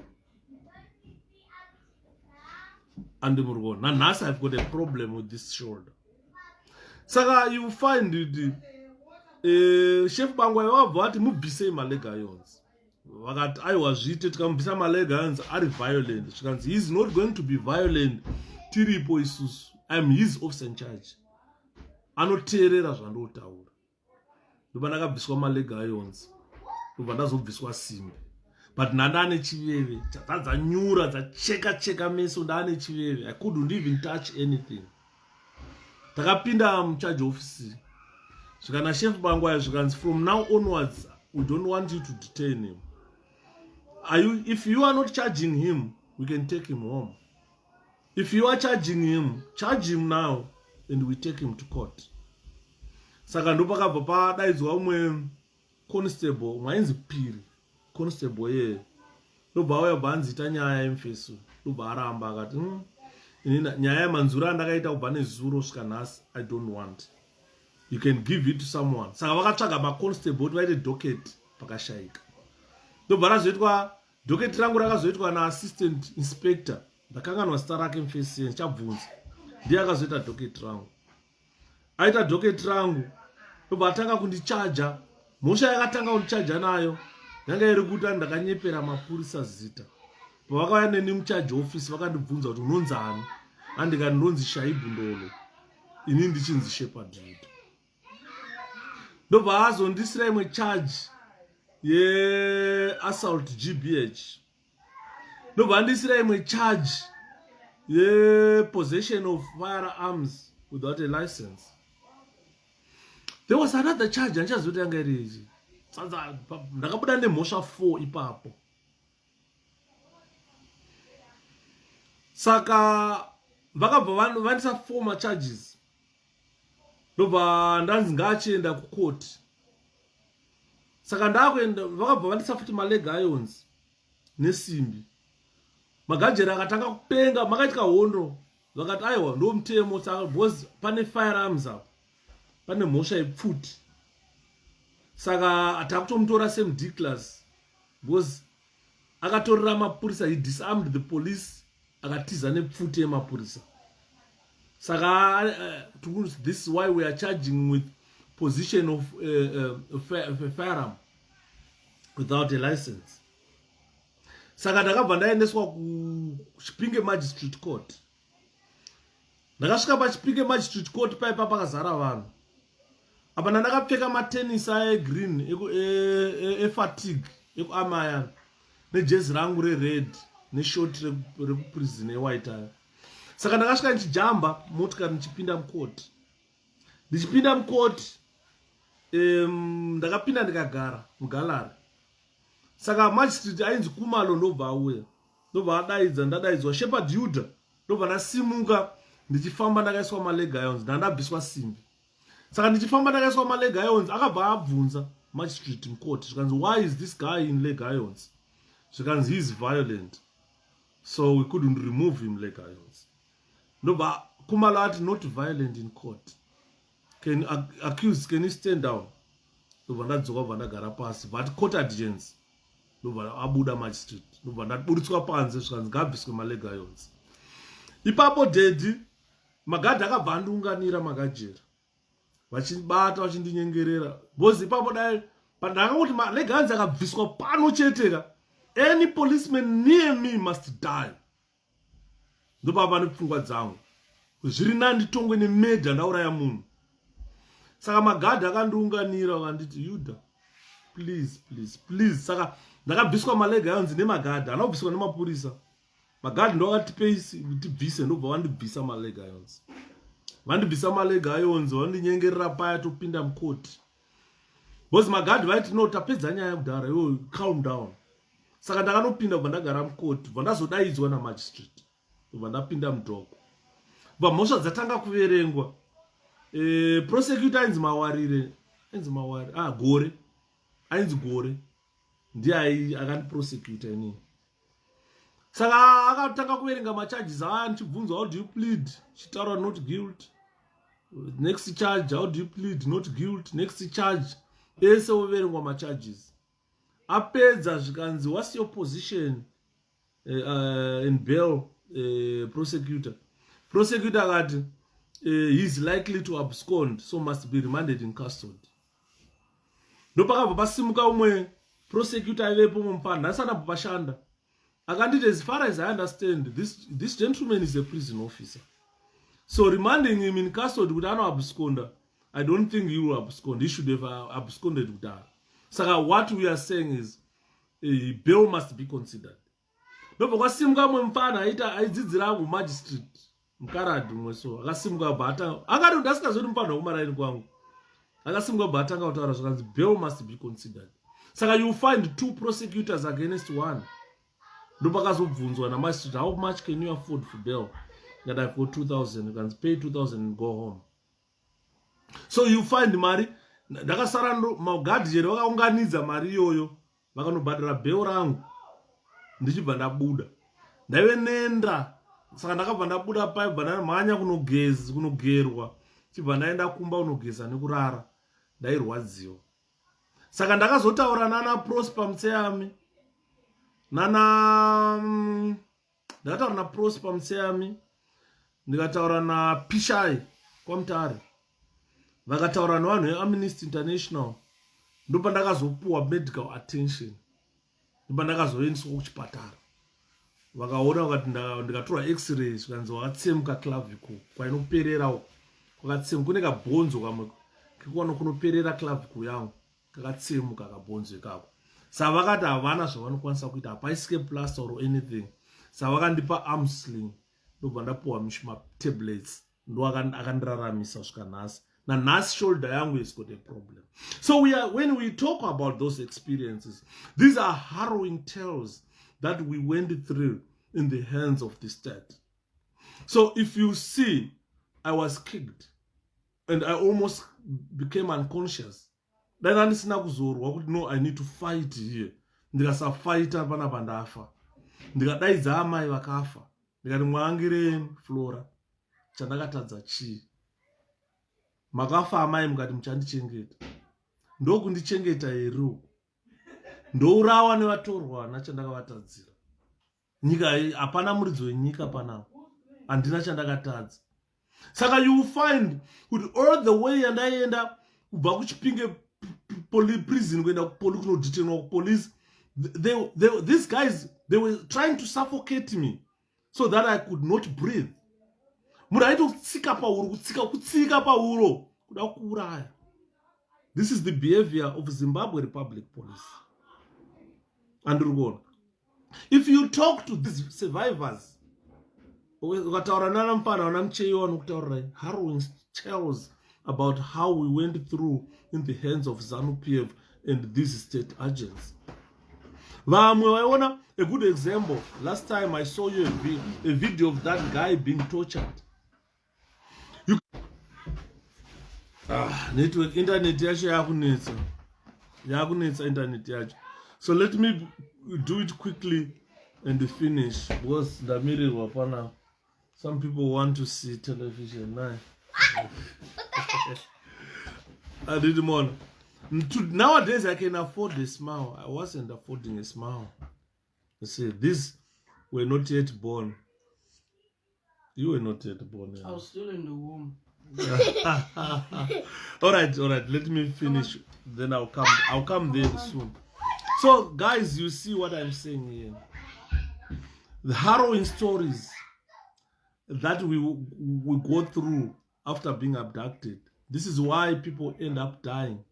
A: And nanhasi I've got a problem with this shoulder. Saka you find it. Chef bangwa vakabva vati mubvisei maleg irons. Vakati aiwa zvite tikamubvisa maleg irons ari violent. Zvikanzi he is not going to be violent tiripo isusu. I am his officer in charge. Anoteerera zvandotaura. Ndobva ndakabviswa maleg irons. Ndobva ndazobviswa simbi. But ndane chiveve. Dzanyura dzacheka meso ndane chiveve. I couldn't even touch anything. Takapinda mucharge office. Zvikana chef bangwa zvikanzi from now onwards we don't want you to detain him. If you are not charging him, we can take him home. If you are charging him, charge him now and we take him to court. Saka ndopakabva padaidzwa umwe constable mwainzi Phiri constable ye. Ndobva auya bvanzita nyaya yemfeso. Ndobva aramba akati nyaya yemanzuro andakaita kubva nezuro svika nhasi I don't want. You can give it to someone. Saka vakatsvaga maconstable kuti vaite docket pakashayika. Ndobva razoitwa docket rangu rakazoitwa naassistant inspector. Ndakanganwa zita rake mfesi ndichabvunza. Ndiye akazoita docket rangu. Aita docket rangu. Ndobva atanga kundichaja. Mhosva yakatanga kundichaja nayo yanga iri kuti ndakanyepera mapurisa zita. Pavakauya neni mucharge office vakandibvunza kuti unonzi ani. Andikati ndonzi Shaibu Ndolo. Ini ndichinzi Shepherd. Ndobva azondisira imwe charge assault GBH. Ndobva andisira imwe charge possession of firearms without a license. There was another charge anchazoti yanga iri ichi. Ndakabuda nemhosva 4 ipapo. Saka vakabva vandisa 4 macharges. Ndobva ndanzi ngachienda kucourt. Saka ndakuenda vakabva vandisa futi maleg irons nesimbi. Magajera akatanga kupenga makaitika hondo. Vakati aiwa ndo mutemo saka because pane firearms apo. Pane mhosva yepfuti. Saka atakutomutora seMD class because akatorera mapurisa, he disarmed the police, akatiza nepfuti yemapurisa. Saka this is why we are charging with possession of a firearm without a license. Saka ndakabva ndaendeswa kuChipinge Magistrate Court. Ndakasvika paChipinge Magistrate Court paipa pakazara vanhu. Apa ndakapfeka matenisi egreen efatigue ekuamaya nejezi rangu rered neshort rekuprison ewhite aya. Saka ndakasvika ndichijamba motikari ndichipinda mukoti. Ndichipinda mukoti ndakapinda ndikagara mugalari. Saka magistrate ainzi Kumalo ndobva auya. Ndobva adaidza ndadaidzwa Shepherd Yuda. Ndobva ndasimuka ndichifamba ndakaiswa maleg irons ndandabviswa simbi. Saka ndichifamba ndakaiswa maleg irons akabva abvunza magistrate mukoti. Zvikanzi why is this guy in leg irons? Zvikanzi he is violent. So we couldn't remove him leg irons. Ndobva Kumalo ati not violent in court. Can you stand down? Ndobva ndadzoka bva ndagara pasi. But court adjourns. Ndobva abuda magistrate. Ndobva ndaburitswa panze zvikanzi ngabviswe maleg irons. Ipapo dedi magadhi akabva andiunganira magajera. Vachibata vachindinyengerera. Bozi ipapo dai pandanga kuti maleg irons akabviswa pano cheteka. Any policeman near me must die. Ndobaba nepfungwa dzangu. Zviri nani tongwe nemedha ndauraya munhu. Saka magadhi akandiunganira vakanditi Yuda, please. Saka ndakabviswa malega yonzi nemagadhi, anobviswa nemapurisa. Magadhi ndo akatibvise ndobva vandibvisa malega yonzi. Vandibvisa malega yonzi vandinyengerera paya topinda mukoti. Bozi magadhi vaiti no tapedza nyaya kudhara, yo calm down. Saka ndakanopinda kubva ndagara mukoti, kubva ndazodaidzwa namagistrate, kubva ndapinda mudhoko. Kubva mhosva dzatanga kuverengwa. Prosecutor ainzi Mawarire, Gore. Ainzi Gore. Ndiye akandiprosecutor inini. Saka akatanga kuverenga macharges anchibvunzwa, how do you plead? Chitaura not guilty. Next charge, how do you plead? Not guilty. Next charge. Ese overengwa macharges. Apedza zvikanzi, what's your position in bail, prosecutor? Prosecutor akati, he's likely to abscond, so must be remanded in custody. Ndopakabva pasimuka umwe prosecutor aivepo mumupanda, asana papashanda. Akanditi, as far as I understand, this gentleman is a prison officer. So remanding him in custody kuti anoabsconda, I don't think he will abscond. He should have absconded with that. So what we are saying is, bail must be considered. Ndobva kwasimuka umwe mupana aidzidzira magistrate. Mkaradhi umwe so akasimuka bata akati ndasikazoti mupana kumaraini kwangu akasimuka bata anga kutaura zvakanzi bail must be considered. Saka you find two prosecutors against one. Ndopakazobvunzwa namagistrate, how much can you afford for bail? That I've got 2,000, you can pay 2,000 and go home. So you find mari ndakasara magadhi chero vakaunganidza mari iyoyo vakanobhadhara bail rangu ndichibva ndabuda ndaive nenda. Saka ndakabva ndabuda pai bva ndamhanya kunogerwa chibva ndaenda kumba kunogeza nekurara ndairwadziwa. Saka ndakazotaura nana Prosper Mutseyami ndakataura na Prosper Mutseyami, ndikataura na Pishai kwaMutare, vakataura nevanhu veAmnesty International. Ndopa ndakazopuwa medical attention, ndopa ndakazoendeswa kuchipatara. Vakaona vakati ndikatorwa x-ray zvikanzi wakatsemuka clavicle kwainoperera kwakatsemuka, kune kabhonzo kamwe kekuwana kunoperera clavicle yangu kakatsemuka kabhonzo ikako. Saka vakati havana zvavanokwanisa kuita, hapaisike plaster or anything. Saka vakandipa arm sling, ndobva ndapuwa tablets, ndo akandiraramisa svika nhasi. Nanhasi shoulder yangu has got a problem. So when we talk about those experiences, these are harrowing tales that we went through in the hands of the state. So if you see, I was kicked and I almost became unconscious. Then I no, I need to fight here. Ndikasafighta panapa ndafa. Ndikadaidza amai vakafa. Ndikati mwangireni Flora. Chandakatadza chii? Makafa amai mukati muchandichengeta. Ndokundichengeta here. Ndourawa nevatorwa nachandakavatadzira. Nyika hii hapana muridzi wenyika panapo. Handina chandakatadza. Saka you find with all the way and I end up kubva kuchipinge prison kuenda kunodetainwa police. These guys, they were trying to suffocate me so that I could not breathe. Kutsika pauro kuda kuuraya. This is the behavior of Zimbabwe Republic Police. And if you talk to these survivors, harrowing tales about how we went through in the hands of ZANU-PF and these state agents. A good example, last time I saw you a video of that guy being tortured. Network, internet yakunetsa internet yacho. So let me do it quickly and finish, because some people want to see television now. I didn't want. Nowadays I can afford a smile. I wasn't affording a smile. You see, these were not yet born. You were not yet born.
B: I was still in the womb.
A: all right, let me finish. Then I'll come there soon. So, guys, you see what I'm saying here. The harrowing stories that we go through after being abducted. This is why people end up dying.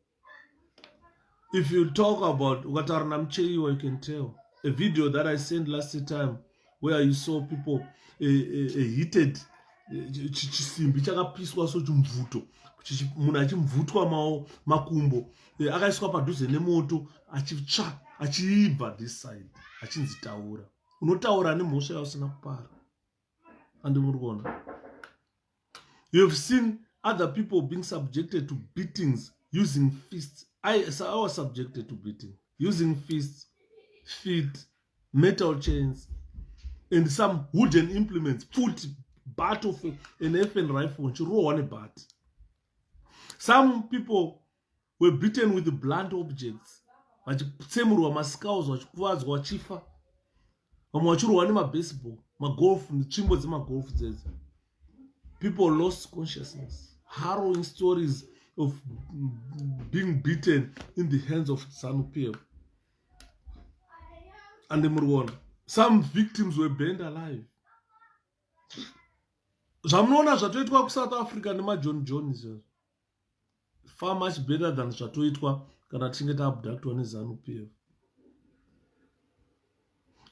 A: If you talk about 𝗕𝗲𝗵𝗶𝗃𝗰𝗁, you can tell. A video that I sent last time where you saw people heated chisimbi chakapiswa sochimvuto munhu achimvutwa makumbo akaiswa padhuze nemoto achitsva achiibva this side achinzi taura. Unotaura nemhosva yausina kupara. Andi muri kuona. You have seen other people being subjected to beatings using fists. I was subjected to beating using fists, feet, metal chains, and some wooden implements. Put bat of an FN rifle and roll on a bat. Some people were beaten with blunt objects. Vachitsemurwa maskulls vachikuvadzwa vachifa. Vamwe vachirwa nemabaseball, magolf, netsvimbo dzemagolf dzedzi. People lost consciousness. Harrowing stories of being beaten in the hands of 𝗕𝗲𝗵𝗶. And the Murwana. Some victims were burned alive. Zvamunoona zvatoitwa kuSouth Africa nemaJohn Jones far much better than zvatoitwa kana tichinge taabductwa neZANU-PF.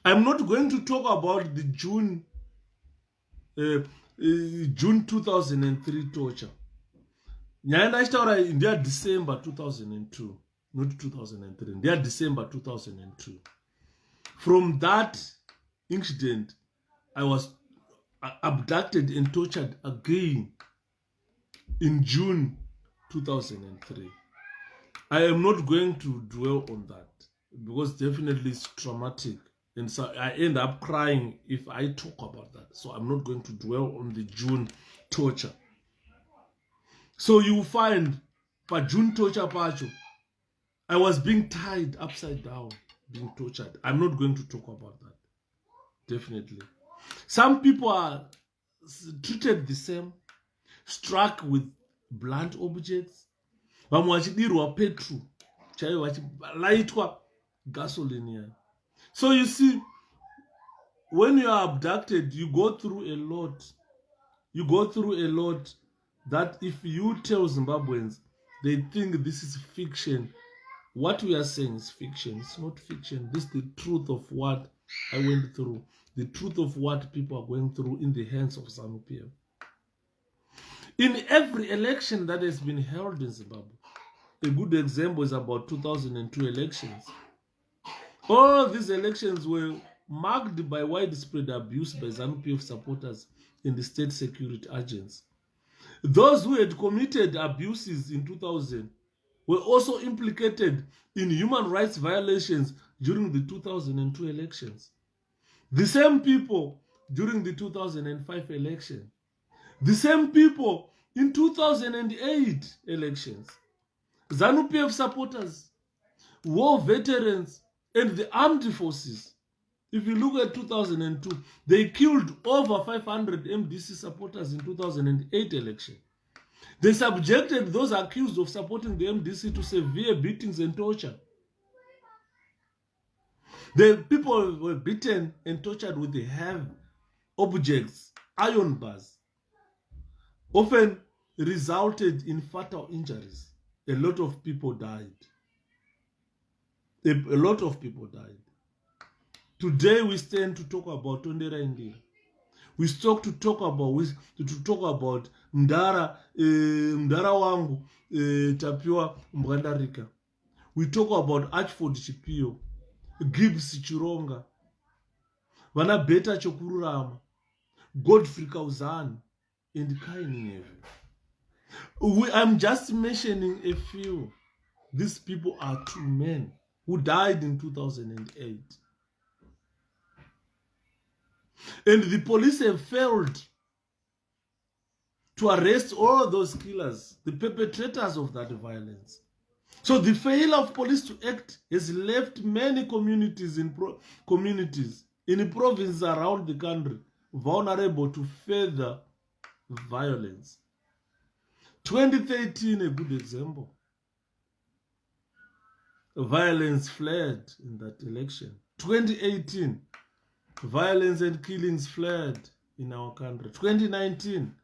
A: I'm not going to talk about the June 2003 torture. Nyaya ndachitaura ndeya December 2002, not 2003. Ndeya December 2002. From that incident, I was abducted and tortured again in June 2003. I am not going to dwell on that because definitely it's traumatic. And so I end up crying if I talk about that. So I'm not going to dwell on the June torture. So you find for June torture pacho, I was being tied upside down, being tortured. I'm not going to talk about that. Definitely. Some people are treated the same, struck with blunt objects. Vamwe vachidirwa petrol, chaiyo vachilaitwa gasoline. So you see, when you are abducted, you go through a lot. You go through a lot that if you tell Zimbabweans, they think this is fiction. What we are saying is fiction. It's not fiction. This is the truth of what I went through. The truth of what people are going through in the hands of ZANU-PF. In every election that has been held in Zimbabwe, a good example is about 2002 elections. All these elections were marked by widespread abuse by ZANU-PF supporters and the state security agents. Those who had committed abuses in 2000 were also implicated in human rights violations during the 2002 elections. The same people during the 2005 election. The same people in 2008 elections. ZANU-PF supporters, war veterans, and the armed forces. If you look at 2002, they killed over 500 MDC supporters in 2008 election. They subjected those accused of supporting the MDC to severe beatings and torture. The people were beaten and tortured with the heavy objects, iron bars, often resulted in fatal injuries. A lot of people died. A lot of people died. Today we stand to talk about Tondera India. We start to talk about Mdara wangu tapiwa Mbwandarika. We talk about Archford Chipio, Gibbs Chironga, Vana Beta Chokururama, Godfrey Kauzan, and Kaini. I'm just mentioning a few. These people are two men who died in 2008. And the police have failed to arrest all those killers, the perpetrators of that violence. So the failure of police to act has left many communities in provinces around the country vulnerable to further violence. 2013, a good example. violence fled in that election. 2018, violence and killings fled in our country. 2019,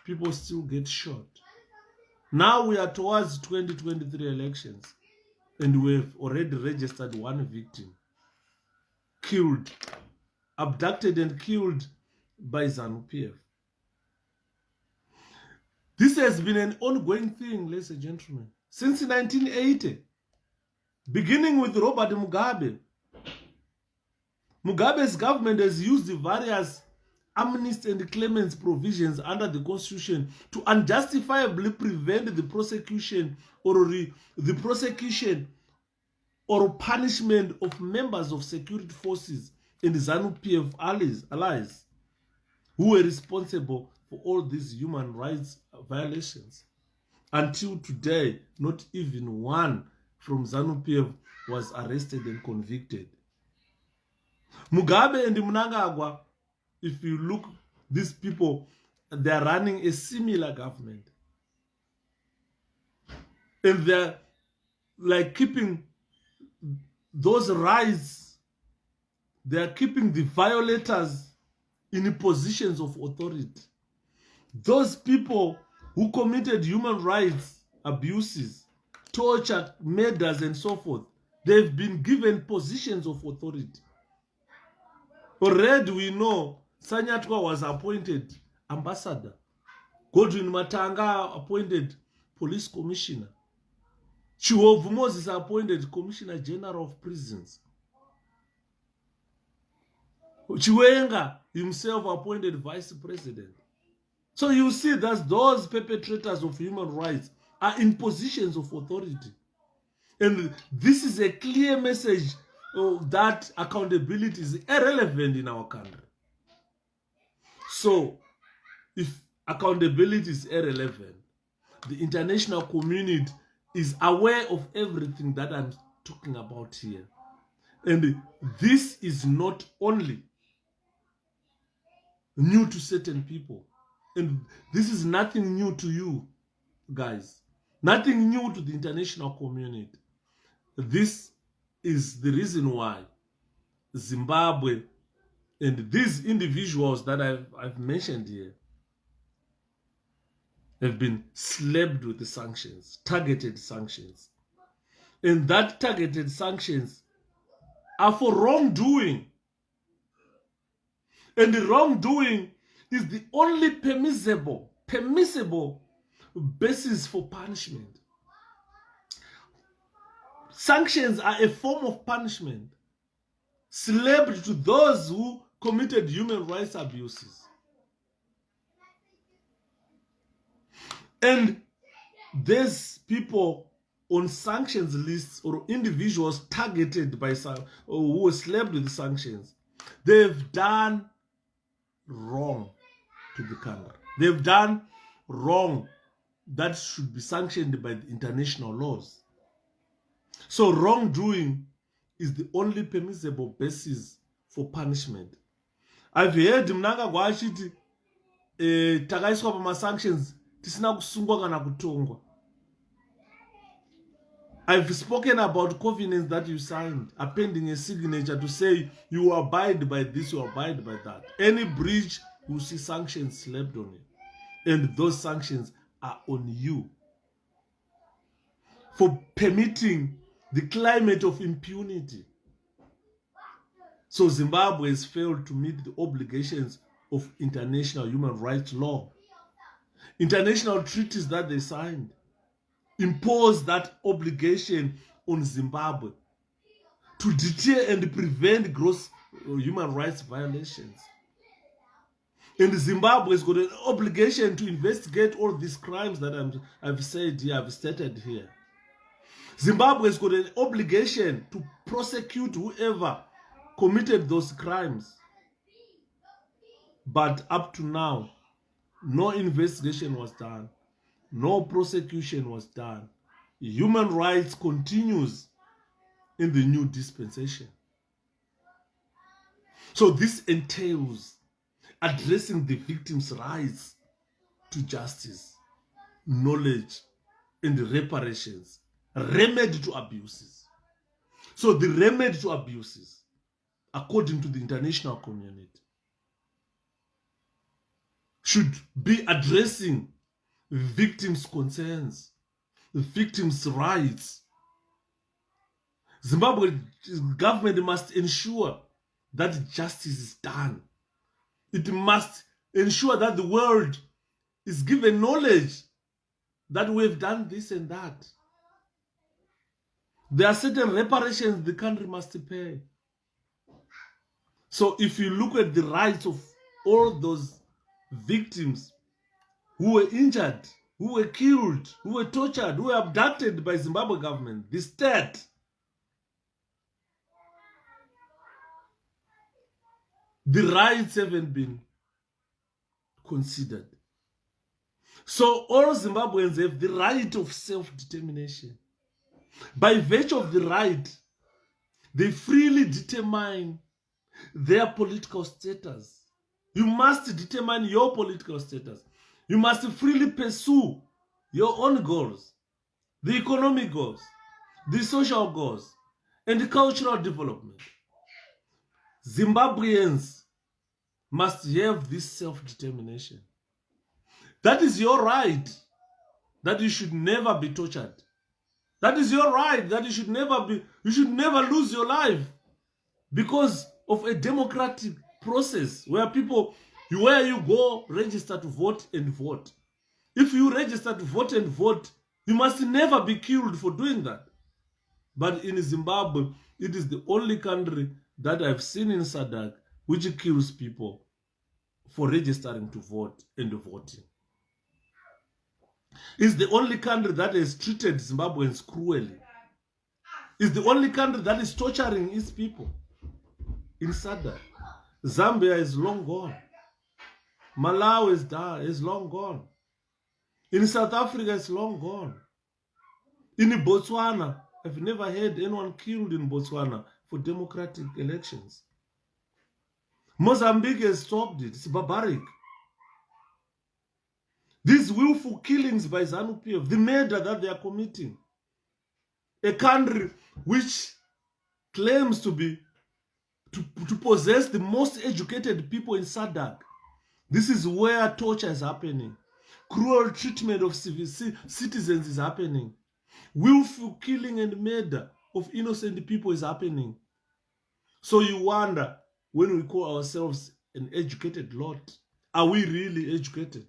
A: people still get shot. Now we are towards 2023 elections, and we've already registered one victim killed, abducted and killed by 𝗕𝗲𝗵𝗶. This has been an ongoing thing, ladies and gentlemen, since 1980, beginning with Robert Mugabe. Mugabe's government has used the various amnesty and clemency provisions under the Constitution to unjustifiably prevent the prosecution or punishment of members of security forces and 𝗕𝗲𝗵𝗃 allies who were responsible for all these human rights violations. Until today, not even one from 𝗕𝗲𝗵𝗃 was arrested and convicted. Mugabe and Mnangagwa, if you look, these people, they are running a similar government. And they're like keeping those rights, they are keeping the violators in positions of authority. Those people who committed human rights abuses, torture, murders, and so forth, they've been given positions of authority. Already we know Sanyatwa was appointed ambassador. Godwin Matanga appointed police commissioner. 𝗕𝗲𝗵𝗶 appointed commissioner general of prisons. Chiwenga himself appointed vice president. So you see that those perpetrators of human rights are in positions of authority. And this is a clear message that accountability is irrelevant in our country. So, if accountability is irrelevant, the international community is aware of everything that I'm talking about here. And this is not only new to certain people. And this is nothing new to you, guys. Nothing new to the international community. This is the reason why Zimbabwe and these individuals that I've mentioned here have been slapped with the sanctions, targeted sanctions. And that targeted sanctions are for wrongdoing. And the wrongdoing is the only permissible basis for punishment. Sanctions are a form of punishment slapped to those who committed human rights abuses. And there's people on sanctions lists or individuals targeted by some who were slapped with sanctions. They've done wrong to the country. They've done wrong that should be sanctioned by the international laws. So wrongdoing is the only permissible basis for punishment. I've heard Mnangagwa achiti takaiswa pama-sanctions tisina kusungwa kana kutongwa. I've spoken about covenants that you signed, appending a signature to say you abide by this, you abide by that. Any breach, you see sanctions slapped on it. And those sanctions are on you for permitting the climate of impunity. So Zimbabwe has failed to meet the obligations of international human rights law. International treaties that they signed impose that obligation on Zimbabwe to deter and prevent gross human rights violations. And Zimbabwe has got an obligation to investigate all these crimes that I've said here, I've stated here. Zimbabwe has got an obligation to prosecute whoever committed those crimes. But up to now, no investigation was done. No prosecution was done. Human rights continues in the new dispensation. So this entails addressing the victims' rights to justice, knowledge, and reparations, remedy to abuses. So the remedy to abuses, according to the international community, should be addressing victims' concerns, the victims' rights. Zimbabwe government must ensure that justice is done. It must ensure that the world is given knowledge that we have done this and that. There are certain reparations the country must pay. So if you look at the rights of all those victims who were injured, who were killed, who were tortured, who were abducted by Zimbabwe government, the state, the rights haven't been considered. So all Zimbabweans have the right of self-determination. By virtue of the right, they freely determine their political status. You must determine your political status. You must freely pursue your own goals, the economic goals, the social goals, and the cultural development. Zimbabweans must have this self-determination. That is your right, that you should never be tortured. That is your right, that you should never lose your life because of a democratic process where where you go register to vote and vote. If you register to vote and vote, you must never be killed for doing that. But in Zimbabwe, it is the only country that I've seen in SADC which kills people for registering to vote and voting. It's the only country that has treated Zimbabweans cruelly. It's the only country that is torturing its people in SADC. Zambia is long gone. Malawi is long gone. In South Africa, it's long gone. In Botswana, I've never heard anyone killed in Botswana for democratic elections. Mozambique has stopped it. It's barbaric. These willful killings by ZANU-PF, the murder that they are committing. A country which claims to possess the most educated people in SADC. This is where torture is happening. Cruel treatment of citizens is happening. Willful killing and murder of innocent people is happening. So you wonder, when we call ourselves an educated lot, are we really educated?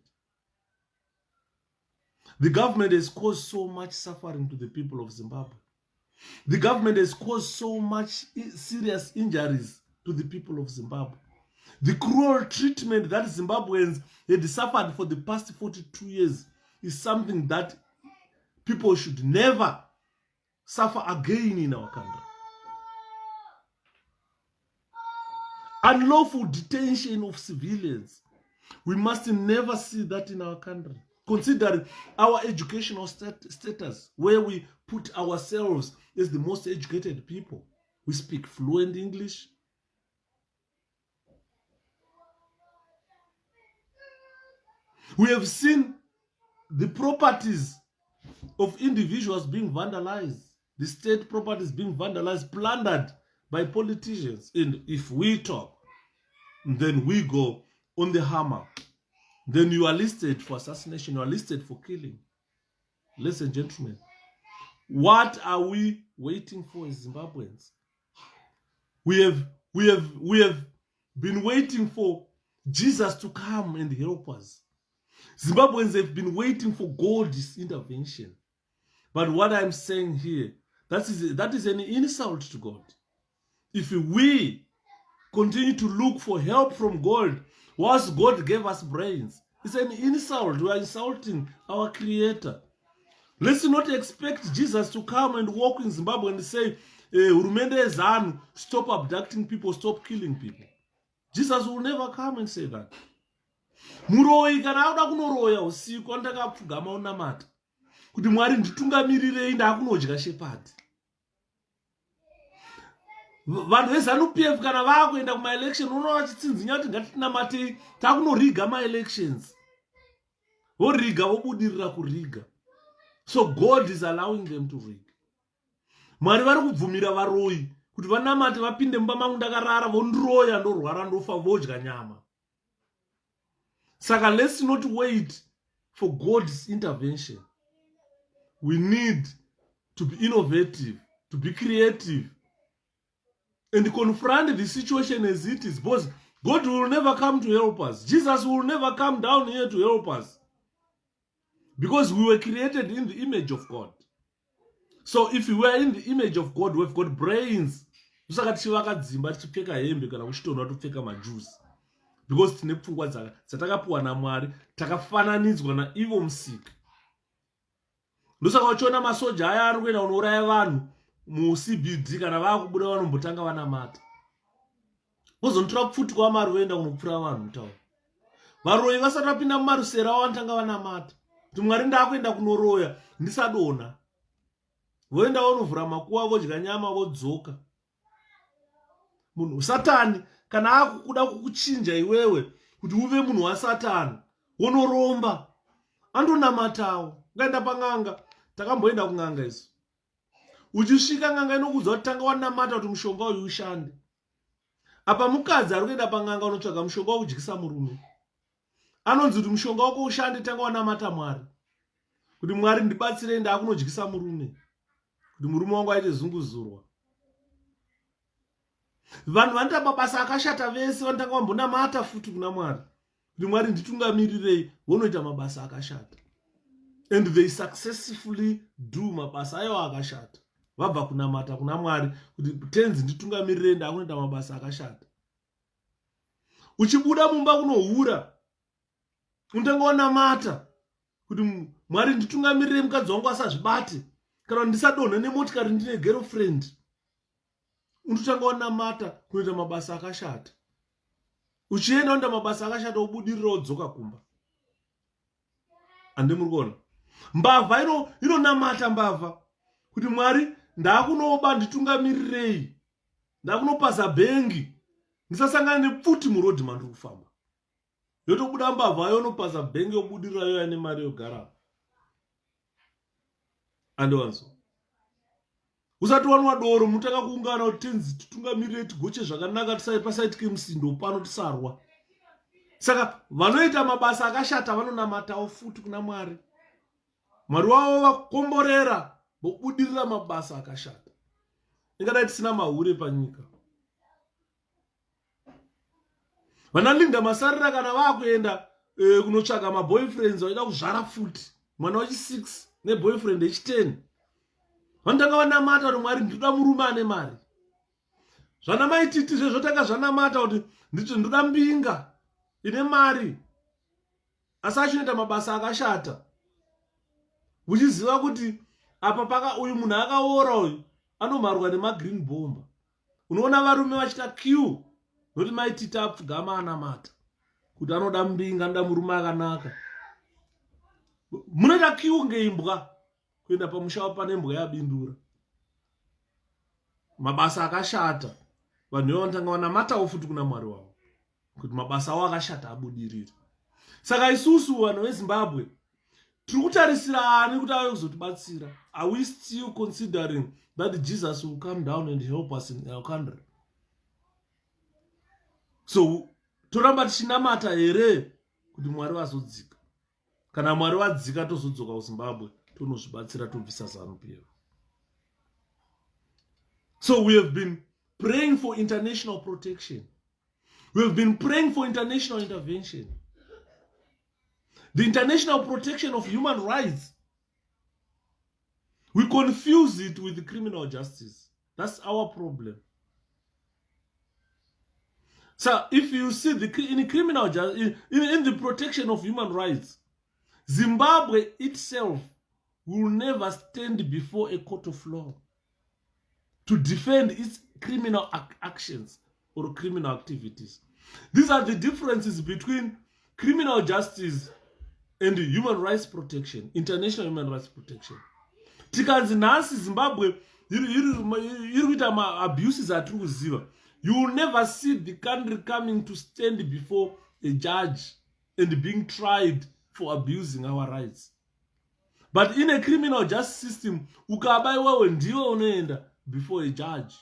A: The government has caused so much suffering to the people of Zimbabwe. The government has caused so much serious injuries to the people of Zimbabwe. The cruel treatment that Zimbabweans had suffered for the past 42 years is something that people should never suffer again in our country. Unlawful detention of civilians. We must never see that in our country. Considering our educational status, where we put ourselves as the most educated people. We speak fluent English. We have seen the properties of individuals being vandalized, the state properties being vandalized, plundered by politicians. And if we talk, then we go on the hammer. Then you are listed for assassination, you are listed for killing. Ladies and gentlemen, what are we waiting for as Zimbabweans? We have been waiting for Jesus to come and help us. Zimbabweans have been waiting for God's intervention. But what I'm saying here, that is an insult to God. If we continue to look for help from God, whilst God gave us brains, it's an insult. We are insulting our Creator. Let's not expect Jesus to come and walk in Zimbabwe and say, Hurumende ZANU, stop abducting people, stop killing people. Jesus will never come and say that. Muroi kana auda kunoroya usiku andakapfugama unamata kuti Mwari nditungamirirei ndakunodya shepherd. Vanhu veZANU-PF kana vakuenda kuma-election unoona vachitsinzinya kuti ngatitinamate takunoriga ma-elections. Voriga vobudirira kuriga. So God is allowing them to rig. Mwari vari kubvumira varoyi kuti vanamate vapinde mumba mangu ndakarara vondiroya ndorwara ndofa vodya nyama. Saka let's not wait for God's intervention. We need to be innovative, to be creative, and confront the situation as it is. Because God will never come to help us. Jesus will never come down here to help us. Because we were created in the image of God. So if we were in the image of God, we've got brains. Because tine pfungwa dzatakapuwa naMwari takafananidzwa naivo musiki. Ndosaka uchiona masoja aya ari kuenda kunouraya vanhu muCBD kana vakubuda vanombotanga vanamata. Wozontora pfuti kwaMwari voenda kunopfura vanhu mutauro. Varoyi vasati vapinda mumarusera vanotanga vanamata. Kuti Mwari ndakuenda kunoroya ndisadona. Voenda vonovhura makuva vodya nyama vodzoka. Munhu Satani kana akukuda kukuchinja iwewe kuti uve munhu waSatani wonoromba andonamatawo. Ngaenda pang'anga, takamboenda kung'anga isu. Uchisvika ng'anga inokudza kuti tanga wanamata kuti mushonga uyu ushande. Apa mukadzi ari kuenda pang'anga unotsvaga mushonga wokudyisa murume. Anonzi kuti mushonga wako ushande tanga wanamata Mwari. Kuti Mwari ndibatsire ndakunodyisa murume. Kuti murume wangu aite zunguzurwa. Vanhu vanoita mabasa akashata vese vanotanga vambonamata futi kuna Mwari. Kuti Mwari nditungamirirei vonoita mabasa akashata. And they successfully do mabasa ayo akashata. Vabva kunamata kuna Mwari kuti tenzi nditungamirirei ndakunoita mabasa akashata. Uchibuda mumba kunohura unotanga wanamata kuti Mwari nditungamirirei mukadzi wangu asazvibate kana ndisadonha nemotikari ndine girlfriend. Unotanga wanamata kunoita mabasa akashata. Uchienda unoita mabasa akashata ubudirira wodzoka kumba. Ande muri kuona. Mbavha inonamata mbavha kuti Mwari ndakunoba nditungamirirei. Ndakunopaza bhengi. Ndisasangana nepfuti murodhi mandiri kufamba. Yotobuda mbavha yonopaza bhengi yobudirira yo ane mari yogara. Ande wanzo. Usati wanwa doro mutaka kuungana kuti tenzi titungamirire tigoche zvakanaka pasaitike musindo pano tisarwa. Saka vanoita mabasa akashata vanonamatawo futi kuna Mwari. Mwari wavo vakomborera vobudirira mabasa akashata. Ingadai tisina mahure panyika. Vanalinda masarira kana vakuenda kunotsvaga maboyfriends vaida kuzvara futi. Mwana wachi6 neboyfriend echi10. Vanotanga vanamata kuti Mwari ndinoda murume ane mari. Zvana maititi zvezvotanga zvanamata kuti ndinoda mbinga ine mari. Asi achinoita mabasa akashata. Uchiziva kuti apa paka uyu munhu akaora uyu anomharwa nemagreen bomba. Unoona varume vachita queue nokuti maititi apfugama anamata kuti anoda mbinga, anoda murume akanaka. Munoita queue ngeimbwa kuenda pamusha pane mbwa yabindura. Mabasa akashata. Vanhu vanotanga vanamatawo futi kuna Mwari wavo kuti mabasa avo akashata abudirire. Saka isusu vanhu veZimbabwe tiri kutarisira ani kuti ave kuzotibatsira? Are we still considering that Jesus will come down and help us in our country? So toramba tichinamata here kuti Mwari vazodzika? Kana Mwari vadzika tozodzoka kuZimbabwe tonozvibatsira tobvisa ZANU-PF. So we have been praying for international protection. We have been praying for international intervention. The international protection of human rights. We confuse it with the criminal justice. That's our problem. So if you see in criminal justice, in the protection of human rights, Zimbabwe itself will never stand before a court of law to defend its criminal actions or criminal activities. These are the differences between criminal justice and human rights protection, international human rights protection. Tikanzi nhasi Zimbabwe iri kuita ma-abuses atiri kuziva, you will never see the country coming to stand before a judge and being tried for abusing our rights. But in a criminal justice system, ukaba iwewe ndiwe unoenda before a judge.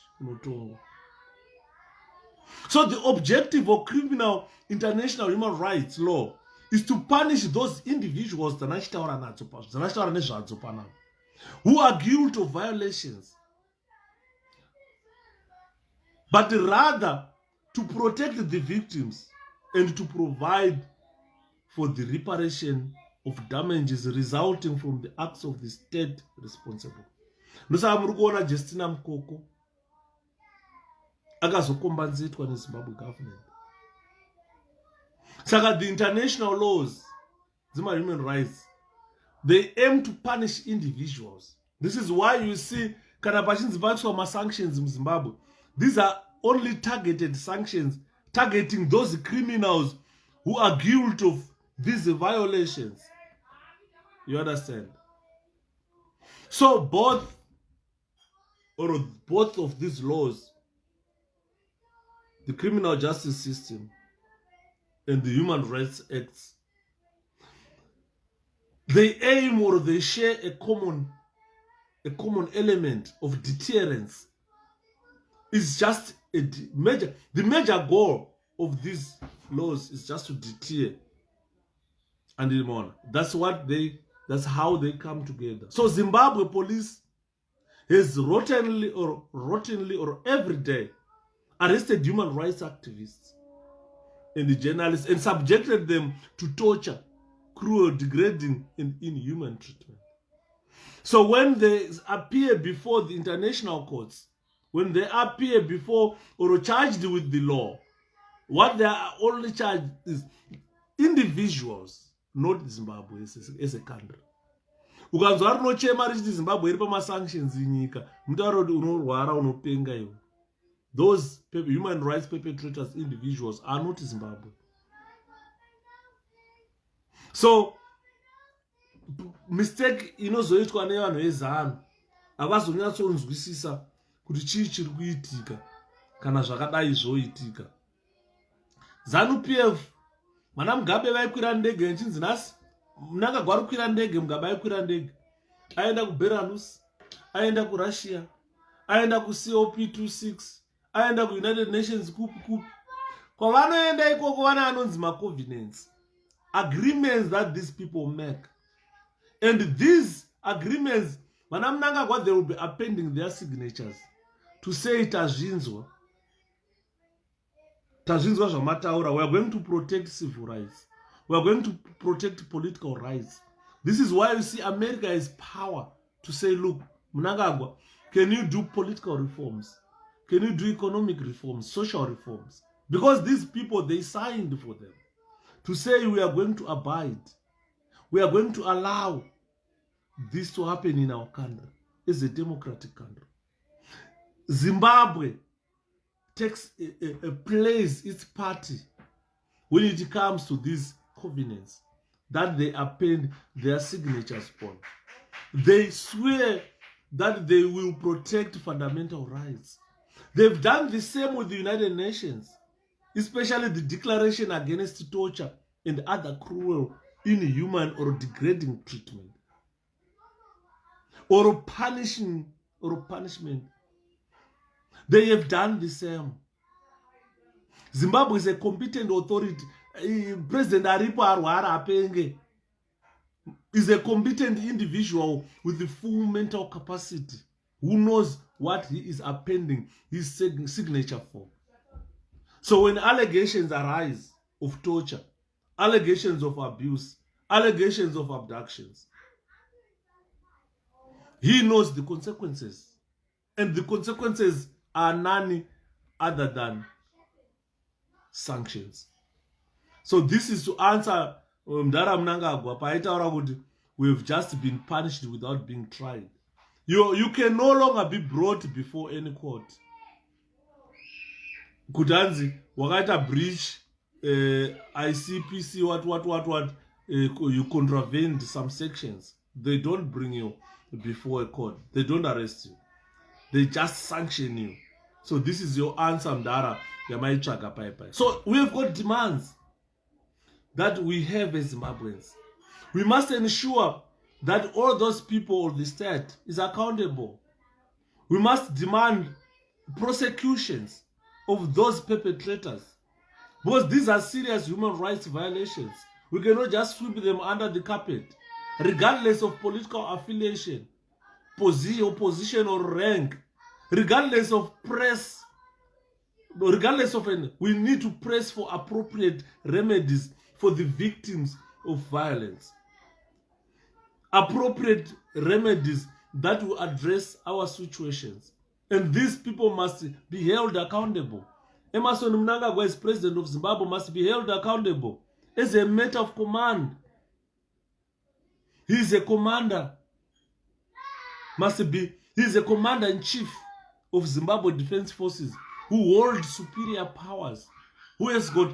A: So the objective of criminal international human rights law is to punish those individuals who are guilty of violations, but rather to protect the victims and to provide for the reparation of damages resulting from the acts of the state responsible. Ndosaka muri kuona 𝗕𝗲𝗵𝗶 akazokombanzitwa neZimbabwe government. Saka the international laws, human rights, they aim to punish individuals. This is why you see kana pachinzi sanctions in Zimbabwe. These are only targeted sanctions, targeting those criminals who are guilty of these violations. You understand? So both of these laws, the criminal justice system and the human rights acts, they aim or they share a common element of deterrence. It's just the major goal of these laws is just to deter and demon. That's how they come together. So Zimbabwe police has routinely or every day arrested human rights activists and the journalists and subjected them to torture, cruel, degrading, and inhuman treatment. So when they appear before the international courts, when they appear before or charged with the law, what they are only charged is individuals, not Zimbabwe as a country. Ukanzwa rinochema richiti Zimbabwe iri pamasanctions inyika, mutaura kuti unorwara unopenga iwe. Those human rights perpetrators, individuals, are not Zimbabwe. So mistake inozoitwa nevanhu vezano havazonyatsonzwisisa kuti chii chiri kuitika kana zvakadai zvoitika. ZANU-PF, mana Mugabe vaikwira ndege nchinzi nhasi munangagwari kukwira ndege, Mugabe aikwira ndege aenda kuBelarus, aenda kuRussia, aenda kuCOP26, aenda kuUnited Nations kupi. Kwavanoenda ikoko vana anonzi macovenants, agreements that these people make. And these agreements, mana Mnangagwa, they will be appending their signatures to say tazvinzwa zvamataura, we are going to protect civil rights, we are going to protect political rights. This is why you see America has power to say, look, Mnangagwa, can you do political reforms? Can you do economic reforms, social reforms? Because these people, they signed for them to say we are going to abide, we are going to allow this to happen in our country. It's a democratic country. Zimbabwe takes plays its party when it comes to these covenants that they append their signatures on. They swear that they will protect fundamental rights. They've done the same with the United Nations, especially the Declaration Against Torture and other cruel, inhuman, or degrading treatment, or punishment. They have done the same. Zimbabwe is a competent authority. President Aripo Arwara Apenge is a competent individual with the full mental capacity who knows what he is appending his signature for. So when allegations arise of torture, allegations of abuse, allegations of abductions, he knows the consequences. And the consequences are none other than sanctions. So this is to answer Mdara Mnangagwa paitaura kuti we've just been punished without being tried. You can no longer be brought before any court. Kutanzi wakaita breach ICPC what you contravened some sections. They don't bring you before a court. They don't arrest you. They just sanction you. So this is your answer, Mdara. So we have got demands that we have as Zimbabweans. We must ensure that all those people of the state is accountable. We must demand prosecutions of those perpetrators, because these are serious human rights violations. We cannot just sweep them under the carpet, regardless of political affiliation, position or rank, regardless of press, regardless of any. We need to press for appropriate remedies for the victims of violence. Appropriate remedies that will address our situations. And these people must be held accountable. Emmerson Mnangagwa, as president of Zimbabwe, must be held accountable as a matter of command. He is a commander. He is a commander-in-chief of Zimbabwe Defense Forces, who holds superior powers, who has got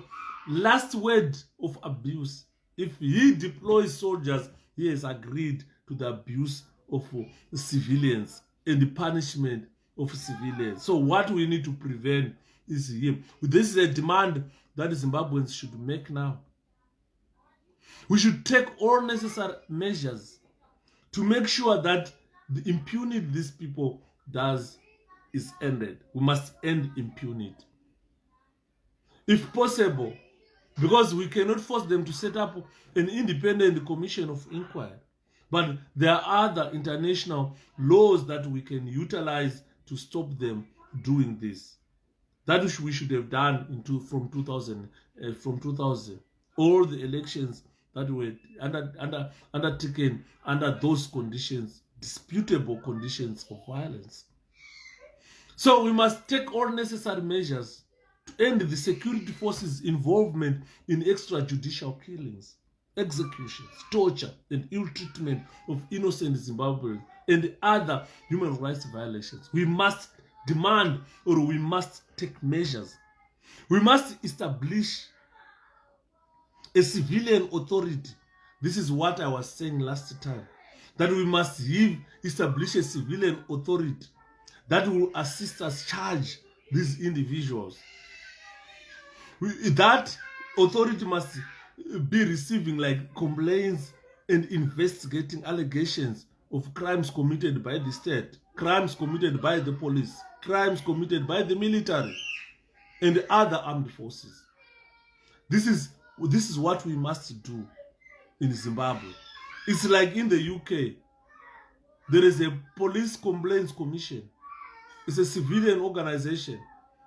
A: last word of abuse. If he deploys soldiers, he has agreed to the abuse of civilians and the punishment of civilians. So what we need to prevent is him. This is a demand that Zimbabweans should make now. We should take all necessary measures to make sure that the impunity these people does is ended. We must end impunity, if possible, because we cannot force them to set up an independent commission of inquiry. But there are other international laws that we can utilize to stop them doing this. That we should have done from 2000. All the elections that were undertaken under those conditions, disputable conditions of violence. So we must take all necessary measures to end the security forces' involvement in extrajudicial killings, executions, torture, and ill treatment of innocent Zimbabweans and other human rights violations. We must demand, or we must take measures. We must establish a civilian authority. This is what I was saying last time, that we must establish a civilian authority that will assist us charge these individuals. That authority must be receiving like complaints and investigating allegations of crimes committed by the state, crimes committed by the police, crimes committed by the military and other armed forces. This is what we must do in Zimbabwe. It's like in the UK, there is a police complaints commission. It's a civilian organization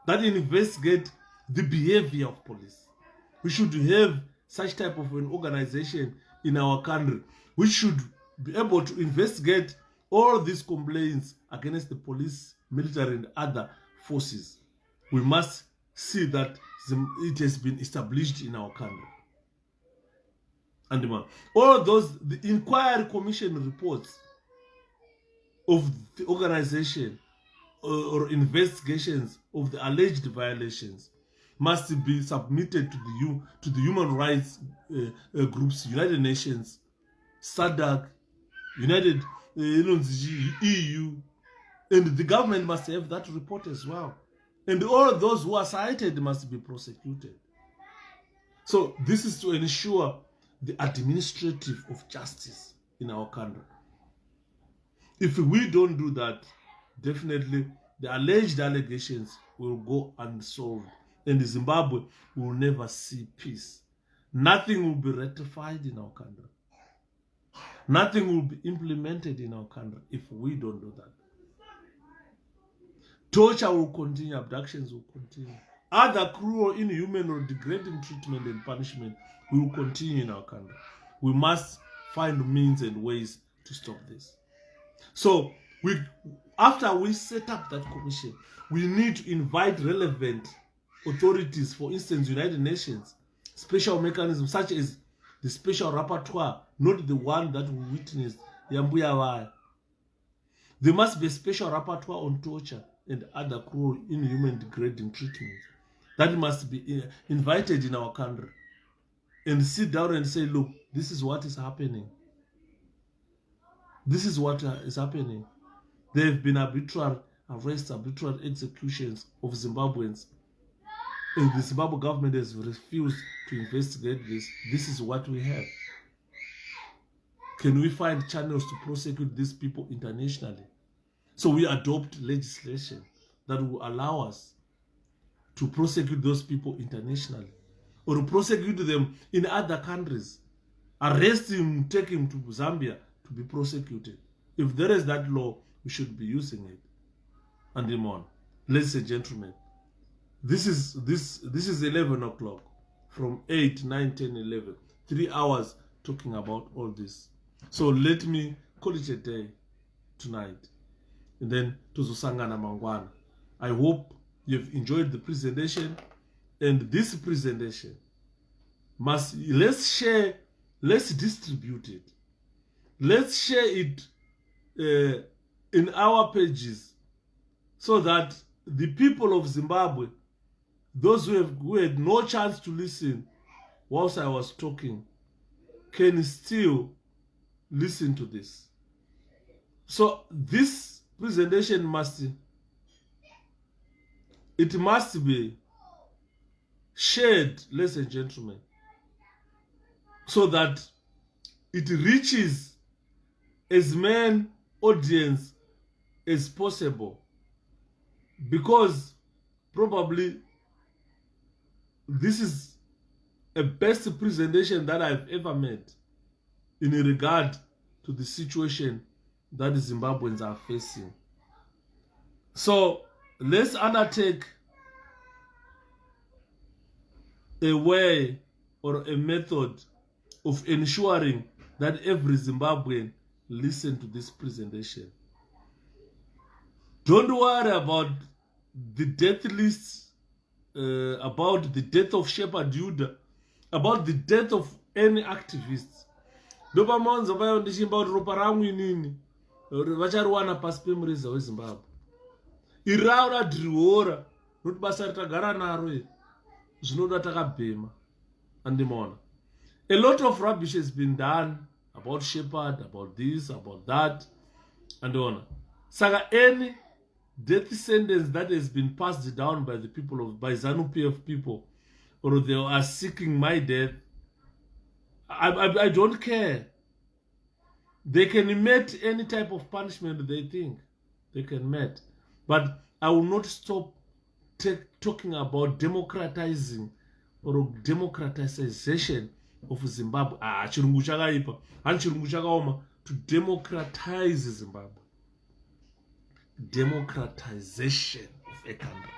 A: that investigates the behavior of police. We should have such type of an organization in our country. We should be able to investigate all these complaints against the police, military, and other forces. We must see that it has been established in our country. And all those, the inquiry commission reports of the organization or investigations of the alleged violations must be submitted to the human rights groups, United Nations, SADC, United EU, and the government must have that report as well. And all those who are cited must be prosecuted. So this is to ensure the administrative of justice in our country. If we don't do that, definitely the alleged allegations will go unsolved, and Zimbabwe will never see peace. Nothing will be rectified in our country. Nothing will be implemented in our country if we don't do that. Torture will continue, abductions will continue. Other cruel, inhuman, or degrading treatment and punishment will continue in our country. We must find means and ways to stop this. So, after we set up that commission, we need to invite relevant authorities, for instance, United Nations, special mechanisms such as the special rapporteur, not the one that we witnessed, 𝗕𝗲𝗵𝗶. There must be a special rapporteur on torture and other cruel, inhuman, degrading treatments that must be invited in our country and sit down and say, look, this is what is happening. This is what is happening. There have been arbitrary arrests, arbitrary executions of Zimbabweans, and the Zimbabwe government has refused to investigate this. This is what we have. Can we find channels to prosecute these people internationally So we adopt legislation that will allow us to prosecute those people internationally or to prosecute them in other countries. Arrest him, take him to Zambia to be prosecuted. If there is that law, we should be using it. And him on. Ladies and gentlemen, this is 11 o'clock. From 8, 9, 10, 11. 3 hours talking about all this. So let me call it a day tonight. And then tuzosangana mangwana. I hope you've enjoyed the presentation. And this presentation let's share, let's distribute it. Let's share it in our pages so that the people of Zimbabwe, those who had no chance to listen whilst I was talking, can still listen to this. So this presentation must be shared, ladies and gentlemen, so that it reaches as many audience as possible, because probably this is a best presentation that I've ever made in regard to the situation that the Zimbabweans are facing. So let's undertake a way or a method of ensuring that every Zimbabwean listen to this presentation. Don't worry about the death lists, about the death of Shepherd Judah, about the death of any activists. Ndopa monzo vayo ndichimba kuti ropa rangu inini vachariwana pasi pemureza weZimbabwe. Iraura dhirihora noti basa ritagara naro zvinoda takabhema. Andimona. A lot of rubbish has been done about Shepherd, about this, about that, and on. Saka any death sentence that has been passed down by the people by ZANU-PF people, or they are seeking my death, I don't care. They can meet any type of punishment they think they can meet, but I will not stop talking about democratizing or democratization of Zimbabwe. Chirungu chakaipa, and chirungu chakaoma, to democratize Zimbabwe. Democratization of a country.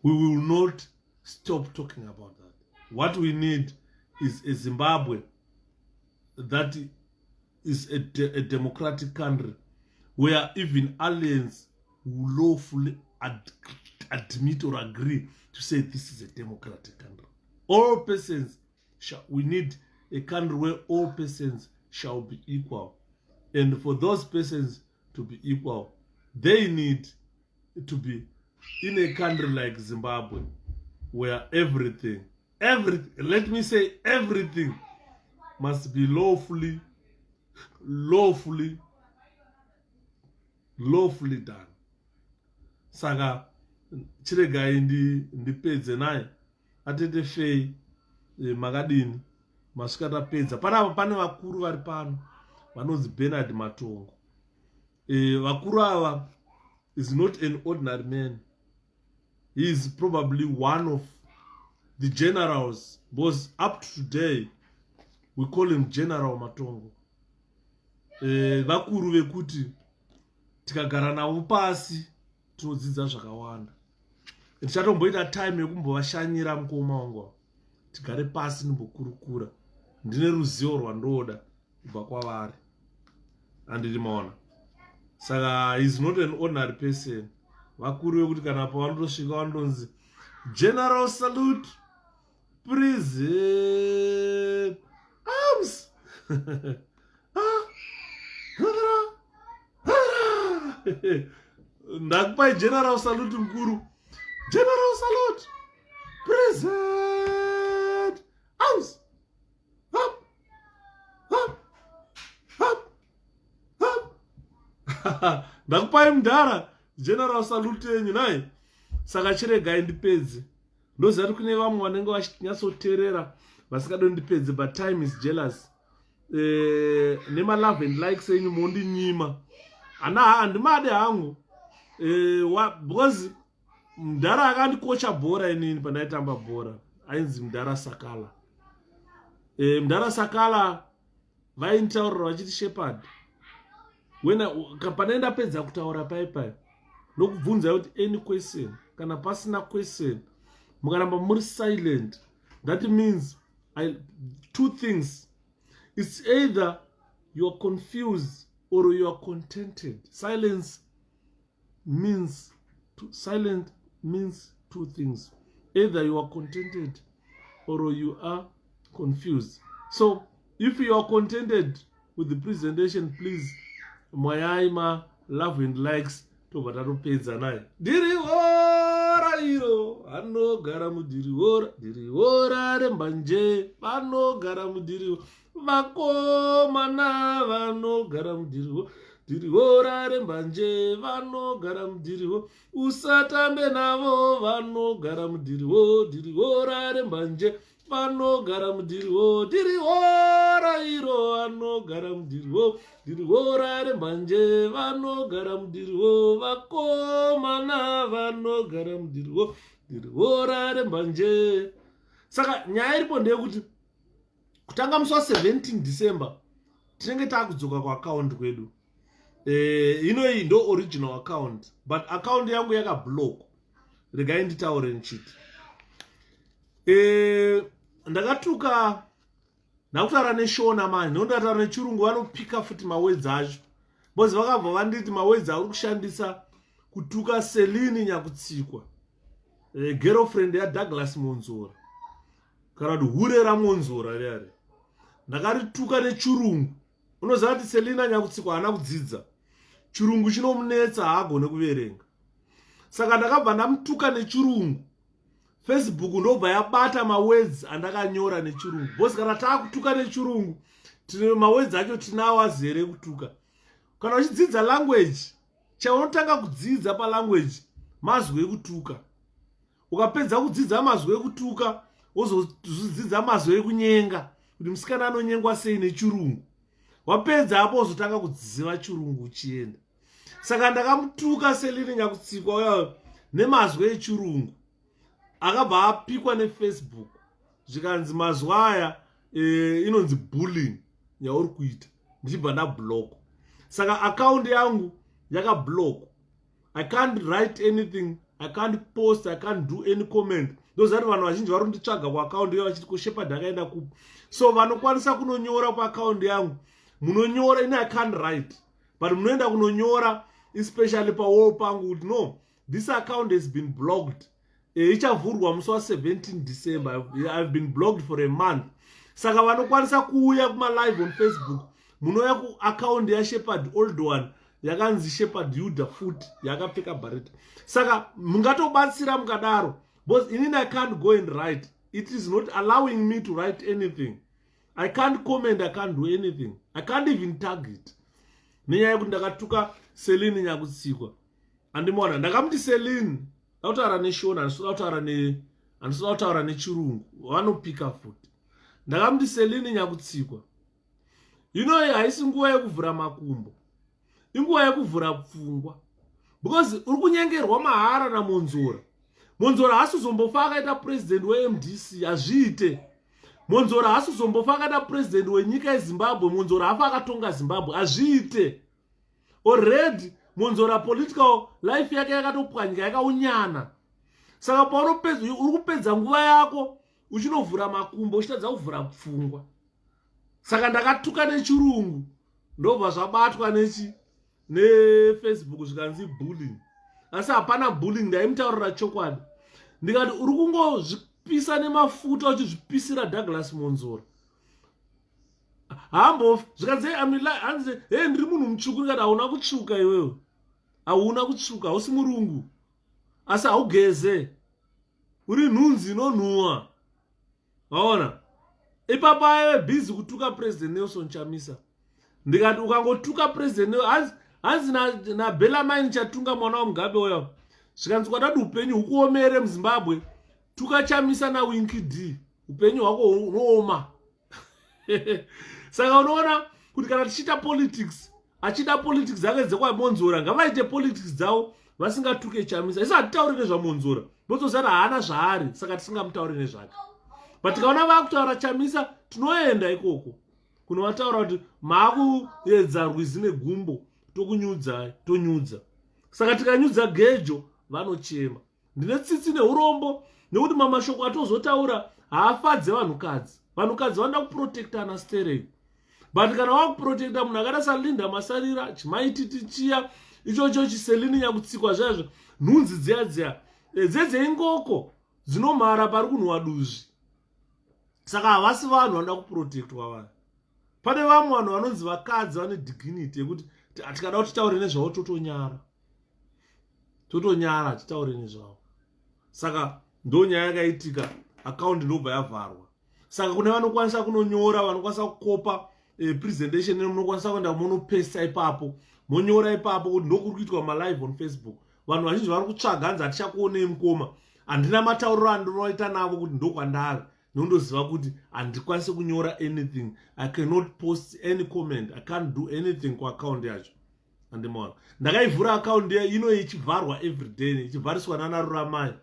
A: We will not stop talking about that. What we need is a Zimbabwe that is a democratic country where even aliens will lawfully admit or agree to say this is a democratic country. All persons we need a country where all persons shall be equal. And for those persons to be equal, they need to be in a country like Zimbabwe, where everything, let me say everything, must be lawfully done. Saka chiregai ndipedze naye atete fei makadini masvikata pedza. Pane vakuru vari pano vanonzi Bernard Matongo. Vakuru ava is not an ordinary man. He is probably one of the generals, because up to today we call him General Matongo. Vakuru vekuti tikagara navo pasi tinodzidza zvakawanda. Tichatomboita time yekumbovashanyira mukoma wangu, tigare pasi nimbokurukura. Ndine ruzivo rwandoda kubva kwavari, handirimaona. Saka he is not an ordinary person. Vakuru vekuti kana pavanotosvika vanonzi General Salute, Present Arms. Ndakupai General Salute mkuru. General Salute, Present Arms. Up, up, up, up. Ndakupai mdara General Salute yenyu nai. Saka chiregai ndipedze. Ndoziva kuti kune vamwe vanenge vachinyasoteerera vasikado ndipedze, but time is jealous. Nema love and likes enyu mondinyima. ana handimade hangu because mudhara akandikocha bhora inini pandaitamba bhora ainzi mudhara Sakala. Mudhara Sakala vainditaurira vachiti shepherd panaenda pedza kutaura paipai nokubvunza kuti any question kana pasina question mukaramba muri silent, that means two things. It's either you are confused or you are contented. Silence means two things. Either you are contented or you are confused. So if you are contented with the presentation, please mwayaima love and likes to vatapedza naye. Dirihora iro anogara mudirihora, dirihora rembanje vanogara mudirihora, vakomana vanogara mudirihora, dirihora rembanje vanogara mudirihora, usatambe navo vanogara mudirihora, dirihora rembanje vanogara mudirihora, dirihora iro anogara mudirihora, dirihora rembanje vanogara mudirihora, vakomana vanogara mudirihora, dirihora rembanje. Saka nyaya iripo ndeyekuti kutanga musi wa17 December tinenge takudzoka kuaccount kwedu. Inoyi ndo original account, but account yangu yakablock. Regai nditaure nchiti. Ndakatuka nakutaura neshona manje, ndondataura nechirungu vanopika futi mawedzi acho. Bozi vakabva vanditi mawedzi ari kushandisa kutuka Selini Nyakutsikwa, girlfriend yaDouglas-Monzora, kana kuti hure raMonzora riyari. Ndakarituka nechirungu. Unoziva kuti Selina Nyakutsikwa haana kudzidza. Chirungu chinomunetsa, haagone kuverenga. Saka ndakabva ndamutuka nechirungu. Facebook ndobva yabata mawedzi andakanyora nechirungu. Bosi kana taakutuka nechirungu, tine mawedzi acho tinawo azere kutuka. Kana uchidzidza language, chaunotanga kudzidza palanguage mazwi ekutuka. Ukapedza kudzidza mazwi ekutuka, wozodzidza mazwi ekunyenga, kuti musikana anonyengwa sei nechirungu. Wapedza hapo wozotanga kudziva chirungu uchienda. Saka ndakamutuka Selini Nyakutsikwa nemazwi echirungu. Akabva apikwa neFacebook. Zvikanzi mazwi aya inonzi bullying yauri kuita. Ndichibva ndablock. Saka account yangu yakablock. I can't write anything, I can't post, I can't do any comment. Those are vanhu vazhinji vari kunditsvaga kuaccount yangu vachiti ko Shepherd akaenda kupi. So vanokwanisa kunonyora kuaccount yangu. Munonyora ine I can't write. But munoenda kunonyora especially pawall pangu kuti no, this account has been blocked. Ichavhurwa musi wa17 December. I've been blocked for a month. Saka vanokwanisa kuuya kuma live on Facebook. Munoya ku account ya Shepherd old one yakanzi Shepherd Yuda foot yakapfeka barretta. Saka mungatobatsira mukadaro. Because inini I can't go and write. It is not allowing me to write anything. I can't comment, I can't do anything. I can't even tag it. Nenyaya yekuti ndakatuka Selini Nyakutsikwa. Andimona ndakamuti Selini autaura neshona, andisitaura nechirungu. Vanopika futi. Ndakamuti Selini Nyakutsikwa. Inoyi haisi nguva yekuvhura makumbo. Inguva yekuvhura pfungwa. Because uri kunyengerwa mahara naMonzora. Monzora haasizombofa akaita president weMDC, hazviite. Monzora haasizombofa akaita president wenyika yeZimbabwe, Monzora hafa akatonga Zimbabwe, hazviite. Already Monzora political life yake yakatopwanyika, yakaunyana. Saka paunopedza uri kupedza nguva yako uchinovhura makumbo, uchitadza kuvhura pfungwa. Saka ndakatuka nechirungu, ndobva zvabatwa neFacebook zvikanzi bullying. Asi hapana bullying, ndaimutaurira chokwadi. Ndikati uri kungozvipisa nemafuta uchizvipisira Douglas-Monzora. Hambo zvikanzi hanzi ndiri munhu mutsvuku. Ndikati hauna kutsvuka iwewe. Hauna kutsvuka, hausi murungu. Asi haugeze. Uri nhunzi inonhuhwa. Waona? Ipapa aive busy kutuka President Nelson Chamisa. Ndikati ukangotuka President hanzi naBellarmine chatunga mwana waMugabe oya. Zvikanzi kwadadi upenyu hukuomere muZimbabwe, tuka Chamisa naWinky D. Upenyu hwako unooma. Saka unoona kuti kana tichiita politics achida politics dzake dzekwamonzora ngavaite politics dzavo vasingatuke Chamisa. Isa hatitauri nezvamonzora botozana haana zvaari saka tisingamutauri nezvake. But tikaona vakutaura Chamisa tinoenda ikoko kunovataura kuti maakuedza rwizi negumbo tokunyudzai tonyudza. Saka tikanyudza Gejo vanochema. Ndine tsitsi neurombo nekuti mamashoko atozotaura haafadze vanhukadzi. Vanhukadzi vanoda kuprotectana stereo. But kana wakuprotecta munhu akada saLinda Masarira chimaititi chiya ichocho chiselini nyakutsikwa zvazvo nhunzi dziya dzedzeingoko dzinomhara pari kunhuwa duzvi. Saka havasi vanhu vanoda kuprotectwa vanhu. Pane vamwe vanhu vanonzi vakadzi vane dignity yekuti tikada kuti taure nezvavo totonyara titaure nezvavo. Saka ndo nyaya yakaitika, account ndobva yavharwa. Saka kune vanokwanisa kunonyora, vanokwanisa kukopa presentation munokwanisa kuenda munopesa ipapo, monyora ipapo kuti ndokuri kuitwa malive on Facebook. Vanhu vazhinji vari kutsvaga hanzi hatichakuonei mukoma. Handina matauriro andinoita navo kuti ndokwandari. Nondoziva kuti handikwanisi kunyora anything. I cannot post any comment. I can't do anything ku account yacho. Andimona. Ndakaivhura account ino ichivharwa every day, ichivhariswa nanaruramai.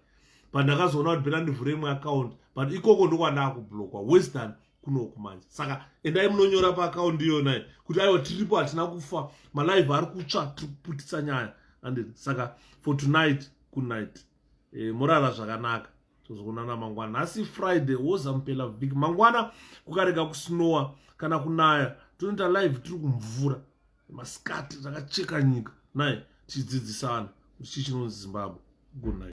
A: Pandakazoona kuti pena ndivhure imwe account, but ikoko ndokwandava kublokwa Western kunoku manje. Saka endai munonyora pa account iyona kuti aiwa tiripo hatina kufa, malive ari kutsva tirikuputisa nyaya. Saka for tonight, good night. Morara zvakanaka. Tozoonana mangwana. Nhasi Friday woza 𝗕𝗲𝗵𝗱. Mangwana kukarega kusnowa kana kunaya tonoita live tiri kumvura. Masikati zvakacheka nyika. Nai tichidzidzisana. Ichi chinonzi Zimbabwe. Good night.